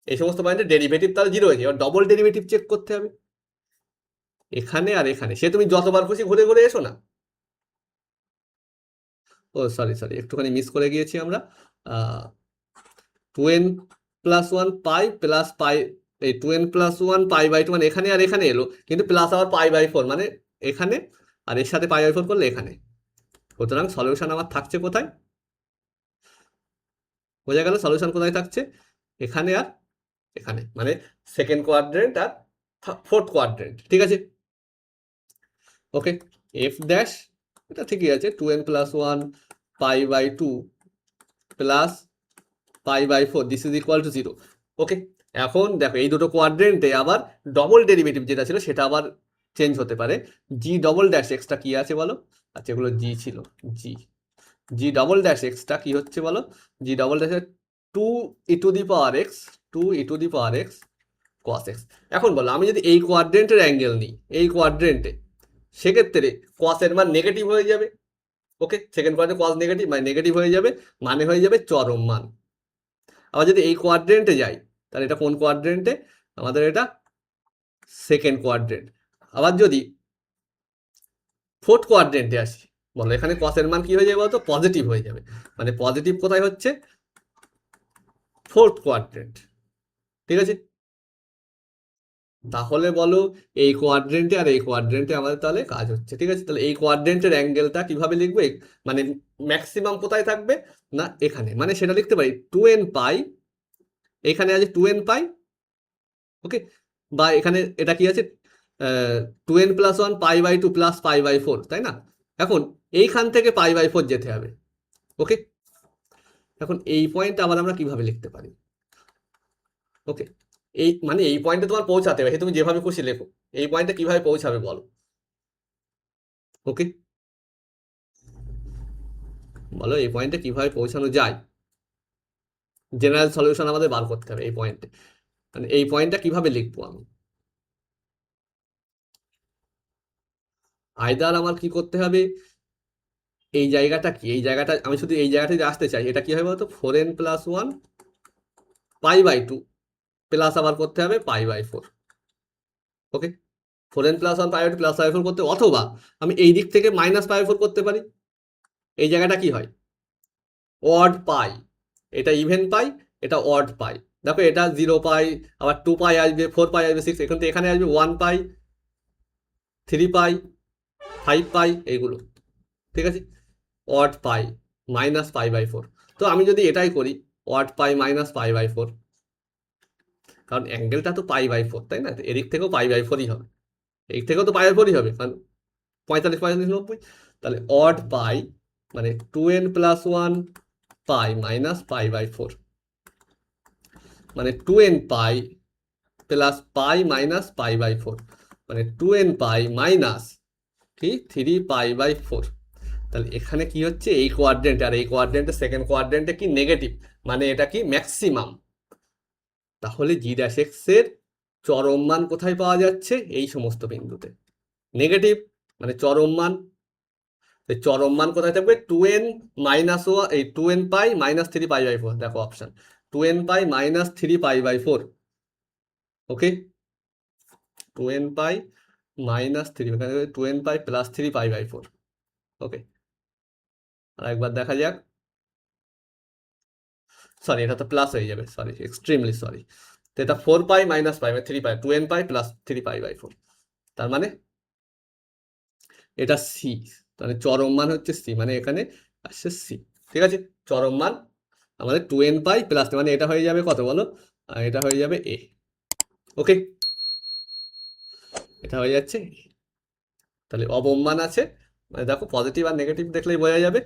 এই সমস্ত পয়েন্টে ডেরিভেটিভ তাহলে 0 হয়েছে। এবার ডবল ডেরিভেটিভ চেক করতে হবে এখানে আর এখানে, সে তুমি যতবার খুশি ঘুরে ঘুরে এসো না। ও সরি সরি, একটুখানি মিস করে গিয়েছি আমরা। 2n+1 পাই প্লাস পাই, এই 2n+1 π/2 মানে এখানে আর এখানে এলো, কিন্তু প্লাস আবার π/4 মানে এখানে, আর এর সাথে π/4 করলে এখানে। সুতরাং সলিউশন আমার থাকছে কোথায়, বোঝা গেল সলিউশন কোথায় থাকছে, এখানে আর এখানে, মানে সেকেন্ড কোয়াড্রেন্ট আর ফোর্থ কোয়াড্রেন্ট, ঠিক আছে। ওকে, এফ ড্যাশ এটা ঠিকই আছে, 2n+1 π/2 plus π/4 this is equal to 0। Okay, এখন দেখো এই দুটো কোয়াড্রেন্টে আবার ডবল ডেরিভেটিভ যেটা ছিল সেটা আবার চেঞ্জ হতে পারে। জি ডবল ড্যাশ এক্সটা কি আছে বলো, আচ্ছা এগুলো জি ছিল, জি জি ডবল ড্যাশ এক্সটা কি হচ্ছে বলো, g double dash 2e⁻x 2e⁻x cos x। এখন বলো আমি যদি এই কোয়াড্রেন্টের অ্যাঙ্গেল নিই, এই কোয়াড্রেন্টে, সেক্ষেত্রে cos এর মান নেগেটিভ হয়ে যাবে। ওকে, সেকেন্ড কোয়াড্রেন্টে cos নেগেটিভ মানে নেগেটিভ হয়ে যাবে, মানে হয়ে যাবে চরম মান। আবার যদি এই কোয়াড্রেন্টে যাই, তাহলে এটা কোন কোয়াড্রেন্টে, আমাদের এটা সেকেন্ড কোয়াড্রেন্ট। আবার যদি ফোর্থ কোয়াড্রেন্টে আসি, বলো এখানে cos এর মান কি হয়ে যাবে বলতো, পজিটিভ হয়ে যাবে, মানে পজিটিভ কোথায় হচ্ছে, ফোর্থ কোয়াড্রেন্ট, ঠিক আছে। তাহলে বলো এই কোয়াড্রেন্টে আর এই কোয়াড্রেন্টে আমাদের তাহলে কাজ হচ্ছে, ঠিক আছে। তাহলে এই কোয়াড্রেন্টের অ্যাঙ্গেলটা কিভাবে লিখবো, মানে ম্যাক্সিমাম কোথায় থাকবে না এখানে, মানে সেটা লিখতে পারি 2n π, এখানে আছে 2n π, ওকে, বা এখানে এটা কি আছে 2n+1 π/2 প্লাস π/4, তাই না। এখন এইখান থেকে π/4 যেতে হবে, ওকে। এখন এই পয়েন্ট আবার আমরা কিভাবে লিখতে পারি, ওকে, এই মানে এই পয়েন্টে তোমার পৌঁছাতে হবে, তুমি যেভাবে খুশি লেখো, এই পয়েন্টে কিভাবে পৌঁছাবে বলো, ওকে, বলো এই পয়েন্টে কিভাবে পৌঁছানো যায়, জেনারেল সলিউশন আমাদের বার করতে হবে এই পয়েন্টে, মানে এই পয়েন্টটা কিভাবে লিখবো আমি, আইদার আমার কি করতে হবে, এই জায়গাটা কি, এই জায়গাটা আমি শুধু এই জায়গাটা যদি আসতে চাই, এটা কি হবে বলতো 4n+1 π/2 প্লাস আবার করতে হবে π/4, ওকে, 4n+1 π/2 প্লাস π/4 করতে, অথবা আমি এই দিক থেকে মাইনাস π/4 করতে পারি। এই জায়গাটা কি হয়, অড পাই, এটা ইভেন পাই, এটা অড পাই। দেখো এটা 0 পাই, আবার 2 পাই আসবে, 4 পাই আসবে, 6, এখান থেকে এখানে আসবে 1 পাই, 3 পাই, 5 পাই, এইগুলো, ঠিক আছে। অড পাই মাইনাস π/4, তো আমি যদি এটাই করি অড পাই মাইনাস π/4, কারণ অ্যাঙ্গেলটা তো π/4, তাই না, এদিক থেকেও π/4ই হবে, এই থেকেও তো π/4ই হবে, কারণ 45 45 90, তাহলে অড পাই মানে 2n+1 পাই মাইনাস π/4, মানে 2n পাই প্লাস পাই মাইনাস π/4, মানে 2n পাই মাইনাস কি 3 π/4। তাহলে এখানে কি হচ্ছে, এই কোয়াড্রেন্ট আর এই কোয়াড্রেন্টে, সেকেন্ড কোয়াড্রেন্টে কি নেগেটিভ, মানে এটা কি ম্যাক্সিমাম। তাহলে g'(x) এর চরম মান কোথায় পাওয়া যাচ্ছে, এই সমস্ত বিন্দুতে, নেগেটিভ মানে চরম মান। চরম মান কোথায় থাকবে, 2n-1, এই 2n পাই মাইনাস 3 π/4, দেখো অপশন 2n পাই মাইনাস 3 π/4, ওকে, 2n পাই মাইনাস 3, এখানে 2n পাই প্লাস 3 π/4, ওকে। আর একবার দেখা যাক, সরি এটা তো প্লাস হয়ে যাবে, সরি এক্সট্রিমলি সরি, তো এটা 4 পাই মাইনাস পাই মানে 3 পাই 2n পাই প্লাস 3 পাই/4, তার মানে এটা সি, মানে চরম মান হচ্ছে সি, মানে এখানে আসছে সি। ঠিক আছে, চরম মান আমাদের 2n পাই প্লাস, মানে এটা হয়ে যাবে কত বলো, আর এটা হয়ে যাবে এ। ওকে, এটা হয়ে যাচ্ছে A। তাহলে অবম মান আছে, মানে দেখো পজিটিভ আর নেগেটিভ দেখলেই বোঝা যাবে।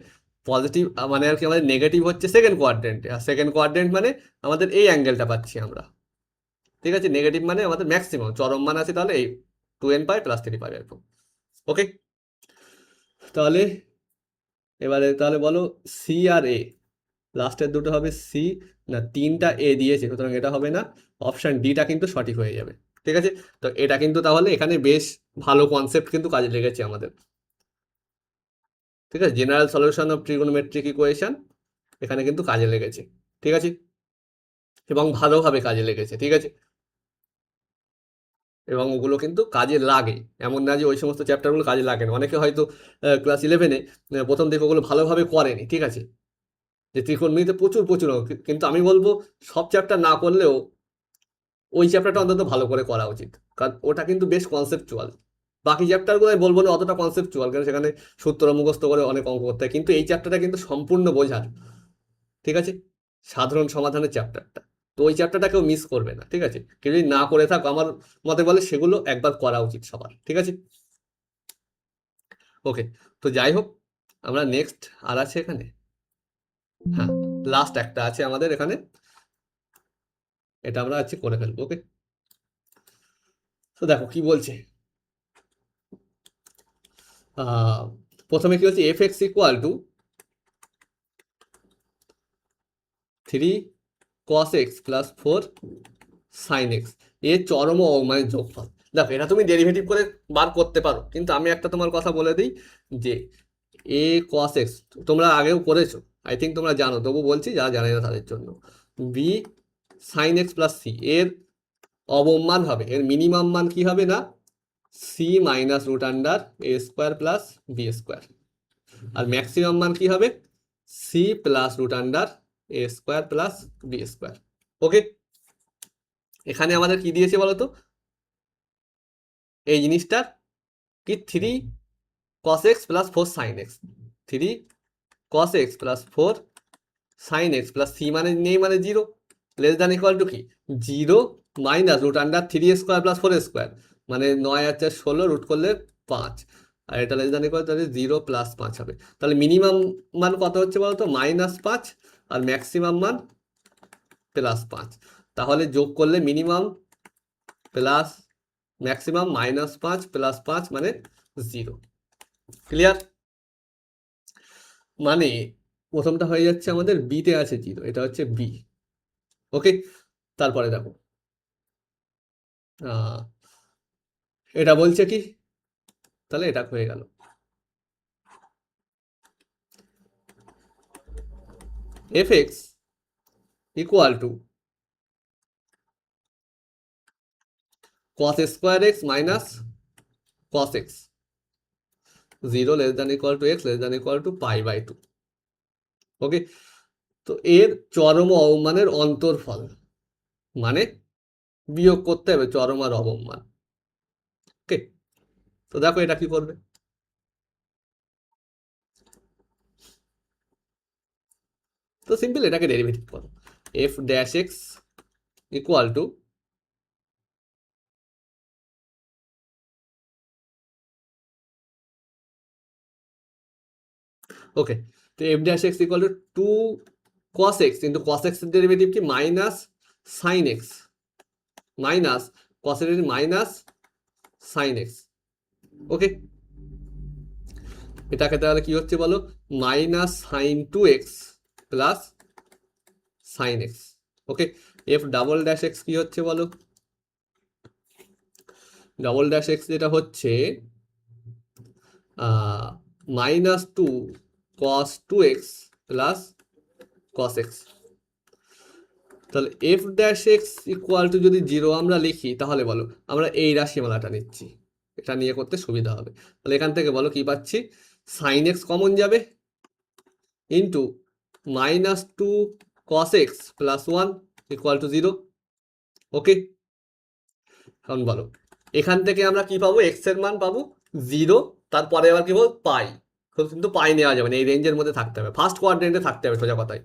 পজিটিভ মানে আর কি আমাদের নেগেটিভ হচ্ছে সেকেন্ড কোয়াড্রেন্টে, আর সেকেন্ড কোয়াড্রেন্ট মানে আমাদের এই অ্যাঙ্গেলটা পাচ্ছি আমরা। ঠিক আছে, নেগেটিভ মানে আমাদের ম্যাক্সিমাম, চরম মান আছে তাহলে এই 2n পাই প্লাস 3 পাই/4। ওকে, তাহলে এবারে তাহলে বলো সি আর এ, লাস্টের দুটো হবে সি, না তিনটা এ দিয়েছে, সুতরাং এটা হবে না, অপশন ডিটা কিন্তু সঠিক হয়ে যাবে। ঠিক আছে, তো এটা কিন্তু তাহলে এখানে বেশ ভালো কনসেপ্ট কিন্তু কাজে লেগেছে আমাদের। ঠিক আছে, general solution of trigonometric equation এখানে কিন্তু কাজে লেগেছে। ঠিক আছে, এবং ভালোভাবে কাজে লেগেছে। ঠিক আছে, এবং ওগুলো কিন্তু কাজে লাগে, এমন না যে ওই সমস্ত চ্যাপ্টারগুলো কাজে লাগে না। অনেকে হয়তো ক্লাস 11-এ প্রথম দিকে ওগুলো ভালোভাবে করেনি। ঠিক আছে, যে ত্রিকোণমিতিতে প্রচুর প্রচুর অঙ্ক, কিন্তু আমি বলবো সব চ্যাপ্টার না করলেও ওই চ্যাপ্টারটা অন্তত ভালো করে করা উচিত, কারণ ওটা কিন্তু বেশ কনসেপচুয়াল। বাকি চ্যাপ্টারগুলো আমি বলবো না অতটা কনসেপচুয়াল, কারণ সেখানে সূত্র মুখস্থ করে অনেক অঙ্ক করতে হয়, কিন্তু এই চ্যাপ্টারটা কিন্তু সম্পূর্ণ বোঝার। ঠিক আছে, সাধারণ সমাধানের চ্যাপ্টারটা, তো ওই চ্যাপ্টারটা কেউ মিস করবে না। ঠিক আছে, কেউ যদি না করে থাকো আমার মতে বলে সেগুলো একবার করা উচিত সবার। ঠিক আছে, ওকে, তো যাই হোক, আমরা নেক্সট আর আছে এখানে, হ্যাঁ লাস্ট একটা আছে আমাদের এখানে, এটা আমরা আজকে করে ফেলবো। ওকে, তো দেখো কি বলছে। প্রথমে কি হচ্ছে, F x equal two 3 cos x + 4 sin x এর চরম ও মানে যোগফল। দেখো এটা তুমি ডেরিভেটিভ করে বার করতে পারো, কিন্তু আমি একটা তোমার কথা বলে দিই যে এ cos x তোমরা আগেও করেছো, আই থিঙ্ক তোমরা জানো, তবু বলছি যারা জানে না তাদের জন্য। বি sin x + c এর অবম মান হবে, এর মিনিমাম মান কি হবে না, সি মাইনাস রুট আন্ডার এ স্কোয়ার প্লাস বি স্কোয়ার, আর ম্যাক্সিমাম মান কি হবে, সি প্লাস রুট আন্ডার এ স্কোয়ার প্লাস বি স্কোয়ার। ওকে, এখানে আমাদের কি দিয়েছে বলতো, এই জিনিসটার কি 3 cos x + 4 sin x, 3 cos x + 4 sin x plus C মানে নেই মানে 0, লেস দ্যান ইকুয়াল টু কি 0 minus root under 3 square plus 4 square, মানে 9 আর 4 16, রুট করলে 5, আর এটা লেস দ্যান ইকুয়াল তাহলে 0 + 5 হবে। তাহলে মিনিমাম মান কত হচ্ছে বলতো, -5, আর ম্যাক্সিমাম মান +5, তাহলে যোগ করলে মিনিমাম প্লাস ম্যাক্সিমাম -5 + 5 মানে 0। ক্লিয়ার, মানে প্রথমটা হয়ে যাচ্ছে আমাদের বিতে আছে 0, এটা হচ্ছে বি। ওকে, তারপরে দেখো এটা বলছে কি, তাহলে এটা হয়ে গেল f x equal to cos square x minus cos x, 0 less than equal to x less than equal to π/2। Okay, তো এর চরম ও অবমানের অন্তরফল, মানে বিয়োগ করতে হবে চরম আর অবম মান। ওকে, তো দেখো এটা কি করবে, তো সিম্পল এটাকে ডেরিভেটিভ করো, f dash x equal to okay, তো f dash x equal to 2 cos x, কিন্তু cos x এর ডেরিভেটিভ কি minus sine x, minus cos এর মাইনাস সাইন এক্স। ওকে, এটাকে তাহলে কি হচ্ছে বলো, -sin2x plus sine x. Okay, f double dash x কি হচ্ছে বলো, ডাবল ড্যাশ এক্স যেটা হচ্ছে -2 cos2x প্লাস cos x। তাহলে F dash x equal two যদি 0 আমরা লিখি, তাহলে বলো আমরা এই রাশিমালাটা নিচ্ছি, এটা নিয়ে করতে সুবিধা হবে। তাহলে এখান থেকে বলো কি পাচ্ছি, সাইন এক্স কমন যাবে into -2 cos x + 1 equal to 0, okay, এখন বলো এখান থেকে আমরা কি পাবো, এক্স এর মান পাবো 0, তারপরে আবার কি বল পাই, কিন্তু পাই নেওয়া যাবে না, এই রেঞ্জের মধ্যে থাকতে হবে, ফার্স্ট কোয়াড্রেন্টে থাকতে হবে সোজা কথায়।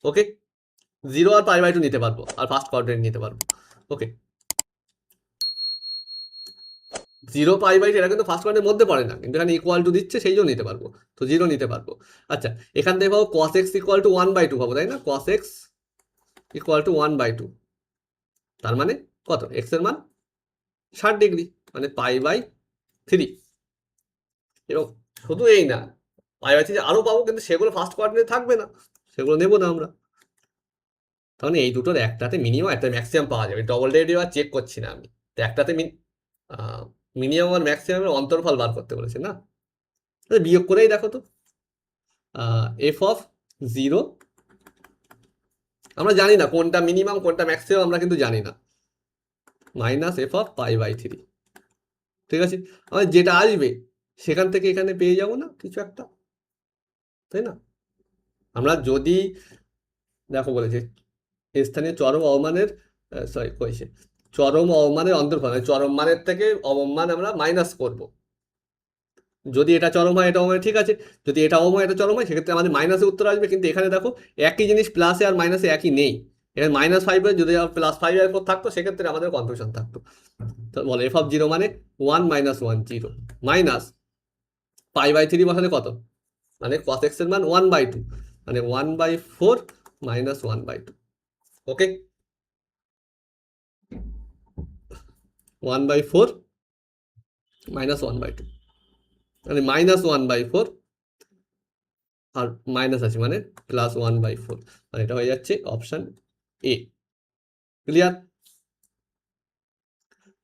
ওকে, 0 আর পাই/2 নিতে পারবো, আর ফার্স্ট কোয়াড্রেন্ট নিতে পারবো। ওকে, 0 পাই/2 এটা কিন্তু ফার্স্ট কোয়াড্রেন্টের মধ্যে পড়ে না, কিন্তু এখানে ইকুয়াল টু দিচ্ছে সেই জন্য নিতে পারবো, তো 0 নিতে পারবো। আচ্ছা, এখান থেকে পাবো cos x ইকুয়াল টু 1/2 পাবো, তাই না? cos x ইকুয়াল টু 1/2, তার মানে কত, x এর মান 60 ডিগ্রি, মানে পাই/3। এবং শুধু এই না, পাই/3 আরো পাবো, কিন্তু সেগুলো ফার্স্ট কোয়াড্রেন্টে থাকবে না, সেগুলো নেবো না আমরা। তাহলে এই দুটোর একটাতে মিনিমাম একটা ম্যাক্সিমাম পাওয়া যাবে, ডবল ডেরিভেটিভ আর চেক করছি না আমি, তো একটাতে মিনিমাম আর ম্যাক্সিমামের অন্তর্ফল বার করতে বলেছে না, বিয়োগ করেই দেখো তো, এফ অফ 0, আমরা জানি না কোনটা মিনিমাম কোনটা ম্যাক্সিমাম, আমরা কিন্তু জানি না, মাইনাস এফ অফ পাই/3। ঠিক আছে, আমাদের যেটা আসবে সেখান থেকে এখানে পেয়ে যাবো না কিছু একটা, তাই না? আমরা যদি দেখো বলেছে স্থানীয় চরম অবমানের, সরি কইছে চরম অবমানের অন্তর্ফল, মানে চরম মানের থেকে অবমান আমরা মাইনাস করব, যদি এটা চরম হয় এটা অবমান, ঠিক আছে, যদি এটা অবমান এটা চরম হয় সেক্ষেত্রে আমাদের মাইনাসে উত্তর আসবে, কিন্তু এখানে দেখো একই জিনিস প্লাসে আর মাইনাসে একই নেই, এখানে -5 যদি +5 এর পর থাকতো সেক্ষেত্রে আমাদের কনফিউশন থাকতো। তো বলো এফ অফ 0 মানে 1 - 1 0 মাইনাস পাই/3 বসালে কত, মানে cos x এর মান 1/2, মানে 1/4 মাইনাস 1/2। ওকে, 1/4 মাইনাস 1/2, মানে -1/4, আর মাইনাস আছে মানে +1/4, মানে এটা হয়ে যাচ্ছে অপশন এ। ক্লিয়ার?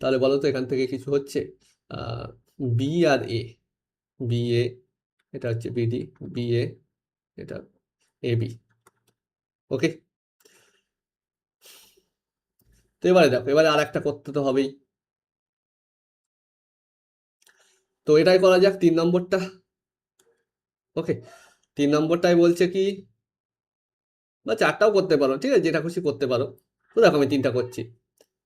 তাহলে বলো তো এখান থেকে কিছু হচ্ছে, B R A, B A, এটা হচ্ছে বিডি, বি এ, এটা এ বি। ওকে, তো এবারে দেখো, এবারে আর একটা করতে তো হবেই, তো এটাই করা যাক 3 নম্বরটা। ওকে, 3 নম্বরটাই বলছে কি, বা 4টাও করতে পারো, ঠিক আছে, যেটা খুশি করতে পারো, তো দেখো আমি 3টা করছি।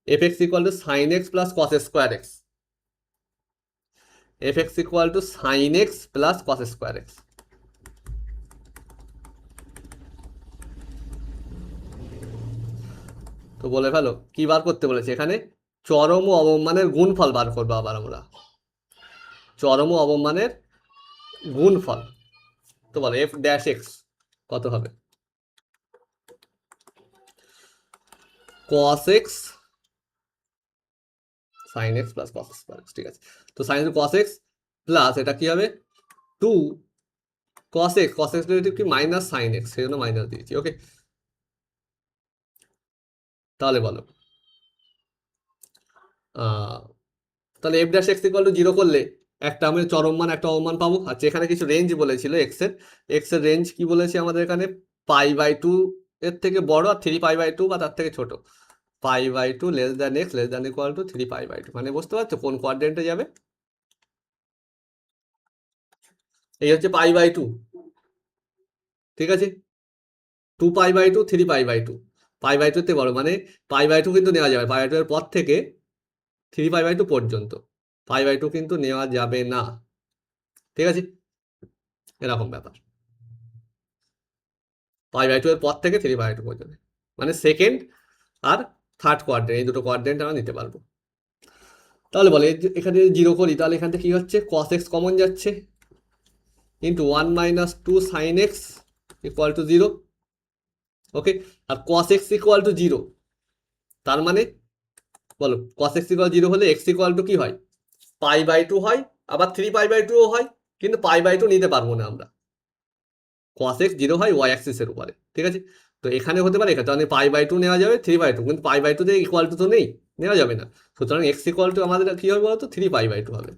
F x equal to sine x plus cos square x, f x equal to sine x plus cos square x. তো বলে ফেলো কি বার করতে বলেছে এখানে, চরম ও অবমানের গুণফল বার করবো আবার আমরা, চরম ও অবমানের গুণফল। তো বলো এফ ড্যাশ এক্স কত হবে, cos x sin x plus cos square x, ঠিক আছে, তো সাইন cos x প্লাস এটা কি হবে 2 cos x, cos x derivative কি মাইনাস সাইন x, সেই জন্য মাইনাস দিয়েছি। ওকে, তাহলে বলো তাহলে F dash x equal to 0 করলে একটা আমি চরম মান একটা অবমান পাবো। আচ্ছা, এখানে কিছু রেঞ্জ বলেছিল এক্স এর রেঞ্জ কি বলেছে আমাদের এখানে, পাই/2 এর থেকে বড়, আর 3π/2 বা তার থেকে ছোট, পাই/2 less than x less than equal to 3π/2, মানে বুঝতে পারছো কোন কোয়াড্রেন্টে যাবে, এই হচ্ছে পাই/2, ঠিক আছে, 2π/2 3π/2, পাই/2 তে বড়, মানে পাই/2 কিন্তু নেওয়া যাবে, পাই/2 এর পর থেকে 3π/2 পর্যন্ত, পাই/2 কিন্তু নেওয়া যাবে না, ঠিক আছে, এরকম ব্যাপার, পাই/2 এর পর থেকে 3π/2 পর্যন্ত, মানে সেকেন্ড আর থার্ড কোয়াড্রেন্ট, এই দুটো কোয়াড্রেন্ট আমরা নিতে পারবো। তাহলে বলে এখানে 0 করি, তাহলে এখান থেকে কি হচ্ছে, cos x কমন যাচ্ছে, into 1 - 2 sin x equal to 0। Okay, আর cos x ইকুয়াল টু 0, তার মানে বলো cos x ইকুয়াল 0 হলে x ইকুয়াল টু কি হয়, পাই/2 হয়, আবার 3π/2 হয়, কিন্তু পাই/2 নিতে পারবো না আমরা, cos x 0 হয় y অ্যাক্সিসের উপরে, ঠিক আছে, তো এখানে হতে পারে এখানে, তাহলে পাই/2 নেওয়া যাবে, 3/2, কিন্তু পাই/2 তে ইকুয়াল টু তো নেই, নেওয়া যাবে না, সুতরাং x ইকুয়াল টু আমাদের কি হবে বলতো, 3π/2 হবে।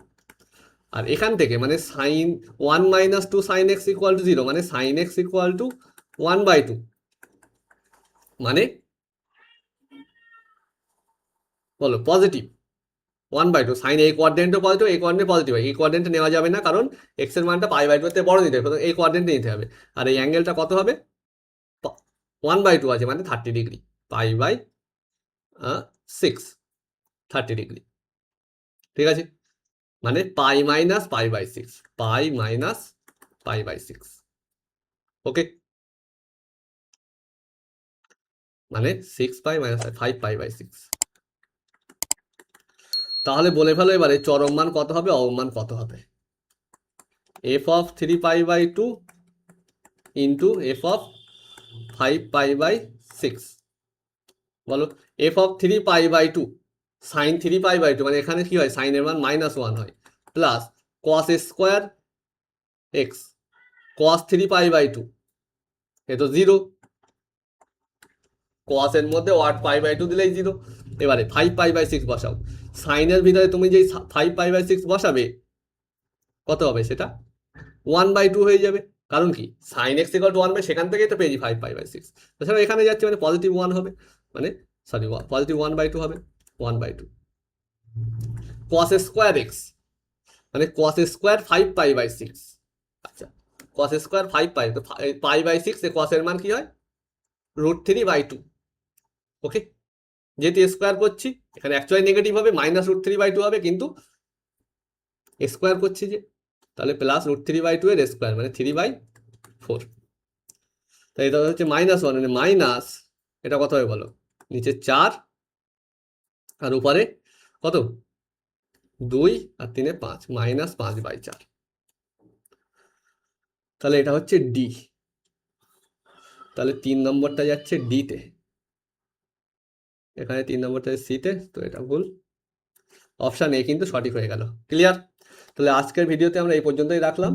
আর এখান থেকে মানে sine 1 - 2 sin x equal to 0, মানে সাইন x ইকুয়াল টু 1/2, মানে বলো পজিটিভ 1/2, সাইন এই কোয়াড্রেন্টও পজিটিভ, এই কোয়াড্রেন্ট পজিটিভ হয়, এই কোয়াড্রেন্টে নেওয়া যাবে না, কারণ এক্স এর মানটা পাই/2 তে বড় নিতে হবে, এই কোয়াড্রেন্টে নিতে হবে, আর এই অ্যাঙ্গেলটা কত হবে, 1/2 আছে মানে 30 degree, pi by six 30 degree, ঠিক আছে, মানে pi minus pi by six, pi minus pi by six, okay, মানে 6 pi minus 5 pi by six. তাহলে বলে ফেলো এবারে চরম মান কত হবে, অবমান মান কত হবে, f of 3 pi by 2 into f of 5 pi by 6, বলো f of 3 pi by 2 sine 3 pi by 2, মানে এখানে কি হয় সাইনের মান -1 হয়, plus cos square x, cos 3 pi by 2 এ তো 0, কস এর মধ্যে ওয়াট পাই বাই 2 দিলেই 0। এবারে 5 পাই বাই 6 বসাও, সাইনের ভিতরে তুমি যেই 5 পাই বাই 6 বসাবে কত হবে সেটা 1/2 হয়ে যাবে, কারণ কি sine x equal to 1 by, সেখান থেকেই তো পেয়েছি 5 পাই বাই 6, তাছাড়া এখানে যাচ্ছে মানে +1 হবে, মানে সরি +1/2 হবে, 1/2 কস স্কোয়ার এক্স, মানে কস স্কোয়ার 5 পাই বাই 6, আচ্ছা কস স্কোয়ার 5 পাই, তো পাই বাই 6 এ কসের মান কি হয় √3/2, ওকে, যেহেতু স্কোয়ার করছি এখানে অ্যাকচুয়ালি নেগেটিভ হবে, -√3/2 হবে, কিন্তু স্কোয়ার করছি যে, তাহলে +√3/2 এর স্কোয়ার মানে 3/4, তাই এটা হচ্ছে -1, মানে মাইনাস এটা কত হবে বলো, নিচে 4 আর উপরে কত 2 আর 3 এ 5, -5/4, তাহলে এটা হচ্ছে ডি, তাহলে 3 নম্বরটা যাচ্ছে ডিতে, এখানে 3 নম্বরটা সিতে, তো এটা ভুল, অপশান এ কিন্তু সঠিক হয়ে গেল। ক্লিয়ার? তাহলে আজকের ভিডিওতে আমরা এই পর্যন্তই রাখলাম,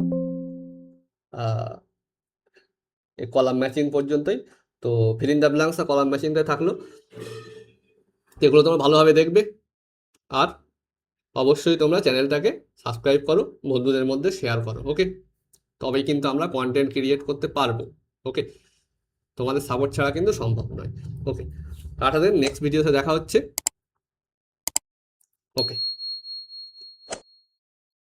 এই কলাম ম্যাচিং পর্যন্তই। তো fill in the blanks column ম্যাচিংটা থাকলো, এগুলো তোমরা ভালোভাবে দেখবে, আর অবশ্যই তোমরা চ্যানেলটাকে সাবস্ক্রাইব করো, বন্ধুদের মধ্যে শেয়ার করো, ওকে, তবেই কিন্তু আমরা কন্টেন্ট ক্রিয়েট করতে পারবো, ওকে, তোমাদের সাপোর্ট ছাড়া কিন্তু সম্ভব নয়, ওকে, টাটা দেন, নেক্সট ভিডিওতে দেখা হচ্ছে, ওকে।